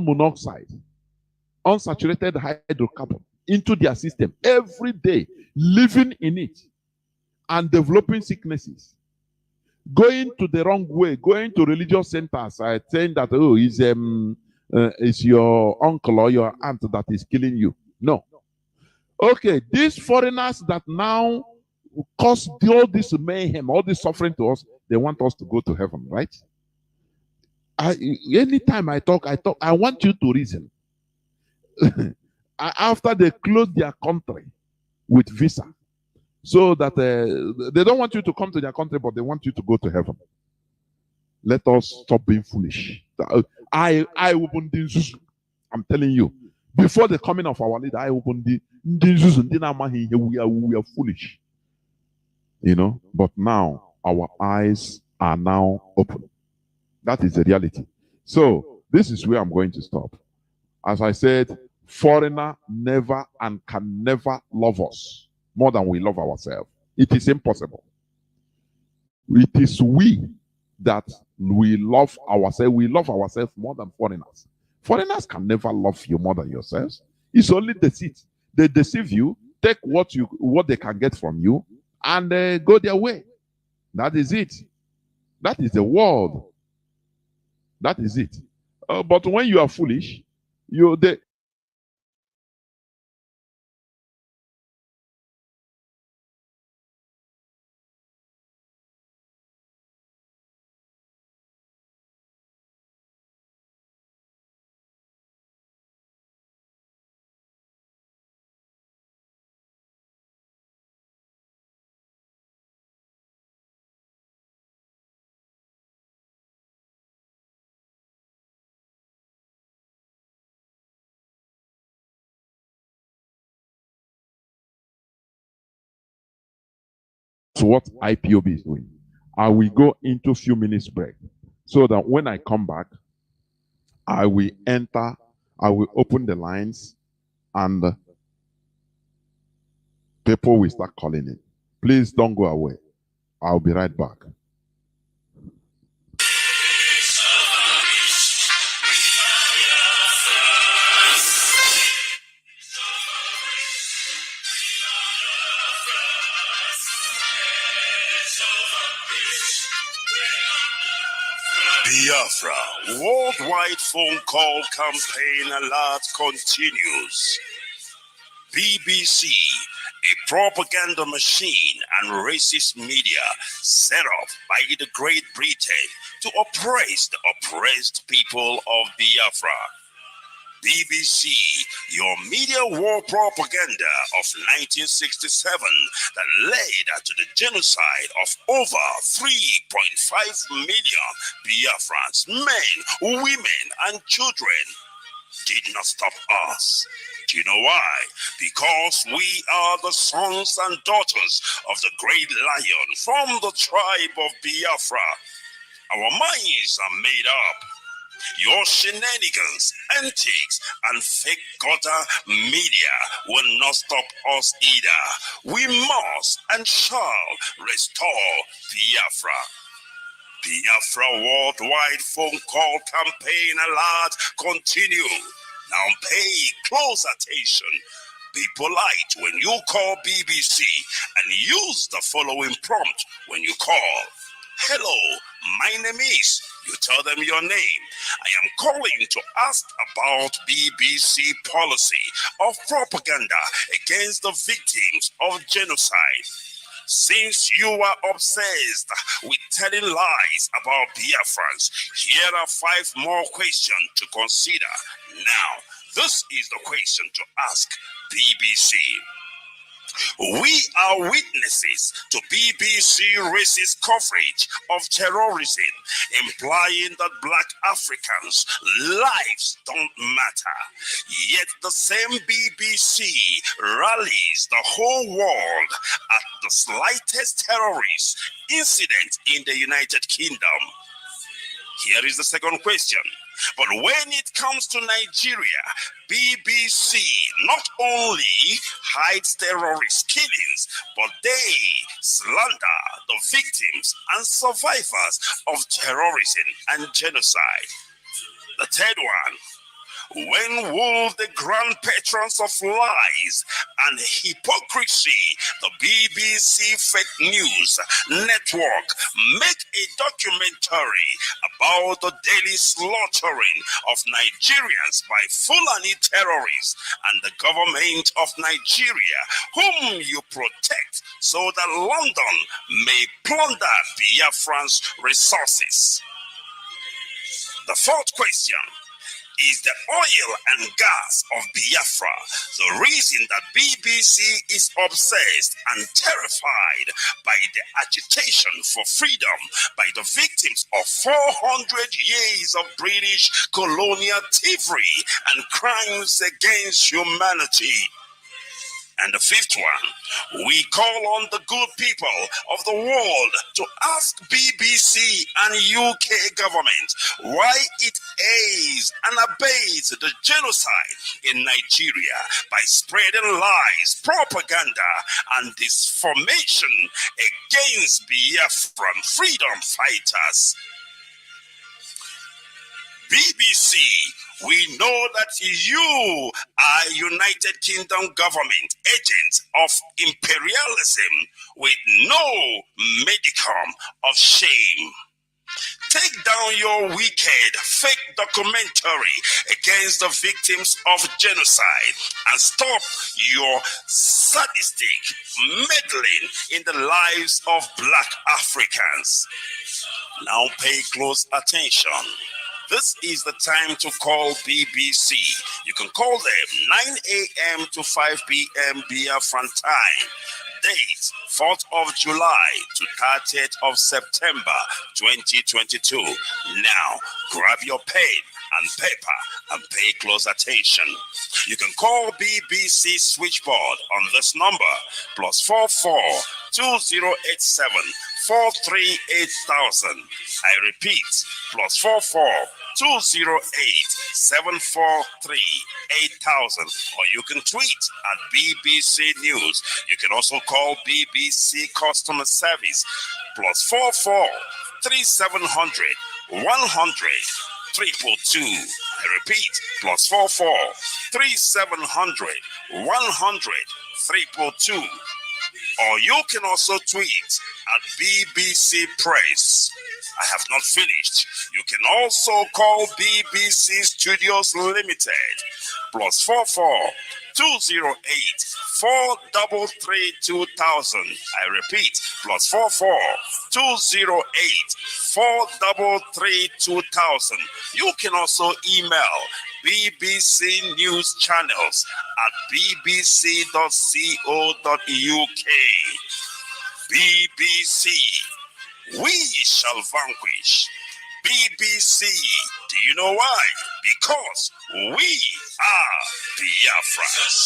monoxide, unsaturated hydrocarbon into their system every day, living in it and developing sicknesses, going to the wrong way, going to religious centers, saying that, oh, it's your uncle or your aunt that is killing you. No. Okay, these foreigners that now cause all this mayhem, all this suffering to us, they want us to go to heaven, right? Anytime I talk, I want you to reason. After they close their country with visa, so that they don't want you to come to their country, but they want you to go to heaven. Let us stop being foolish. I'm telling you, before the coming of our leader, we are foolish. You know, but now our eyes are now open. That is the reality. So this is where I'm going to stop. As I said, foreigner never and can never love us more than we love ourselves. It is impossible. It is we that we love ourselves. We love ourselves more than foreigners. Foreigners can never love you more than yourselves. It's only deceit. They deceive you, take what they can get from you, and go their way. That is it. That is the world. That is it. But when you are foolish, they what IPOB is doing. I will go into a few minutes break. so that when I come back, I will open the lines and people will start calling it. Please don't go away. I'll be right back. Biafra worldwide phone call campaign alert continues. BBC, a propaganda machine and racist media set up by the Great Britain to oppress the oppressed people of Biafra. BBC, your media war propaganda of 1967 that led to the genocide of over 3.5 million Biafrans, men, women, and children, did not stop us. Do you know why? Because we are the sons and daughters of the great lion from the tribe of Biafra. Our minds are made up. Your shenanigans, antics, and fake gutter media will not stop us either. We must and shall restore Biafra. Biafra worldwide phone call campaign alert continue. Now pay close attention. Be polite when you call BBC and use the following prompt when you call. Hello, my name is. You tell them your name. I am calling to ask about BBC policy of propaganda against the victims of genocide. Since you are obsessed with telling lies about Biafrans, here are 5 more questions to consider. Now, this is the question to ask BBC. We are witnesses to BBC racist coverage of terrorism, implying that Black Africans' lives don't matter. Yet the same BBC rallies the whole world at the slightest terrorist incident in the United Kingdom. Here is the second question. But when it comes to Nigeria, BBC not only hides terrorist killings, but they slander the victims and survivors of terrorism and genocide. The third one. When will the grand patrons of lies and hypocrisy, the BBC Fake News Network, make a documentary about the daily slaughtering of Nigerians by Fulani terrorists and the government of Nigeria, whom you protect, so that London may plunder Biafran's resources? The fourth question. Is the oil and gas of Biafra the reason that BBC is obsessed and terrified by the agitation for freedom by the victims of 400 years of British colonial thievery and crimes against humanity? And the fifth one, we call on the good people of the world to ask BBC and UK government why it aids and abates the genocide in Nigeria by spreading lies, propaganda, and disinformation against Biafran freedom fighters. BBC, we know that you are United Kingdom government agents of imperialism with no modicum of shame. Take down your wicked, fake documentary against the victims of genocide and stop your sadistic meddling in the lives of Black Africans. Now pay close attention. This is the time to call BBC. You can call them 9 a.m. to 5 p.m. Biafran time. Date 4th of July to 30th of September 2022. Now, grab your pen and paper and pay close attention. You can call BBC switchboard on this number, +44 2087 438 000. I repeat, +44 208 743 8000, or you can tweet at BBC News. You can also call BBC Customer Service +44 3700 100 322. I repeat, +44 3700 100 322. Or you can also tweet at BBC Press. I have not finished. You can also call BBC Studios Limited +44 208 433 2000. I repeat, +44 208 433 2000. You can also email BBC News Channels at bbc.co.uk. BBC, we shall vanquish. BBC, do you know why? Because we are Biafras.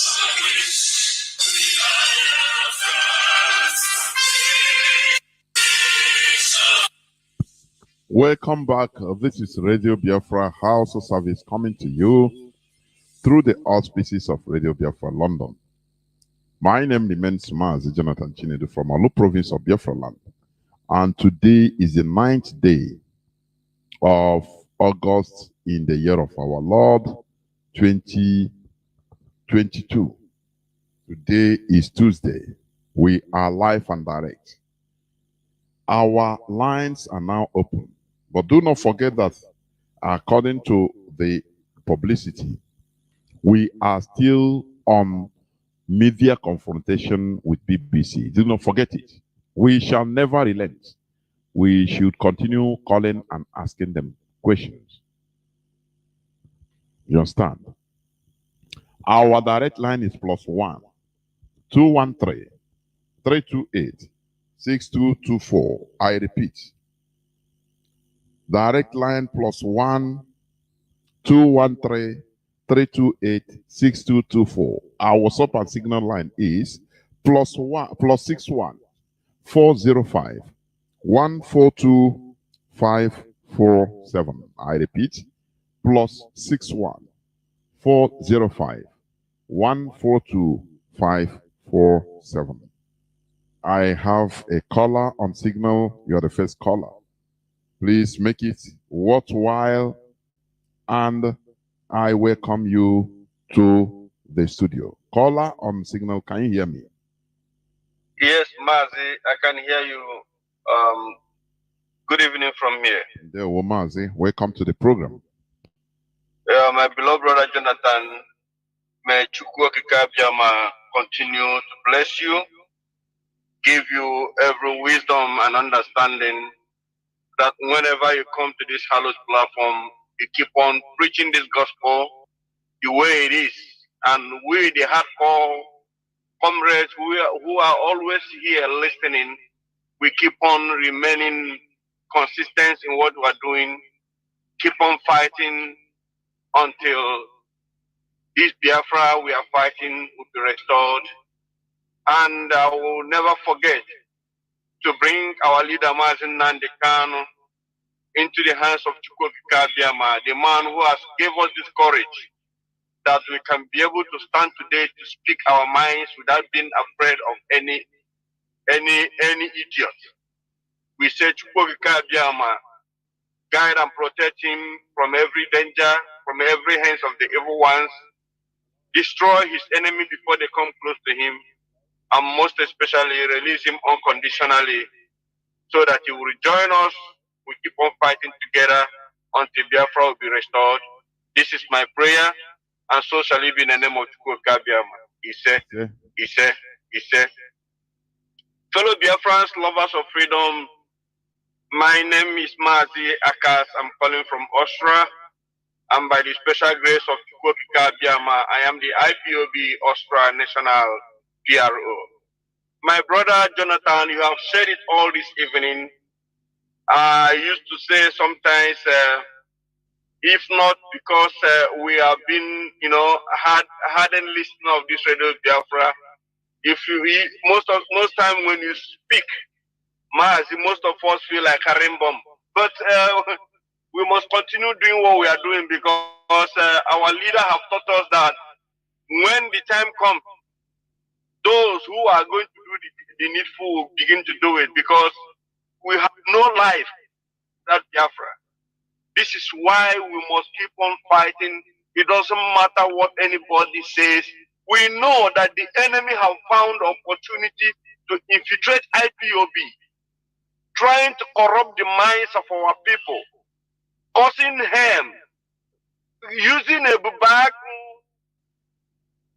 Welcome back. This is Radio Biafra Hausa service coming to you through the auspices of Radio Biafra London. My name remains Mazi Jonathan Chinedu from Alu province of Biafra land. And today is the 9th day of August in the year of our Lord 2022. Today is Tuesday. We are live and direct. Our lines are now open. But do not forget that according to the publicity, we are still on media confrontation with BBC. Do not forget it. We shall never relent. We should continue calling and asking them questions. You understand? Our direct line is +1 213 328 6224. I repeat. Direct line +1 213 328 6224. Our WhatsApp and Signal line is +61 405 142 547. I repeat, +61 405 142 547. I have a caller on Signal. You are the first caller. Please make it worthwhile, and I welcome you to the studio. Caller on Signal, can you hear me? Yes, Mazi, I can hear you. Good evening from here. There, Mazi, welcome to the program. My beloved brother Jonathan, may Chukwokika continue to bless you, give you every wisdom and understanding, that whenever you come to this hallowed platform, you keep on preaching this gospel the way it is. And we, the hardcore comrades who are always here listening, we keep on remaining consistent in what we are doing, keep on fighting until this Biafra we are fighting will be restored. And I will never forget to bring our leader Mazi Nandekano into the hands of Chukwokika Biama, the man who has given us this courage that we can be able to stand today to speak our minds without being afraid of any idiot. We say Chukwokika Biama, guide and protect him from every danger, from every hands of the evil ones, destroy his enemy before they come close to him, and most especially release him unconditionally so that he will rejoin us. We keep on fighting together until Biafra will be restored. This is my prayer, and so shall it be in the name of Chukwokika Biama. He said. Fellow Biafrans, lovers of freedom, my name is Mazi Akas. I'm calling from Austria, and by the special grace of Chukwokika Biama, I am the IPOB Austria National PRO. My brother Jonathan, you have said it all this evening. I used to say sometimes, if not because we have been, hardened listener of this Radio Biafra, most time when you speak, Mazi, most of us feel like a bomb. But we we must continue doing what we are doing because our leader have taught us that when the time comes, those who are going to do the needful will begin to do it because we have no life without Biafra. This is why we must keep on fighting. It doesn't matter what anybody says. We know that the enemy have found opportunity to infiltrate IPOB, trying to corrupt the minds of our people, causing harm, using a bag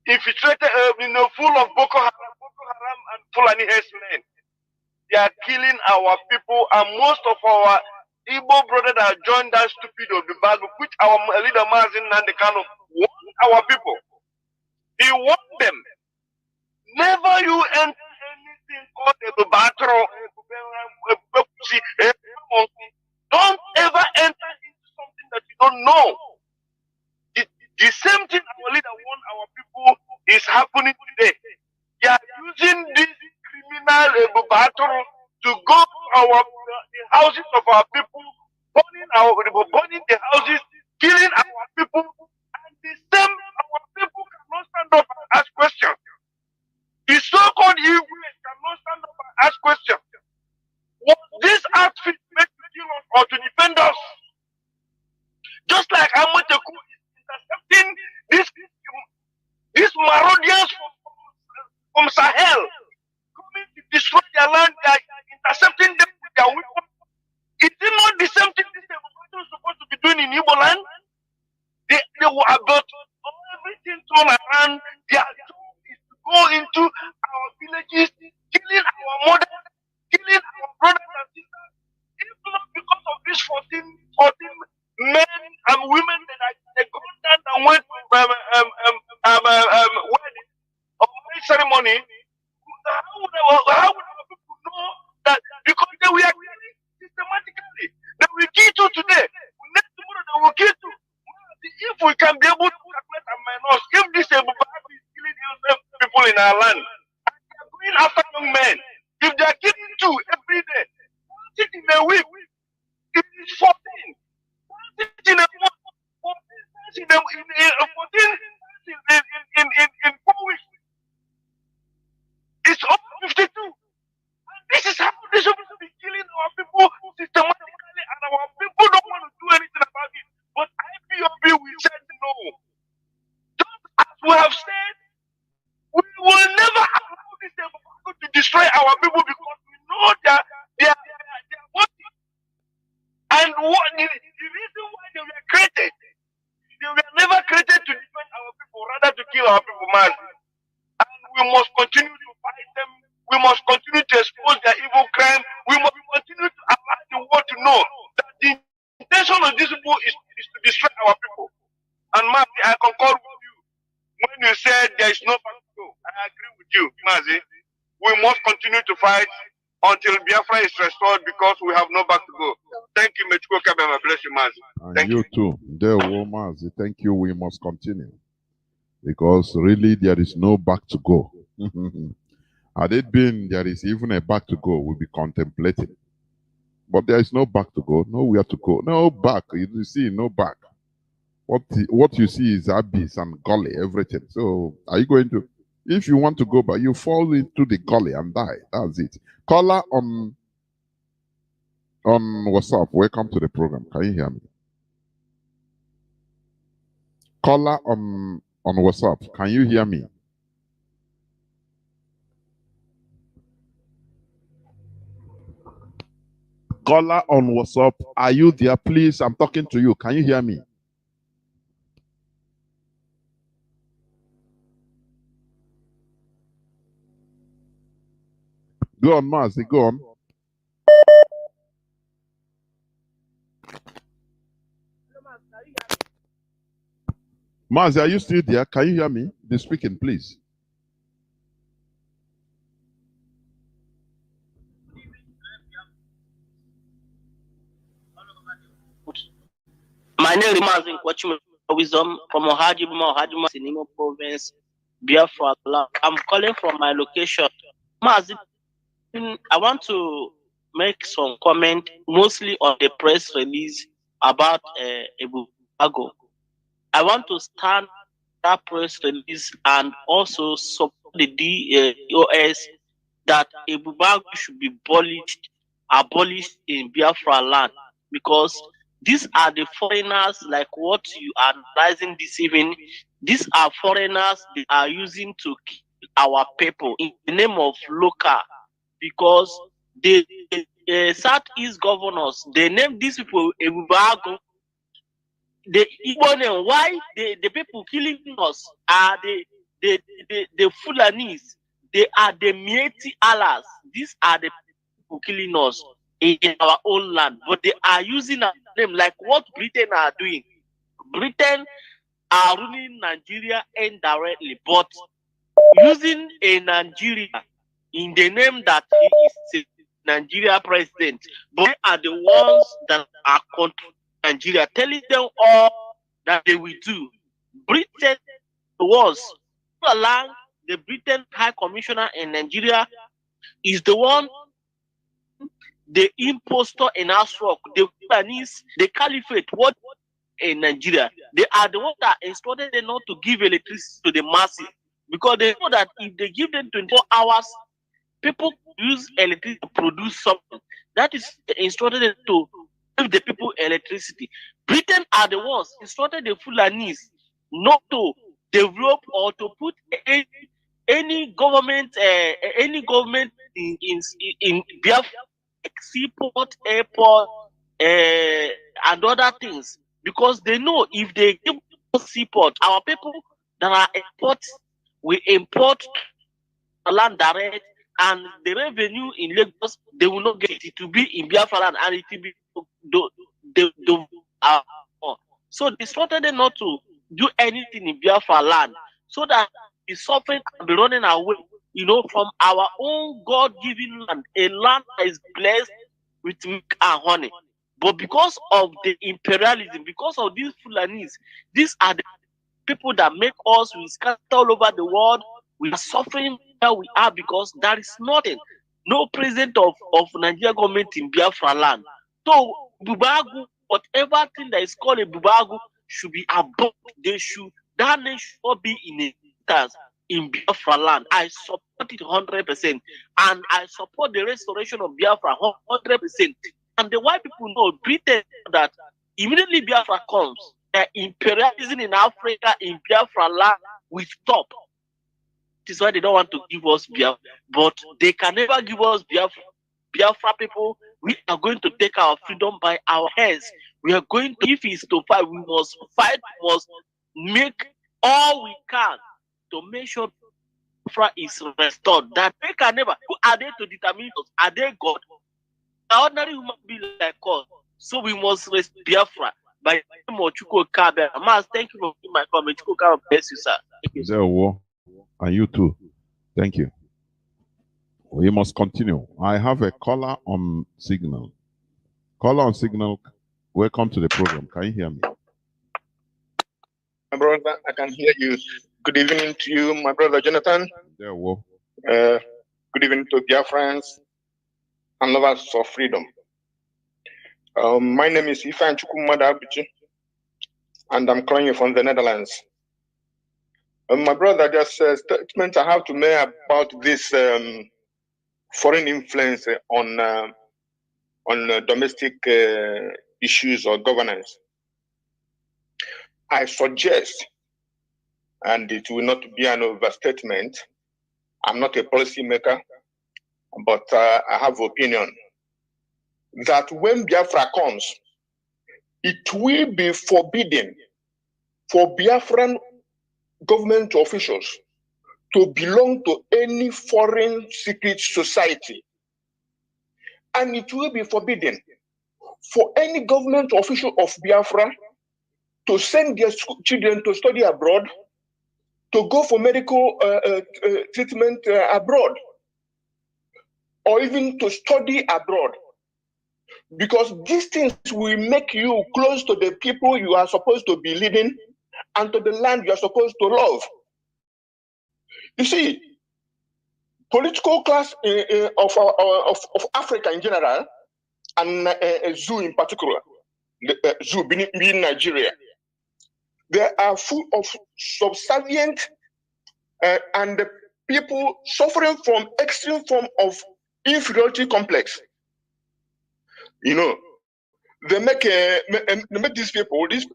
infiltrated, full of Boko Haram and Fulani herdsmen. They are killing our people, and most of our Igbo brothers that joined that stupid of the bag, which our leader Mazi Nandekano warned our people. He warned them. Never you enter anything called a battle. Don't ever enter into something that you don't know. The same thing our leader warned our people is happening today. They are using this criminal battle to go to the houses of our people, burning the houses, killing our people, and the same our people cannot stand up and ask questions. The so-called evil cannot stand up and ask questions. Was this outfit made to kill us or to defend us? Just like Amateku is intercepting these marauders from Sahel, coming to destroy their land, they are intercepting them with their weapons. Is it not the same thing this is supposed to be doing in Igbo land? They were about everything thrown around. Their job is to go into our villages, killing our mothers, killing our brothers and sisters. If not because of these 14 men and women that they gone down and went to wedding or marriage ceremony, how would our people know that? Because they were killing systematically. They will kill you today. Next tomorrow they will kill you. If we can be able to calculate and minus, if this is killing people in our land, and they are going after young men, if they are killing two every day, one thing in a week, it is 14. One thing in a month, 14 in 4 weeks. It's over 52. And this is how they should be killing our people systematically, and our people don't want to do anything about it. But IPOB, we said no. Just as we have said, we will never allow this to destroy our people because we know that they are working. And what the reason why they were created, they were never created to defend our people, rather to kill our people, Mazi. And we must continue to fight them. We must continue to expose their evil crime. We must continue to allow the world to know that the intention of these people is to destroy our people. And Mazi, I concur with you. When you said there is no back to go, I agree with you, Mazi. We must continue to fight until Biafra is restored because we have no back to go. Thank you, Mechuko Kabema. Bless you, Mazi. And you too. There, Mazi. Thank you. We must continue. Because really there is no back to go. Had it been there is even a back to go, we'll be contemplating. But there is no back to go, nowhere to go, no back. You see, no back. What you see is abyss and gully, everything. So are you going to, if you want to go back, you fall into the gully and die. That's it. Caller on WhatsApp, welcome to the program. Can you hear me? Caller on WhatsApp, can you hear me? Caller on WhatsApp, are you there? Please, I'm talking to you. Can you hear me? Go on, Mazi, go on. Mazi, are you still there? Can you hear me? Be speaking, please. My name is Mazi Wisdom from Ohajima, Sinimo Province, Biafra. I'm calling from my location. Mazi, I want to make some comment mostly on the press release about Ebubago. I want to stand that press release and also support the DOS that Ebubago should be abolished in Biafra land, because these are the foreigners, like what you are analyzing this evening. These are foreigners they are using to kill our people in the name of local, because the Southeast governors, they name these people Ebubago. The Igbo name, why the people killing us are the Fulanis, they are the Mieti Alas. These are the people killing us in our own land, but they are using our name like what Britain are doing. Britain are ruling Nigeria indirectly, but using a Nigeria in the name that he is a Nigeria president, but they are the ones that are controlling Nigeria, telling them all that they will do. Britain was along the Britain High Commissioner in Nigeria is the one, the impostor in Asrock, the Fulani, the Caliphate, what in Nigeria. They are the ones that instructed them not to give electricity to the masses, because they know that if they give them 24 hours, people use electricity to produce something. That is instructed them to give the people electricity. Britain are the ones instructed the Fulanis not to develop or to put any government in Biafra, seaport, airport, and other things, because they know if they give seaport, our people that are imports will import land direct, and the revenue in Lagos they will not get it. It will be in Biafra land, and it will be so they instructed them not to do anything in Biafra land, so that the suffering can be running away, from our own God-given land, a land that is blessed with milk and honey. But because of the imperialism, because of these Fulanis, these are the people that make us, we scatter all over the world, we are suffering where we are, because there is nothing, no president of Nigeria government in Biafra land. So Bubagu, whatever thing that is called a Bubagu should be abolished. That nation should not be in existence in Biafra land. I support it 100%, and I support the restoration of Biafra 100%. And the white people know, Britain, that immediately Biafra comes, the imperialism in Africa, in Biafra land, will stop. This is why they don't want to give us Biafra, but they can never give us Biafra. Biafra people, we are going to take our freedom by our hands. We are going to, if it's to fight, we must fight, we must make all we can to make sure Biafra is restored. That they can never. Who are they to determine us? Are they God? The ordinary human being like us. So we must restore Biafra by the name of Chuko Kabe. Mas, thank you for being my comment. Chuko Kabe, bless you, sir. Thank you, sir. And you too. Thank you. We must continue. I have a caller on signal. Caller on signal. Welcome to the program. Can you hear me? My brother, I can hear you. Good evening to you, my brother Jonathan. Good evening to Biafrans and lovers of freedom. My name is Ifan Chukwumada Abichi, and I'm calling you from the Netherlands. My brother, just a statement I have to make about this foreign influence on domestic issues or governance. I suggest, and it will not be an overstatement, I'm not a policymaker, but I have opinion, that when Biafra comes, it will be forbidden for Biafran government officials to belong to any foreign secret society. And it will be forbidden for any government official of Biafra to send their children to study abroad, to go for medical treatment abroad, or even to study abroad. Because these things will make you close to the people you are supposed to be leading and to the land you are supposed to love. You see, political class of Africa in general, and zoo in particular, zoo being Nigeria. They are full of subservient and the people suffering from extreme form of inferiority complex. You know, they make these people, this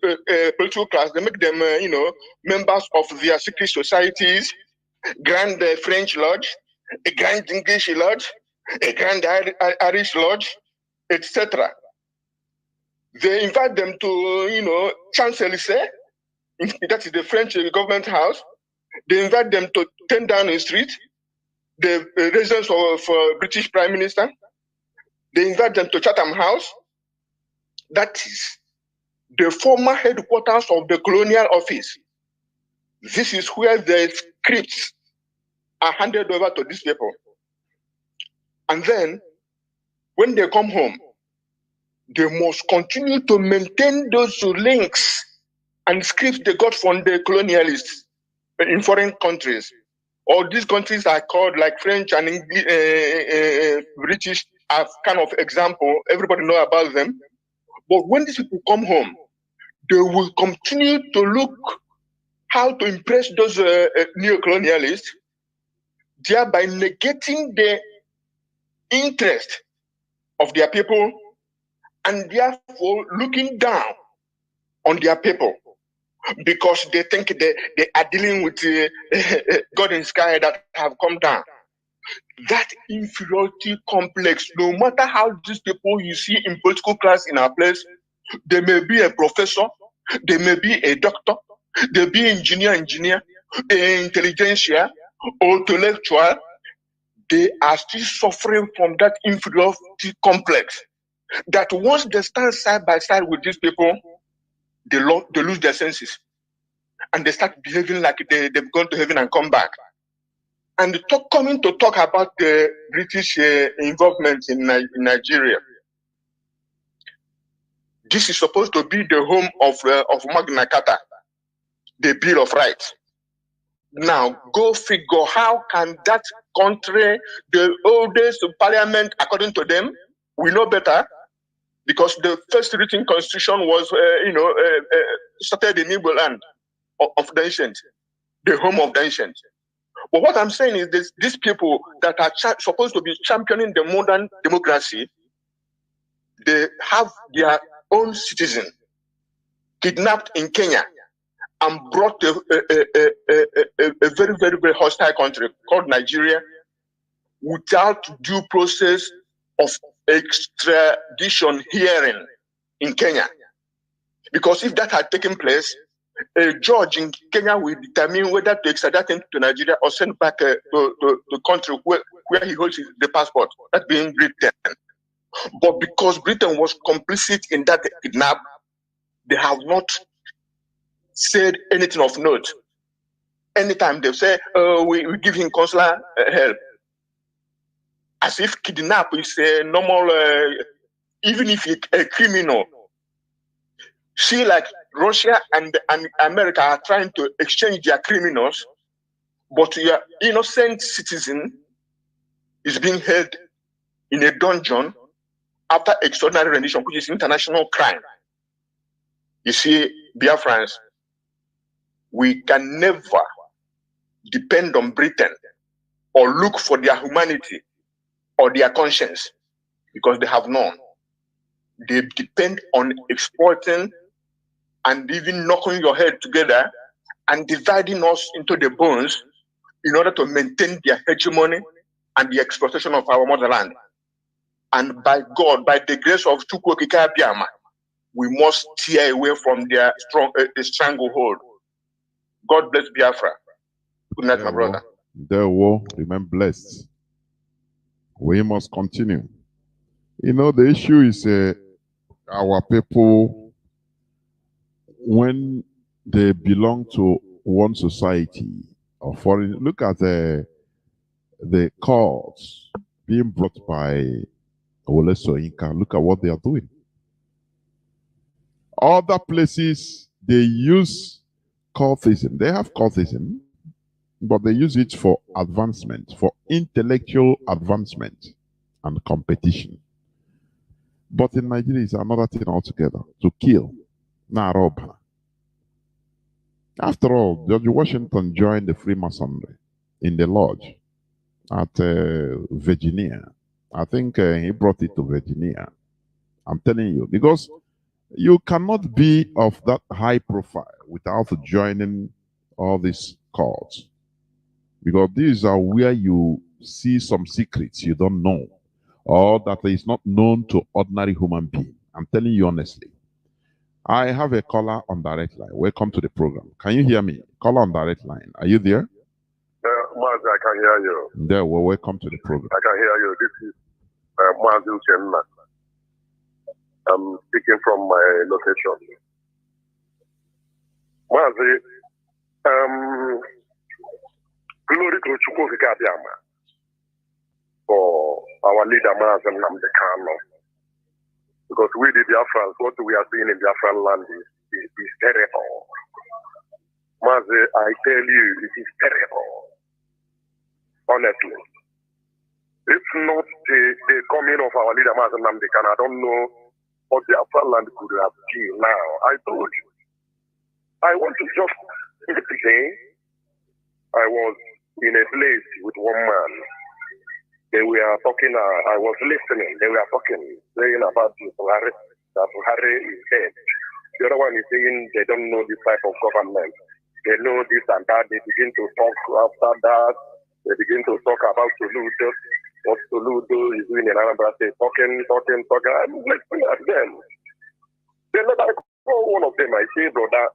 political class, they make them, you know, members of their secret societies, Grand French Lodge, a Grand English Lodge, a Grand Irish Lodge, etc. They invite them to, you know, Champs-Élysées, that is the French government house. They invite them to 10 Downing Street, the residence of British Prime Minister. They invite them to Chatham House. That is the former headquarters of the colonial office. This is where the scripts are handed over to these people. And then, when they come home, they must continue to maintain those links and scripts they got from the colonialists in foreign countries. All these countries are called like French and English, British as kind of example. Everybody know about them. But when these people come home, they will continue to look how to impress those neo-colonialists, thereby negating the interest of their people and therefore looking down on their people because they think they are dealing with God in sky that have come down. That inferiority complex, no matter how these people you see in political class in our place, they may be a professor, they may be a doctor, they may be engineer, intelligentsia, or intellectual, they are still suffering from that inferiority complex. That once they stand side by side with these people, they lose their senses. And they start behaving like they've gone to heaven and come back. And coming to talk about the British involvement in Nigeria. This is supposed to be the home of Magna Carta, the Bill of Rights. Now, go figure how can that country, the oldest parliament, according to them, we know better, because the first written constitution was, started in Igbo land of the ancient, the home of the ancient. But what I'm saying is these people that are supposed to be championing the modern democracy, they have their own citizen kidnapped in Kenya and brought to a very, very, very hostile country called Nigeria without due process of extradition hearing in Kenya. Because if that had taken place, a judge in Kenya will determine whether to extradite him to Nigeria or send back to the country where he holds the passport, that being Britain. But because Britain was complicit in that kidnap, they have not said anything of note. Anytime they say, we give him consular help, as if kidnap is a normal, even if a criminal. See, like Russia and America are trying to exchange their criminals, but your innocent citizen is being held in a dungeon after extraordinary rendition, which is international crime. You see, Biafrans, we can never depend on Britain or look for their humanity or their conscience, because they have none. They depend on exploiting and even knocking your head together and dividing us into the bones in order to maintain their hegemony and the exploitation of our motherland. And by God, by the grace of Chukwokika Biama, we must steer away from their stranglehold. God bless Biafra. Good night, my brother. They will remain blessed. We must continue. You know, the issue is our people, when they belong to one society or foreign, look at the calls being brought by Wole Soyinka. Look at what they are doing. Other places, they use cultism. They have cultism, but they use it for advancement, for intellectual advancement and competition. But in Nigeria, it's another thing altogether. To kill, not rob. After all, George Washington joined the Freemasonry in the lodge at Virginia. I think he brought it to Virginia. I'm telling you, because you cannot be of that high profile without joining all these cults. Because these are where you see some secrets you don't know or that is not known to ordinary human being. I'm telling you honestly. I have a caller on direct line. Welcome to the program. Can you hear me? Caller on direct line. Are you there? Mazi, I can hear you. There, well, welcome to the program. I can hear you. This is Mazi Uchenna. I'm speaking from my location. Mazi, glory to Chukwu Abiyama for our leader, Mazi Nnamdi Kanu. Because we, the Biafrans, what we are seeing in Biafran land is terrible. Mazi, I tell you, it is terrible. Honestly. If not the coming of our leader, Mazi Nnamdi Kanu, I don't know what Biafran land could have been now. I told you. I want to just say, I was in a place with one man. They were talking, I was listening, they were talking, saying about Buhari, that Buhari is dead. The other one is saying they don't know this type of government. They know this and that. They begin to talk after that. They begin to talk about Soludo, what Soludo is doing in Anambra State, talking. I'm listening at them. Then I call one of them, I say, brother,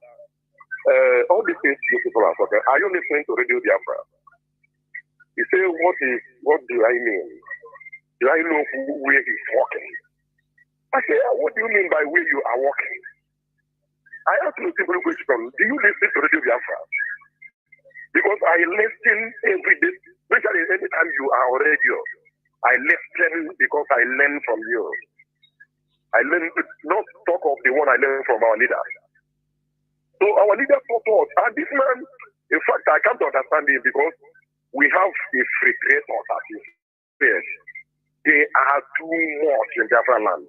all these things you people are talking, are you listening to Radio Biafra? He said, what do I mean? Do I know where he's walking? I say, what do you mean by where you are walking? I ask you a simple question. Do you listen to Radio Biafra? Because I listen every day, especially anytime you are on radio. I listen because I learn from you. I learn, not talk of the one I learned from our leader. So our leader taught us, and this man, in fact, I can't understand him because we have a free creator that is said. They are too much in Biafra land,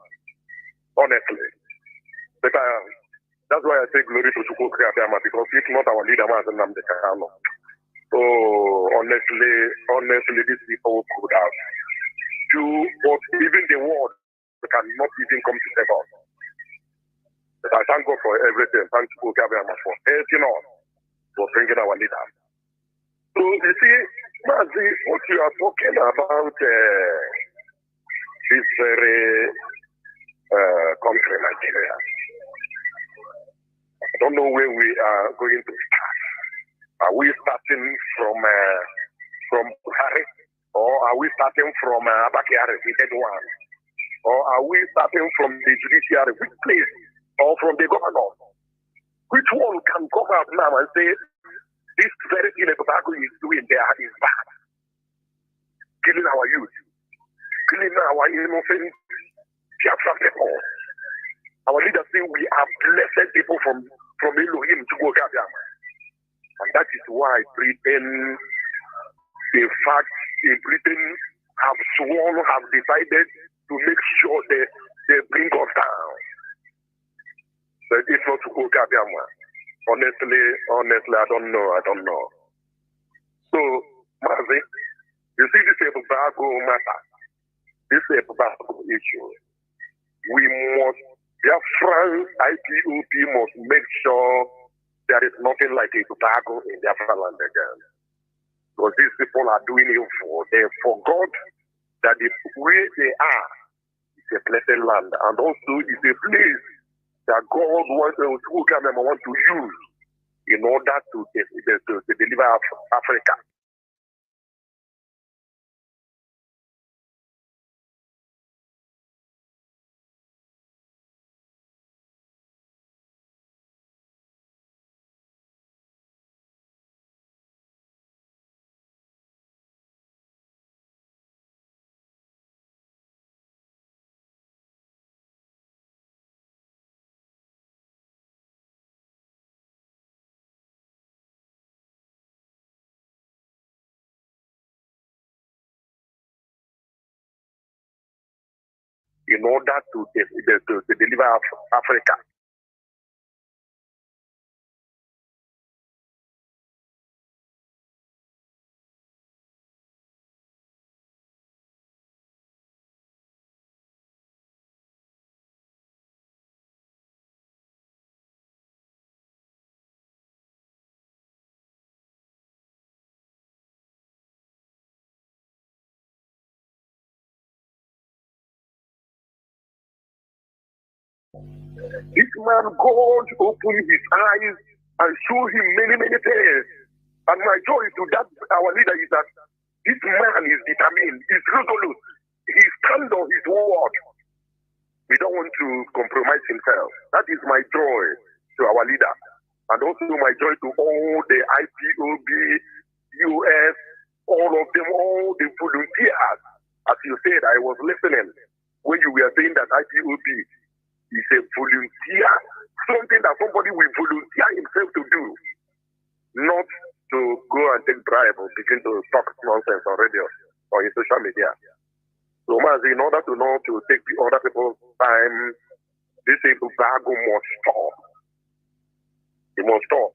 honestly. But that's why I say glory to Chukwu Abiyama, because if not our leader, Mazi Nnamdi Kanu. So honestly, these people could have do, but even the world cannot even come to save us. But I thank God for everything. Thank Chukwu Abiyama for helping us, for bringing our leader. So you see, Mazi, what you are talking about this very country, Nigeria. I don't know where we are going to start. Are we starting from Buhari, or are we starting from Abakari, the dead one, or are we starting from the judiciary, which place, or from the governor? Which one can come out now and say this very thing that Tobago is doing there is bad? Killing our youth, killing our innocent Biafra people. Our leaders say we are blessed people from Elohim to go Gabiama. And that is why Britain, in fact, Britain have sworn, have decided to make sure they bring us down. But it's not to go Gabiama. Honestly, I don't know. So, Mazi, you see this Tobago matter, this Tobago issue. We must, Biafran IPOP must make sure there is nothing like a Tobago in Biafra land again. Because these people are doing it they forgot that where they are is a blessed land, and also is a place that God wants to use in order to deliver Africa. in order to deliver Africa. This man, God opened his eyes and showed him many, many things. And my joy to that our leader is that this man is determined, he's resolute, he stands on his word. We don't want to compromise himself. That is my joy to our leader. And also my joy to all the IPOB, US, all of them, all the volunteers. As you said, I was listening when you were saying that IPOB is a volunteer, something that somebody will volunteer himself to do, not to go and take bribe or begin to talk nonsense on radio or in social media. So, Mazi, in order to know to take the other people's time, this embargo must stop. It must stop.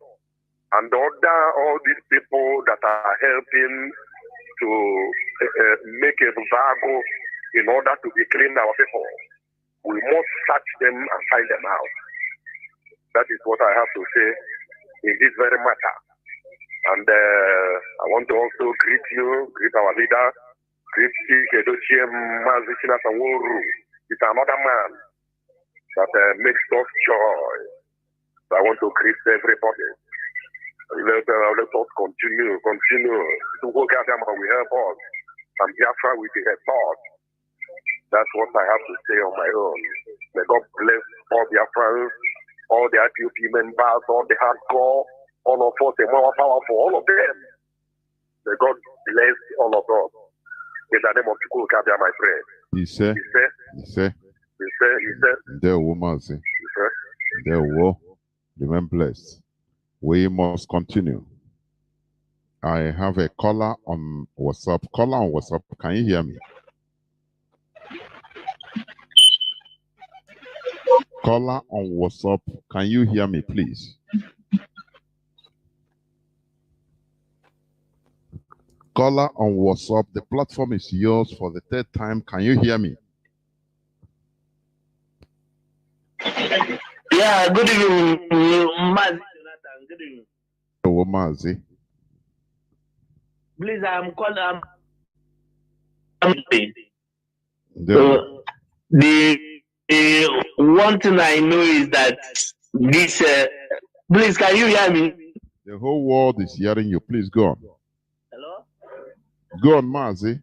And all these people that are helping to make embargo in order to reclaim our people, we must search them and find them out. That is what I have to say in this very matter. And I want to also greet you, greet our leader, greet Mazi. It's another man that makes us joy. So I want to greet everybody. Let us continue to work out them and we help us. And Biafra with the thought. That's what I have to say on my own. May God bless all Biafrans, all the IPOP members, all the hardcore, all of us, the more powerful, all of them. May God bless all of us. In the name of Chukwuka, my friend. He said. There will Mazi. There will remain blessed. We must continue. I have a caller on WhatsApp. Caller on WhatsApp. Can you hear me? Caller on WhatsApp. Can you hear me, please? Caller on WhatsApp. The platform is yours for the third time. Can you hear me? Yeah, good evening, Mazi. Good evening. Hello, Mazi. Please, I'm calling. The one thing I know is that this. Please, can you hear me? The whole world is hearing you. Please go on. Hello? Go on, Mazi.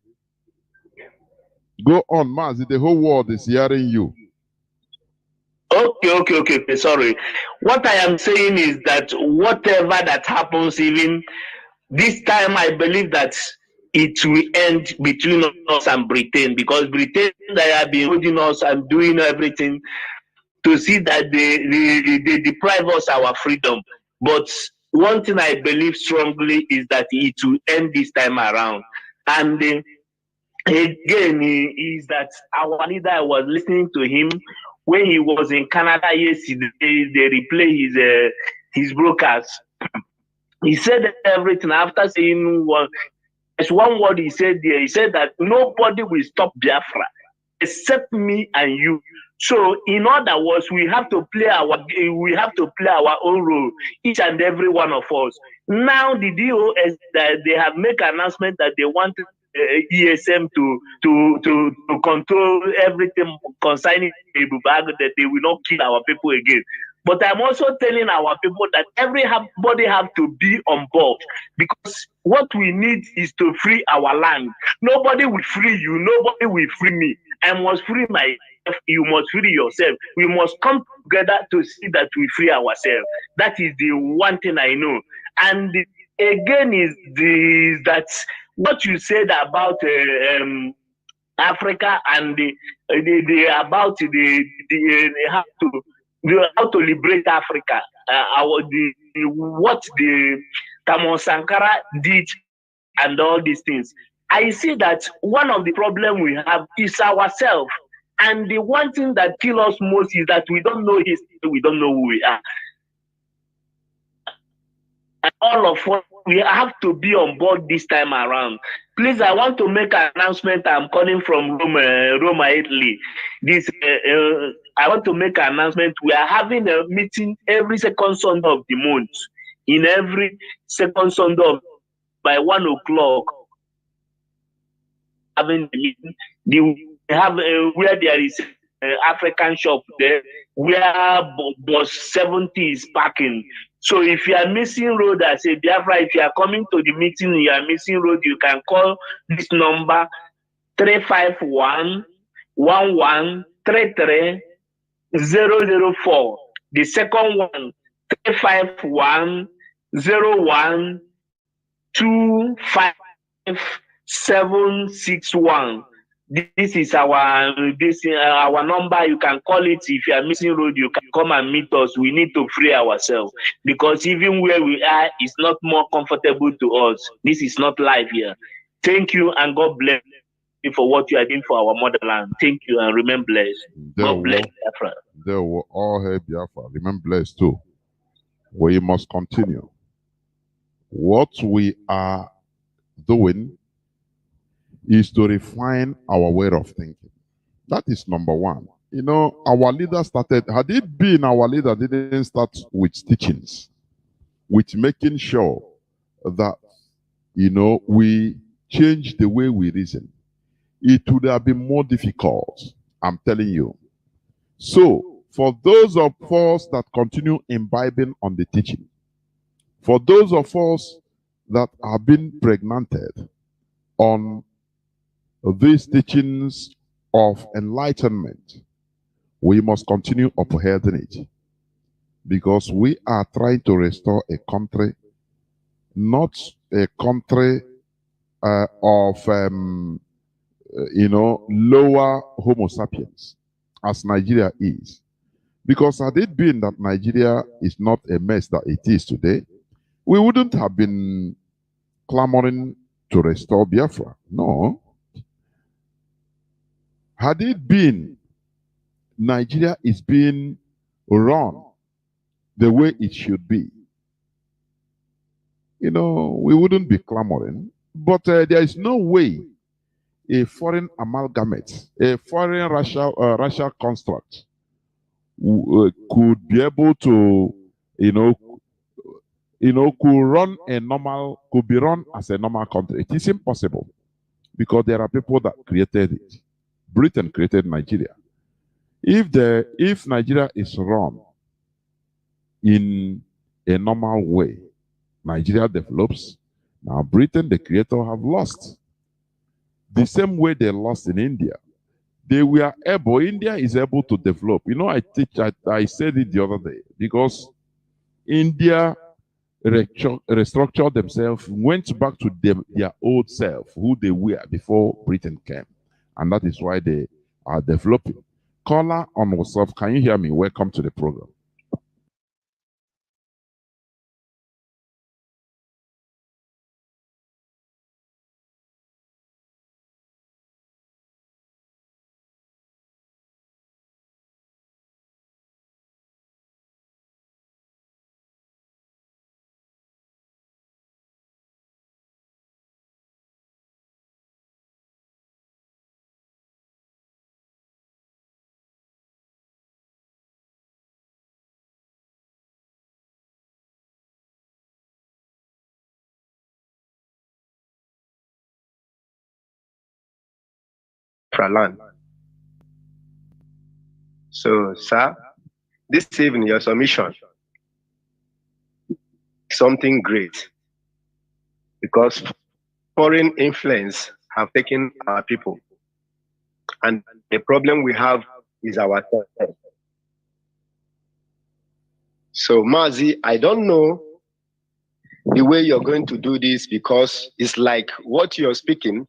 Go on, Mazi. The whole world is hearing you. Okay. Sorry. What I am saying is that whatever that happens, even this time, I believe that it will end between us and Britain, because Britain, they have been holding us and doing everything to see that they deprive us our freedom. But one thing I believe strongly is that it will end this time around. And again, is that our leader, I was listening to him when he was in Canada yesterday. They replay his broadcast. He said everything after saying there's one word he said there. He said that nobody will stop Biafra except me and you. So, in other words, we have to play our own role, each and every one of us. Now, the DOS that they have made an announcement that they want ESM to control everything concerning Ibubag, that they will not kill our people again. But I'm also telling our people that everybody have to be on board, because what we need is to free our land. Nobody will free you. Nobody will free me. I must free myself. You must free yourself. We must come together to see that we free ourselves. That is the one thing I know. And again is that what you said about Africa and how to liberate Africa. What the Tamon Sankara did and all these things. I see that one of the problems we have is ourselves. And the one thing that kills us most is that we don't know history, we don't know who we are. And all of us, we have to be on board this time around. Please, I want to make an announcement. I'm calling from Roma, Italy. I want to make an announcement. We are having a meeting every second Sunday of the month. In every second Sunday by 1 o'clock, having a meeting. We have where there is African shop there, where bus 70 is parking. So if you are missing road, I say, Biafra, if you are coming to the meeting, you are missing road, you can call this number 351 1133 004. The second one, 351 0125 761. This is our number. You can call it. If you are missing road, you can come and meet us. We need to free ourselves, because even where we are is not more comfortable to us. This is not life here. Thank you, and God bless you for what you are doing for our motherland. Thank you, and remain blessed. God bless Biafra. They will all help Biafra. Remain blessed too. We must continue. What we are doing is to refine our way of thinking. That is number one. You know, our leader started, had it been our leader didn't start with teachings, with making sure that, you know, we change the way we reason, it would have been more difficult. I'm telling you. So, for those of us that continue imbibing on the teaching, for those of us that have been pregnanted on these teachings of enlightenment, we must continue upholding it, because we are trying to restore a country, not a country of lower Homo sapiens, as Nigeria is. Because had it been that Nigeria is not a mess that it is today, we wouldn't have been clamoring to restore Biafra. No. Had it been Nigeria is being run the way it should be, you know, we wouldn't be clamoring. But there is no way a foreign amalgamate, a foreign racial construct could be able to, could be run as a normal country. It is impossible, because there are people that created it. Britain created Nigeria. If Nigeria is run in a normal way, Nigeria develops. Now Britain, the creator, have lost. The same way they lost in India. India is able to develop. You know, I said it the other day, because India restructured themselves, went back to their old self, who they were before Britain came. And that is why they are developing. Caller on WhatsApp, can you hear me? Welcome to the program. Land. So, sir, this evening your submission is something great, because foreign influence have taken our people, and the problem we have is ourselves. So, Mazi, I don't know the way you're going to do this, because it's like what you're speaking.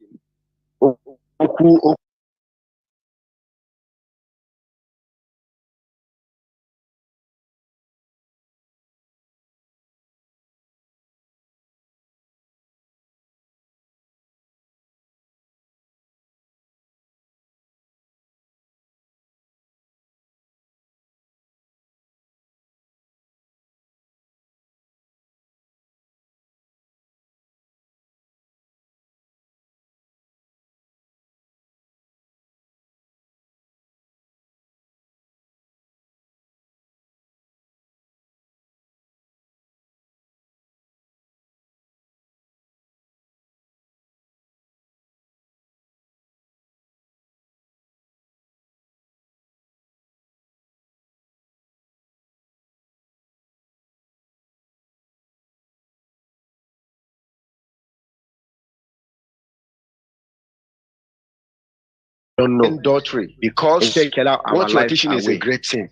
don't know. Adultery, because what you're teaching is a great thing.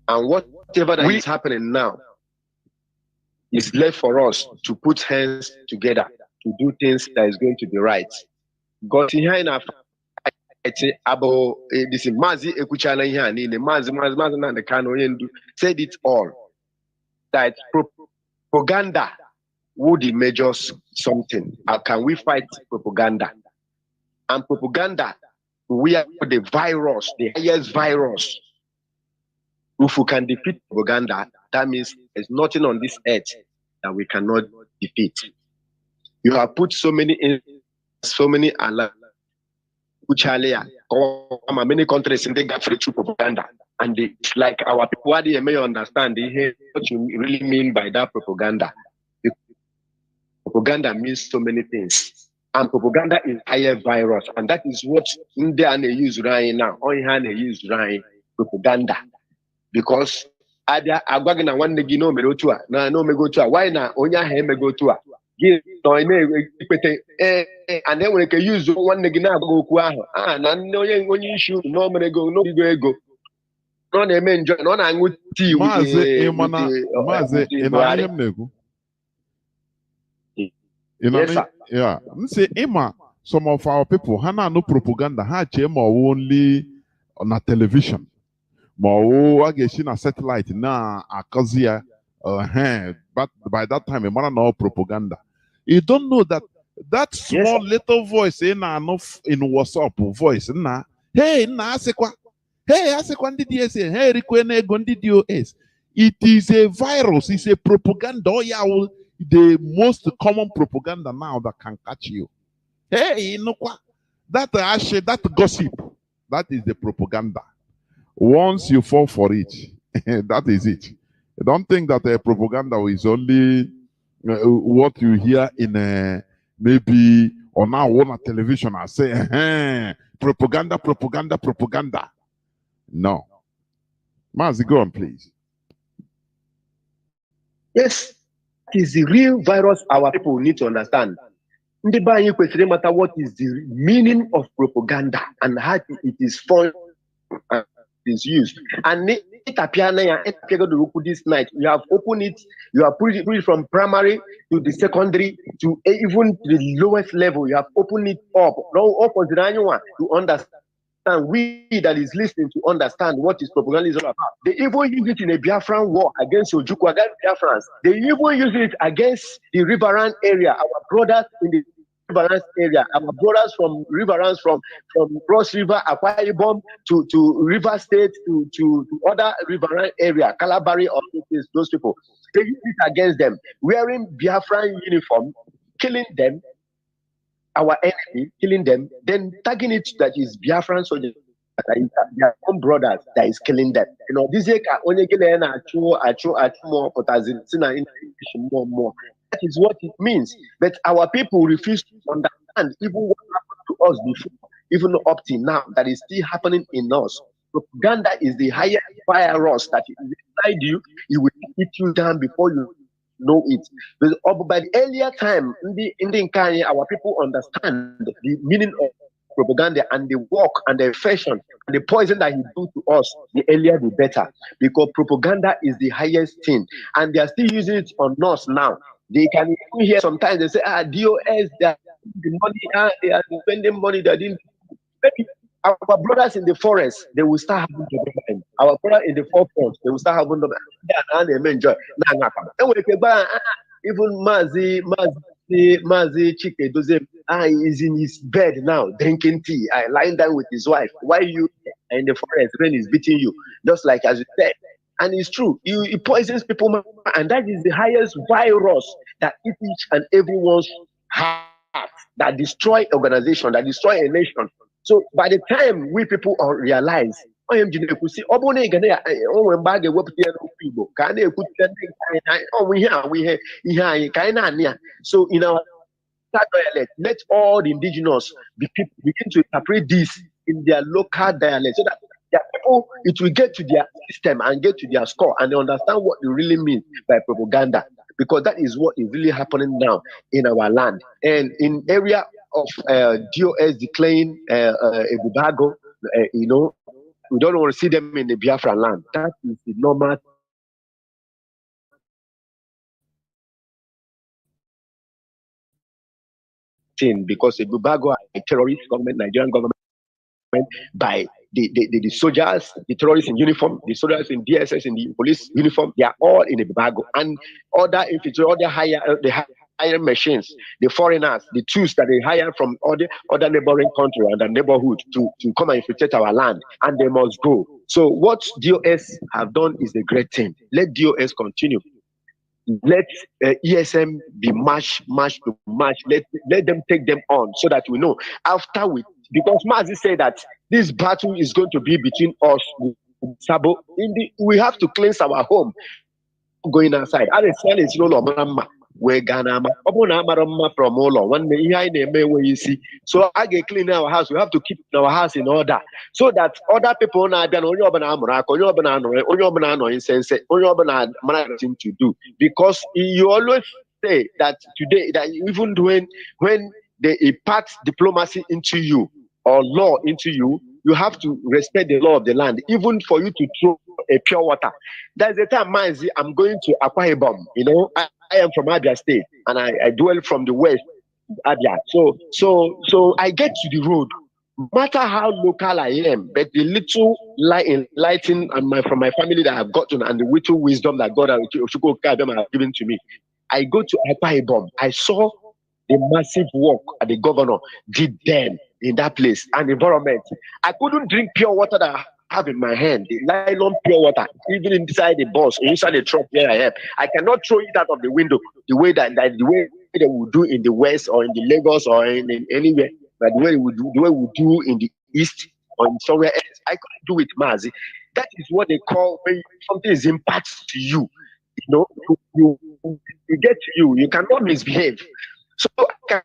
And whatever that is happening now is left for us to put hands together to do things that is going to be right. God here in our about this Mazi Ekuchala here and in the Mazi and the Kano said it all. That propaganda would measure something. How can we fight propaganda? And propaganda, we are the virus, the highest virus. If we can defeat propaganda, that means there's nothing on this earth that we cannot defeat. You have put so many alarms, many countries in the gap for true propaganda. And it's like our people, what they may understand what you really mean by that propaganda. Propaganda means so many things. And propaganda is higher virus. And that is what India use right now. On hand they use right propaganda. Because ada agwagina one negino me go to na no me go to why na onya he me go to give no and then we can use one negina go ku ahu na onye issue no me go no ego no na me enjoy no na ngu tea Mazi yeah, say Emma, some of our people hana no propaganda ha chema only on a television. I guess in a satellite na akazia but by that time a man no propaganda. You don't know that small little voice in WhatsApp voice na hey na asekwa ndidi say hey rikwene gondidi os. It is a virus, it's a propaganda. The most common propaganda now that can catch you. Hey, you know what? That gossip, that is the propaganda. Once you fall for it, that is it. Don't think that propaganda is only what you hear in maybe on our own television. I say propaganda. No. Mazi, go on, please. Yes, it is the real virus our people need to understand. No matter what is the meaning of propaganda and how it is formed and is used. And this night, you have opened it, you have put it from primary to the secondary to even the lowest level. You have opened it up. Now, open to understand. We that is listening to understand what is propaganda is all about. They even use it in a Biafran war against Ojukwu, against Biafrans. They even use it against the Riverine area, our brothers in the Riverine area, our brothers from Riverine, from Cross River, Akwa Ibom to River State to other Riverine area, Calabari, all those people. They use it against them, wearing Biafran uniform, killing them. Our enemy, killing them, then tagging it that is Biafran soldiers, their own brothers that is killing them. You know, this is only more. That is what it means. But our people refuse to understand even what happened to us before, even up to now, that is still happening in us. Propaganda is the highest virus that is inside you. It will hit you down before you know it. But by the earlier time, our people understand the meaning of propaganda and the work and the fashion and the poison that he do to us. The earlier the better, because propaganda is the highest thing, and they are still using it on us now. They can even hear sometimes they say, DOS, they are the money, they are spending money that didn't. Our brothers in the forest, they will start having development. Our brothers in the forefront, they will start having development. They enjoy. Even Mazi Chike Doze is in his bed now, drinking tea, lying down with his wife. Why you in the forest? Rain is beating you, just like as you said. And it's true. It poisons people, and that is the highest virus that each and everyone's heart, that destroy organization, that destroy a nation. So by the time we people realize, so in our dialect, let all the indigenous begin to interpret this in their local dialect, so that their people, it will get to their system and get to their score, and they understand what they really mean by propaganda, because that is what is really happening now in our land. And in area of DOS declaring Ebubago, you know, we don't want to see them in the Biafra land. That is the normal thing, because the Bubago are a terrorist government, Nigerian government, by the soldiers, the terrorists in uniform, the soldiers in DSS, in the police uniform, they are all in the Bubago. And other infantry, other higher machines, the foreigners, the tools that they hire from other neighboring country and the neighborhood to come and infiltrate our land, and they must go. So what DOS have done is a great thing. Let DOS continue. Let ESM be match to match. Let them take them on, so that we know after because Mazi said that this battle is going to be between us, Sabo. We have to cleanse our home going outside. We're gonna from all one so I get clean our house. We have to keep our house in order, so that other people to do. Because you always say that today, that even when they impart diplomacy into you or law into you, you have to respect the law of the land, even for you to throw a pure water. There's a time, Mazi, I'm going to Akwa Ibom. You know, I am from Abia State, and I dwell from the west, Abia. So I get to the road. No matter how local I am, but the little lighting from my family that I've gotten, and the little wisdom that God has given to me, I go to Akwa Ibom. I saw the massive work that the governor did then in that place and environment. I couldn't drink pure water that I have in my hand, the nylon pure water, even inside the bus, inside the truck where I am. I cannot throw it out of the window the way they would do in the west or in the Lagos or in anywhere, but the way we do in the east or in somewhere else. I can't do it, Mazi. That is what they call when something is impacted to you. You know, you get to you. You cannot misbehave. So I can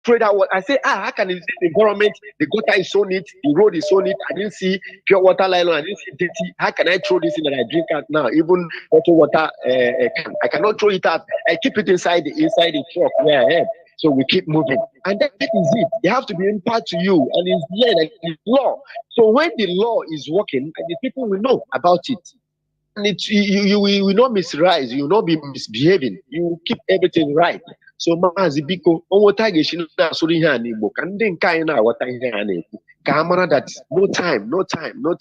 trade out what I say. How can it the environment? The gutter is so neat, the road is so neat. I didn't see pure water line, I didn't see dirty. How can I throw this in that I drink out now? Even bottled water, I cannot throw it out. I keep it inside the truck where I am. So we keep moving, and that is it. You have to be imparted to you, and it's law, like it's law. So when the law is working, and the people will know about it. And you will not misrise, you will not be misbehaving, you will keep everything right. So Mazi Biko, that no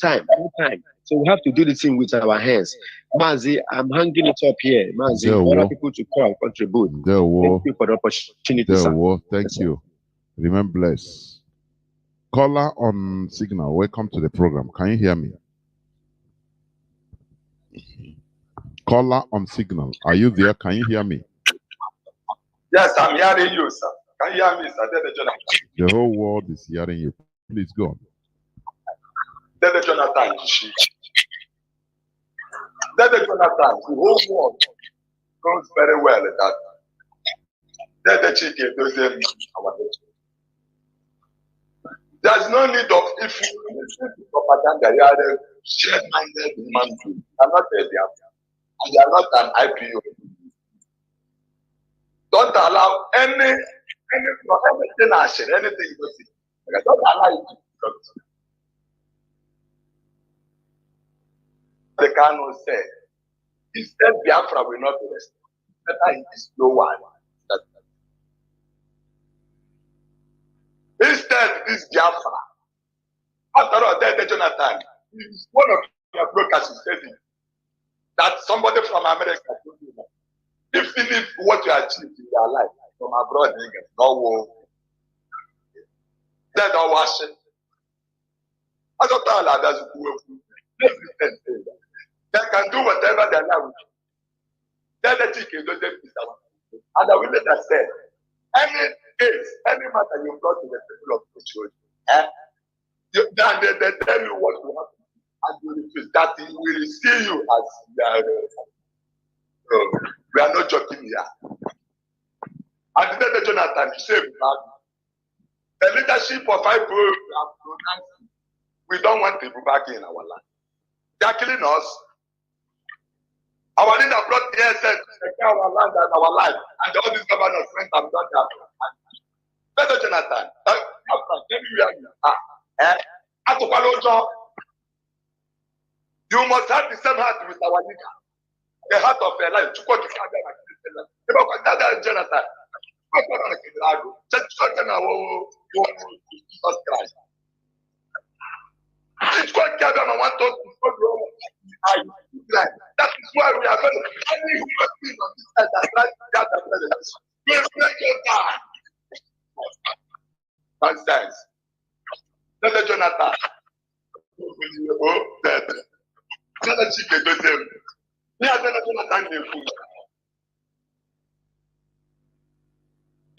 time. So we have to do the thing with our hands. Mazi, I'm hanging it up here. Mazi, for other people to call and contribute. Thank you for the opportunity, sir. Thank you. Remain blessed. Caller on signal, welcome to the program. Can you hear me? Caller on signal, are you there? Can you hear me? Yes, I'm hearing you, sir. Can you hear me, sir? The whole world is hearing you. Please go on. Dede Jonathan, the whole world knows very well that Dede Chike doesn't our nation. There's no need of, if you listen to propaganda, you are a shared-minded human being. You are not a Biafra, and you are not an IPO. Don't allow anything I share, anything you see. Don't allow it to be. The Kano said, he said Biafra will not be restored. Better it is no one. Instead, this Biafra, after all, then Jonathan, one of your brokers is saying that somebody from America told you that if what you achieve in your life from abroad, no war, then don't wash it. I don't tell others who they can do whatever they like. Then the ticket don't get this out. And I will let us say, any case, any matter you brought to the people of the church, then they tell you what will happen. And you refuse. That he will see you as their we are not joking here. And then Jonathan, you say the leadership of IPO, we don't want people back in our land. They are killing us. Our leader brought the SS to secure our land and our life, and all these governors went and done that. Jonathan, tell me where you are. You must have the same heart with our leader. The heart of your life. Jonathan. Jesus Christ. That is why we are going to any human being on this side that tries to gather the president. We break your time. Nonsense. Let Jonathan.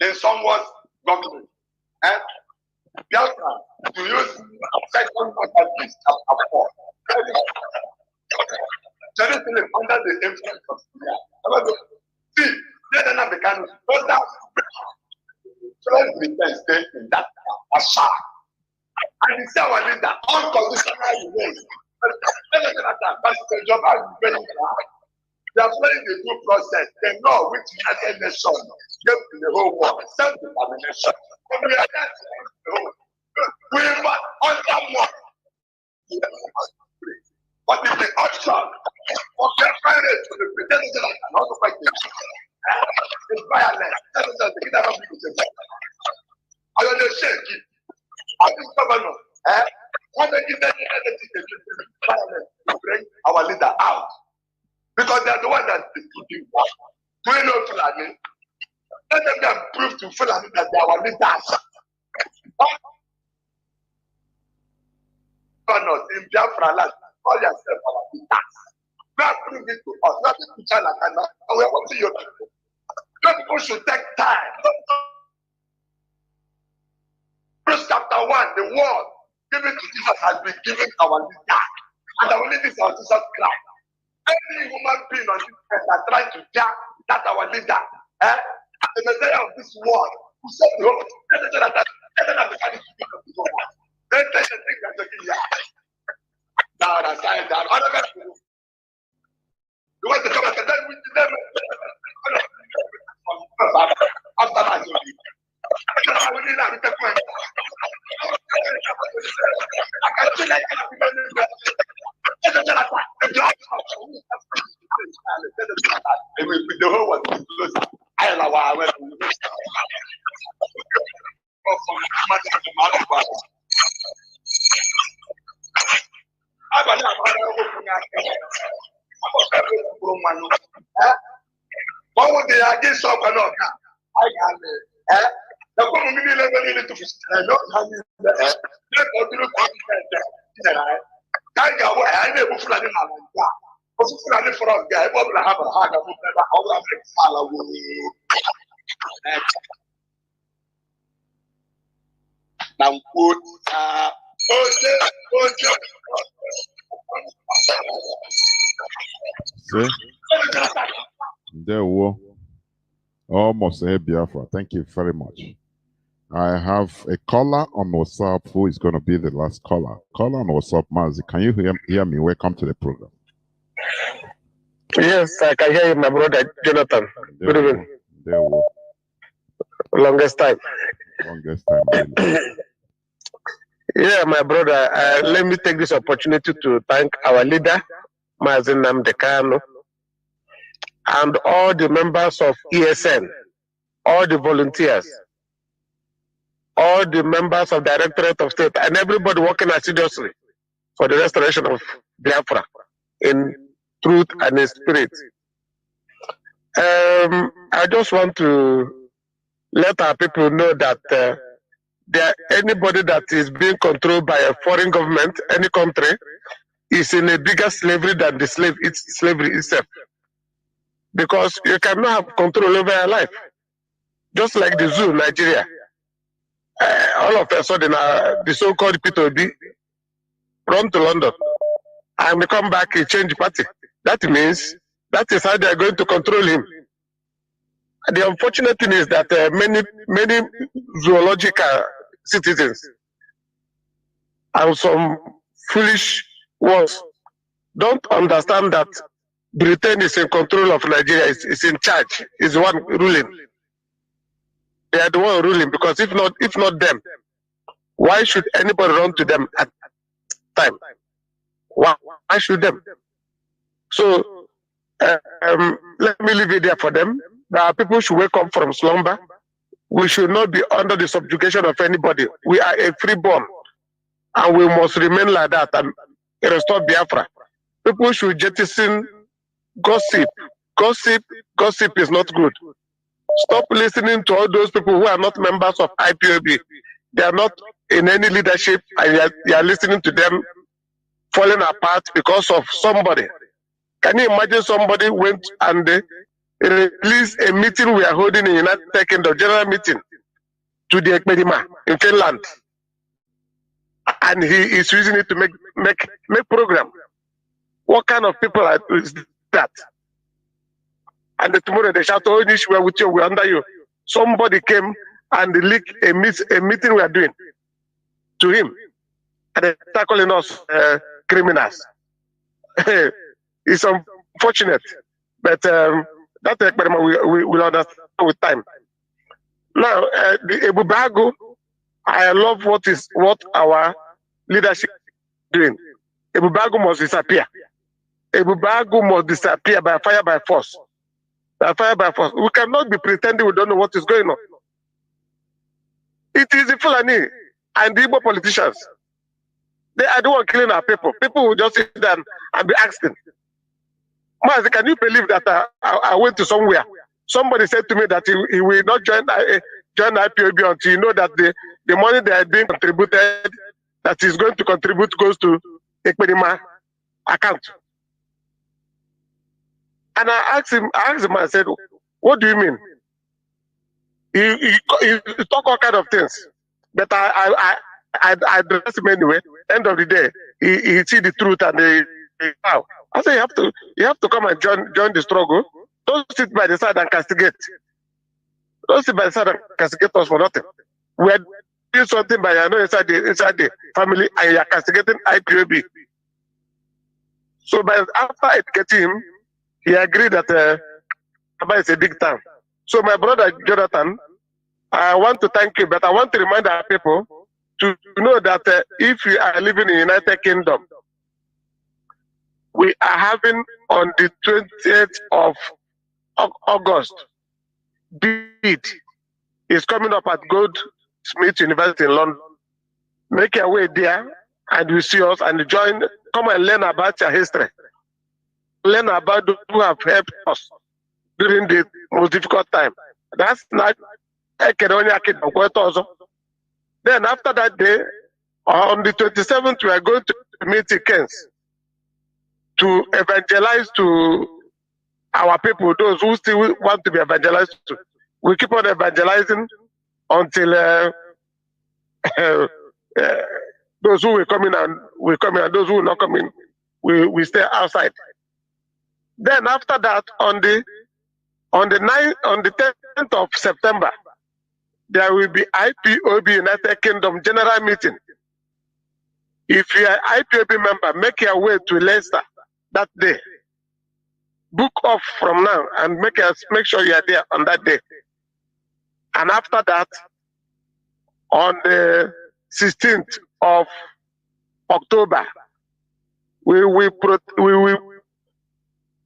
In someone's government, and Biafra to use second countries of war. Jerusalem under the influence of Syria. See, they don't have the kind of stay in that Asha. And it's our leader, unconditional remains. They are playing the due process. They know which United Nations gave to the whole world self-determination. And we are not we must under more. But in the option of their parents to the president and also fight the it's violence. That is the kid that I'm going to say. I don't know, shake it. I think governor, when they give them violence to bring our leader out. Because they are the one that is keeping us. Do you know Fulani? Let them prove to Fulani that they are our leaders. In Biafra land, call yourself our leaders. Not prove it to us, not to China, and we are watching your people. Your people should take time. Verse chapter 1, the word given to Jesus has been given our leader. And our leader is our Jesus Christ. Any human being on this earth that tries to judge that our leader, the Messiah of this world, who said the whole, you want to come and tell me them after that. The whole world is close. I don't know why I went to what would they against someone? I can the community level need to I don't have it. Can't go away. I never feel like that. Because Fulani for us, guy, what will have a hard of never our follow. Now, see, there were almost a Biafra. Thank you very much. I have a caller on WhatsApp who is going to be the last caller. Caller on WhatsApp, Mazi. Can you hear me? Welcome to the program. Yes, I can hear you, my brother Jonathan. Good evening. There were. Longest time. Longest time, really. Yeah, my brother. Let me take this opportunity to thank our leader, Mazi Namdekano, and all the members of ESN, all the volunteers, all the members of Directorate of State, and everybody working assiduously for the restoration of Biafra in truth and in spirit. I just want to let our people know that anybody that is being controlled by a foreign government, any country, is in a bigger slavery than the slavery itself. Because you cannot have control over your life. Just like the zoo, Nigeria. All of a sudden, the so-called P2B run to London and they come back and change party. That means that is how they are going to control him. The unfortunate thing is that many zoological citizens and some foolish ones don't understand that Britain is in control of Nigeria, is in charge, is the one ruling. They are the one ruling because if not them, why should anybody run to them time. Why should them? So let me leave it there for them. That people should wake up from slumber. We should not be under the subjugation of anybody. We are a freeborn, and we must remain like that and restore Biafra. People should jettison gossip. Gossip is not good. Stop listening to all those people who are not members of IPOB. They are not in any leadership, and you are listening to them falling apart because of somebody. Can you imagine somebody went and released a meeting we are holding in United Kingdom, general meeting, to the Ekpedima in Finland, and he is using it to make program? What kind of people is that? And tomorrow they shout, "Oh, we are with you, we are under you." Somebody came and leaked a meeting we are doing to him, and they start calling us criminals. It's unfortunate, but that experiment we will understand with time. Now, the Ebubago, I love what our leadership is doing. Ebubago must disappear. Ebubago must disappear by fire, by force. By fire, by force. We cannot be pretending we don't know what is going on. It is the Fulani and the Igbo politicians. They are the one killing our people. People will just sit down and be asking, Mazi, can you believe that I went to somewhere? Somebody said to me that he will not join IPOB until you know that the money that is being contributed, that is going to contribute, goes to Ekpedima account. And I asked him, I said, what do you mean? He talk all kind of things. But I address him anyway. End of the day, he see the truth and wow. I say you have to come and join the struggle. Don't sit by the side and castigate. Don't sit by the side and castigate us for nothing. We are doing something by inside the family, and you are castigating IPOB. So after educating him, he agreed that Aba is a big town. So my brother Jonathan, I want to thank you, but I want to remind our people to know that if you are living in the United Kingdom, we are having on the 20th of August, BID is coming up at Goldsmith University in London. Make your way there and you see us and join, come and learn about your history. Learn about those who have helped us during the most difficult time. That's not then after that day, on the 27th, we are going to meet in Kens to evangelize to our people, those who still want to be evangelized to. We keep on evangelizing until those who will come in and those who will not come in, we stay outside. Then after that, on the 10th of September, there will be IPOB United Kingdom General Meeting. If you are IPOB member, make your way to Leicester that day. Book off from now and make sure you are there on that day. And after that, on the 16th of October, we will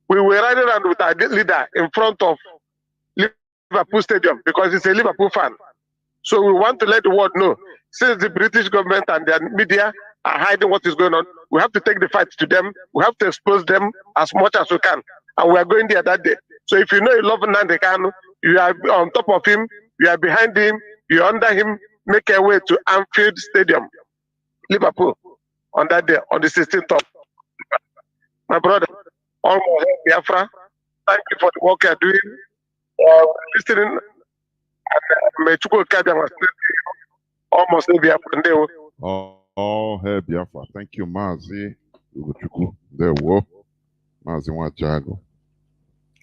ride around with our leader in front of Liverpool Stadium because he's a Liverpool fan. So we want to let the world know, since the British government and their media are hiding what is going on, we have to take the fight to them. We have to expose them as much as we can. And we are going there that day. So if you know you love Nnamdi Kanu, you are on top of him, you are behind him, you are under him, make your way to Anfield Stadium, Liverpool, on that day, on the 16th of my brother, almost Biafra. Thank you for the work you are doing. Listening. Almost Biafra. Oh, hey, Biafra. Thank you, Mazi. There we Mazi Wajago.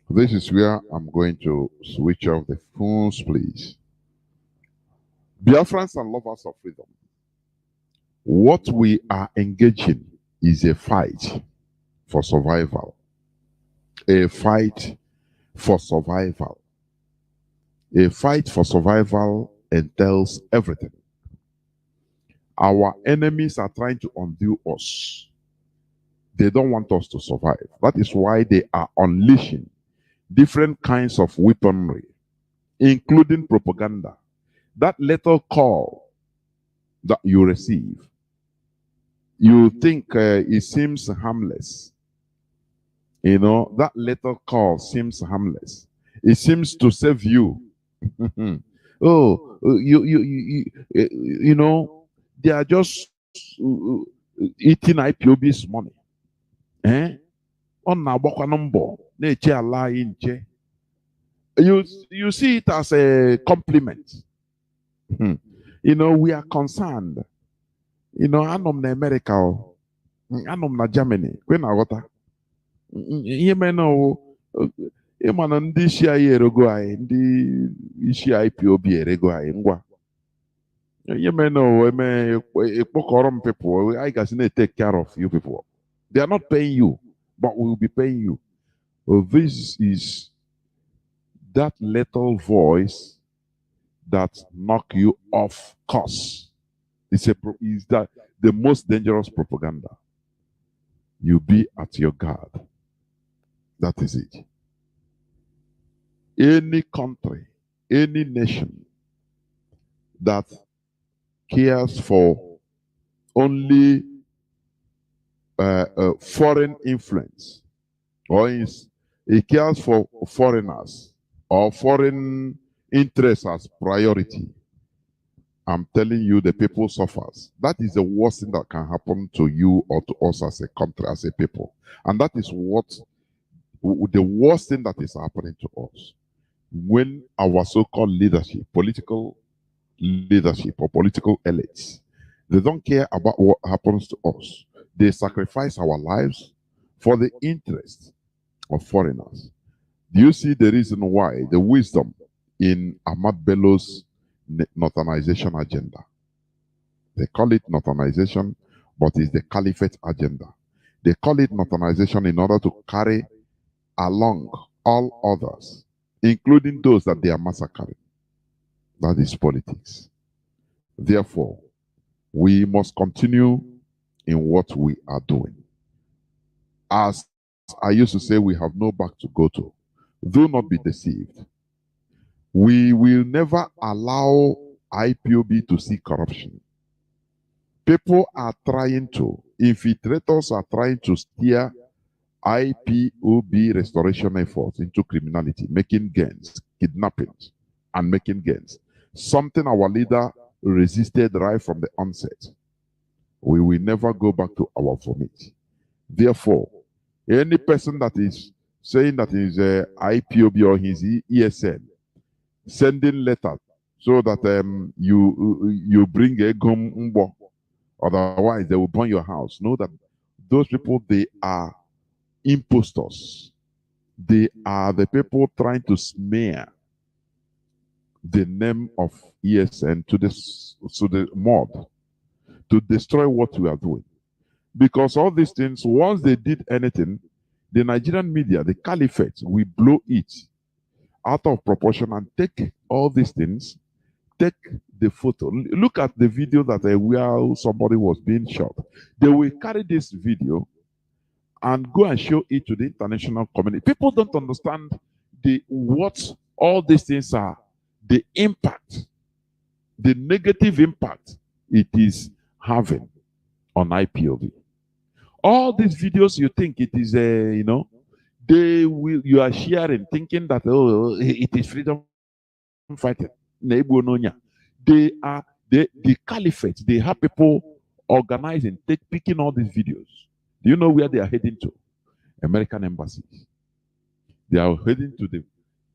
This is where I'm going to switch off the phones, please. Biafrans and lovers of freedom, what we are engaging is a fight for survival. A fight for survival. A fight for survival entails everything. Our enemies are trying to undo us. They don't want us to survive. That is why they are unleashing different kinds of weaponry, including propaganda. That little call that you receive, you think it seems harmless. You know, that little call seems harmless. It seems to save you. Oh, you know, they are just eating IPOB's money. Eh? On na-agbakwa mbọ na-eche ala anyị nche. You see it as a compliment. Hmm. You know, we are concerned. You know, anọ na America, anọ na Germany, kwe na aghọta. Ihe mere na ịma na ndị isi anyị erego anyị, ndị isi IPOB erego anyị ngwa. Ihe mere na eme ịkpọkọrọ m people, I gasị na-take care of you people. They are not paying you, but we will be paying you. This is that little voice that knock you off course. Is that the most dangerous propaganda? You be at your guard. That is it. Any country, any nation that cares for only foreign influence, or it cares for foreigners or foreign interests as priority, I'm telling you, the people suffers. That is the worst thing that can happen to you or to us as a country, as a people. And that is what the worst thing that is happening to us. When our so-called leadership, political leadership or political elites, they don't care about what happens to us. They sacrifice our lives for the interest of foreigners. Do you see the reason why, the wisdom in Ahmad Bello's northernization agenda? They call it northernization, but it's the caliphate agenda. They call it northernization in order to carry along all others, including those that they are massacring. That is politics. Therefore, we must continue in what we are doing. As I used to say, we have no back to go to. Do not be deceived. We will never allow IPOB to see corruption. People are trying to, infiltrators are trying to steer IPOB restoration efforts into criminality, making gains, kidnappings, and making gains. Something our leader resisted right from the onset. We will never go back to our vomit. Therefore, any person that is saying that is IPOB or his ESN, sending letter so that you bring a gum umbo, otherwise they will burn your house. Know that those people, they are impostors. They are the people trying to smear the name of ESN to the mob, to destroy what we are doing. Because all these things, once they did anything, the Nigerian media, the caliphate, we blow it out of proportion and take all these things, take the photo. Look at the video that where somebody was being shot. They will carry this video and go and show it to the international community. People don't understand what all these things are, the impact, the negative impact it is having on IPOB. All these videos, you think it is you are sharing, thinking that it is freedom fighting. They are the caliphate. They have people organizing, picking all these videos. Do you know where they are heading to? American embassies. They are heading to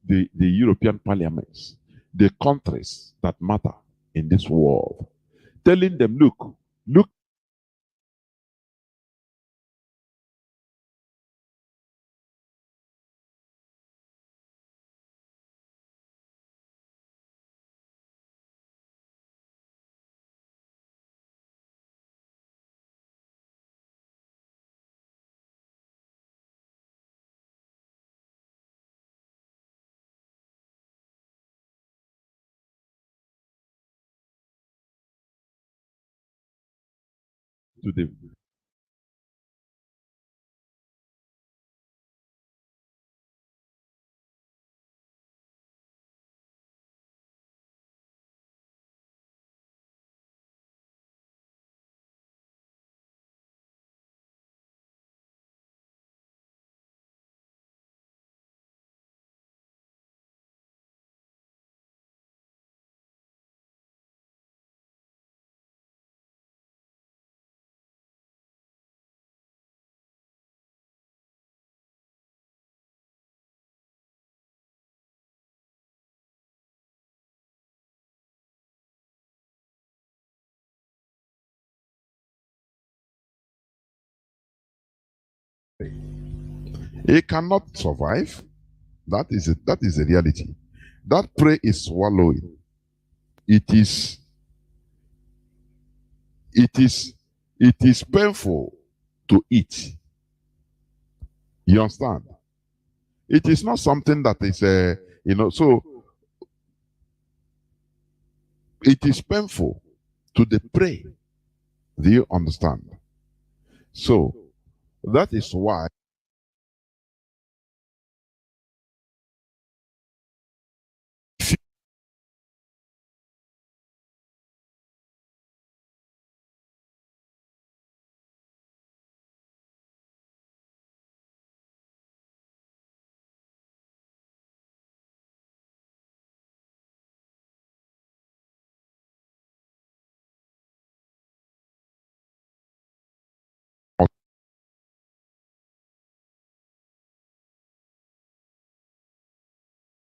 the European parliaments, the countries that matter in this world, telling them, look to the it cannot survive. That is it. That is the reality. That prey is swallowing. It is painful to eat. You understand? It is not something that is so it is painful to the prey. Do you understand? So that is why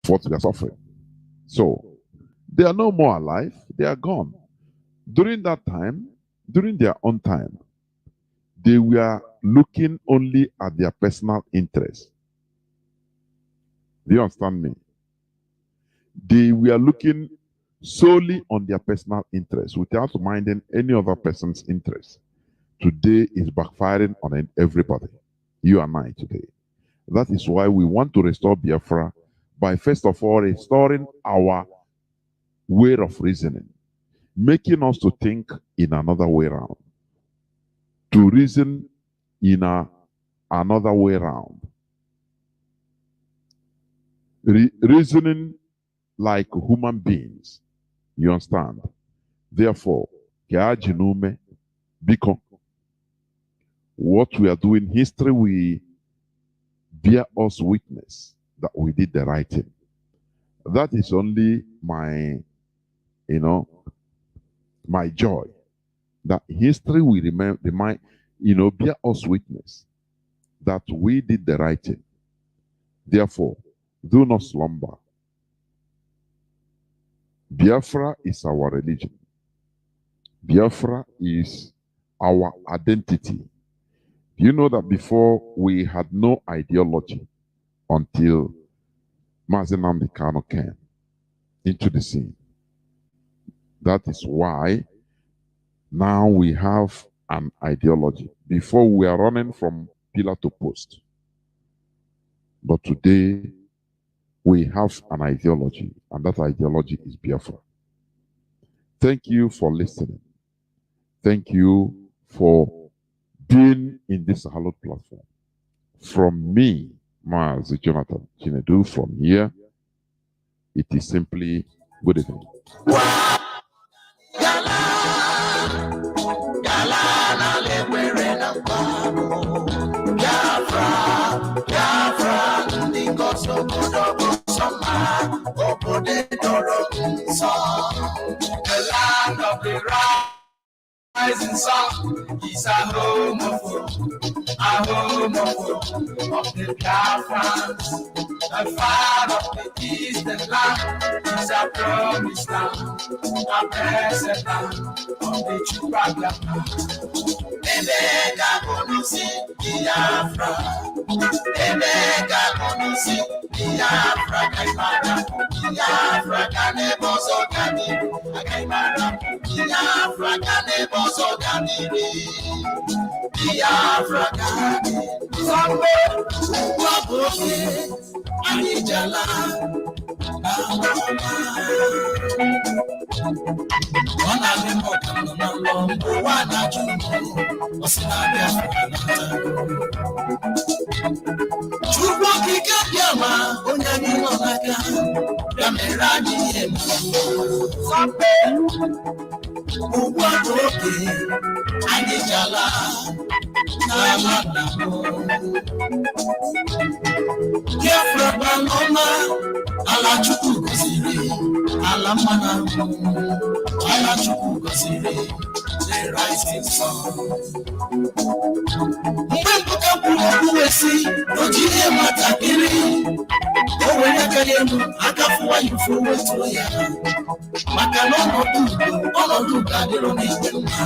what we are suffering. So they are no more alive, they are gone. During that time, during their own time, they were looking only at their personal interest. Do you understand me? They were looking solely on their personal interest without minding any other person's interest. Today is backfiring on everybody, you and I today. That is why we want to restore Biafra by first of all restoring our way of reasoning, making us to think in another way around, to reason in another way around, reasoning like human beings. You understand? Therefore, because what we are doing, history will bear us witness that we did the right thing. That is only my, my joy. That history will bear us witness that we did the right thing. Therefore, do not slumber. Biafra is our religion. Biafra is our identity. You know that before we had no ideology until Mazi came into the scene. That is why now we have an ideology. Before we are running from pillar to post. But today we have an ideology, and that ideology is Biafra. Thank you for listening. Thank you for being in this hallowed platform. From me, Mazi Jonathan Chinedu, from here, it is simply good evening. The land of the rising sun is a home of the Biafrans. The far of the eastern land is a promised land, a blessed land of the Chupacabra. Emeka Bonusi Biafra, Emeka Bonusi Biafra, Kaimara, Biafra, Kanebo Soganiri, Kaimara, Biafra, Kanebo Soganiri, Biafra, Kanebo Soganiri, Anijala, ọ na-adị m ọka nọ na nlọ mgbe ụwa na-ajụ m ọ sị na Biafra na-atago Chukwu okike bịa ma onye anyị nọ n'aka ya mere anyị ihe ugbu a bụ oge anyị ji ala n'ala nna m Biafra bụ ala ọma ala Chukwu gọziri ala mmanụ ahụ ala Chukwu gọziri the rising sun mgbe mpụta kwuru okwu esi oji ihe nwatakịrị o were aka ya elu aka fụwa ya ụfụ wetuo ya maka na ọnọdụ udo ga-adịrọ n'igwe mma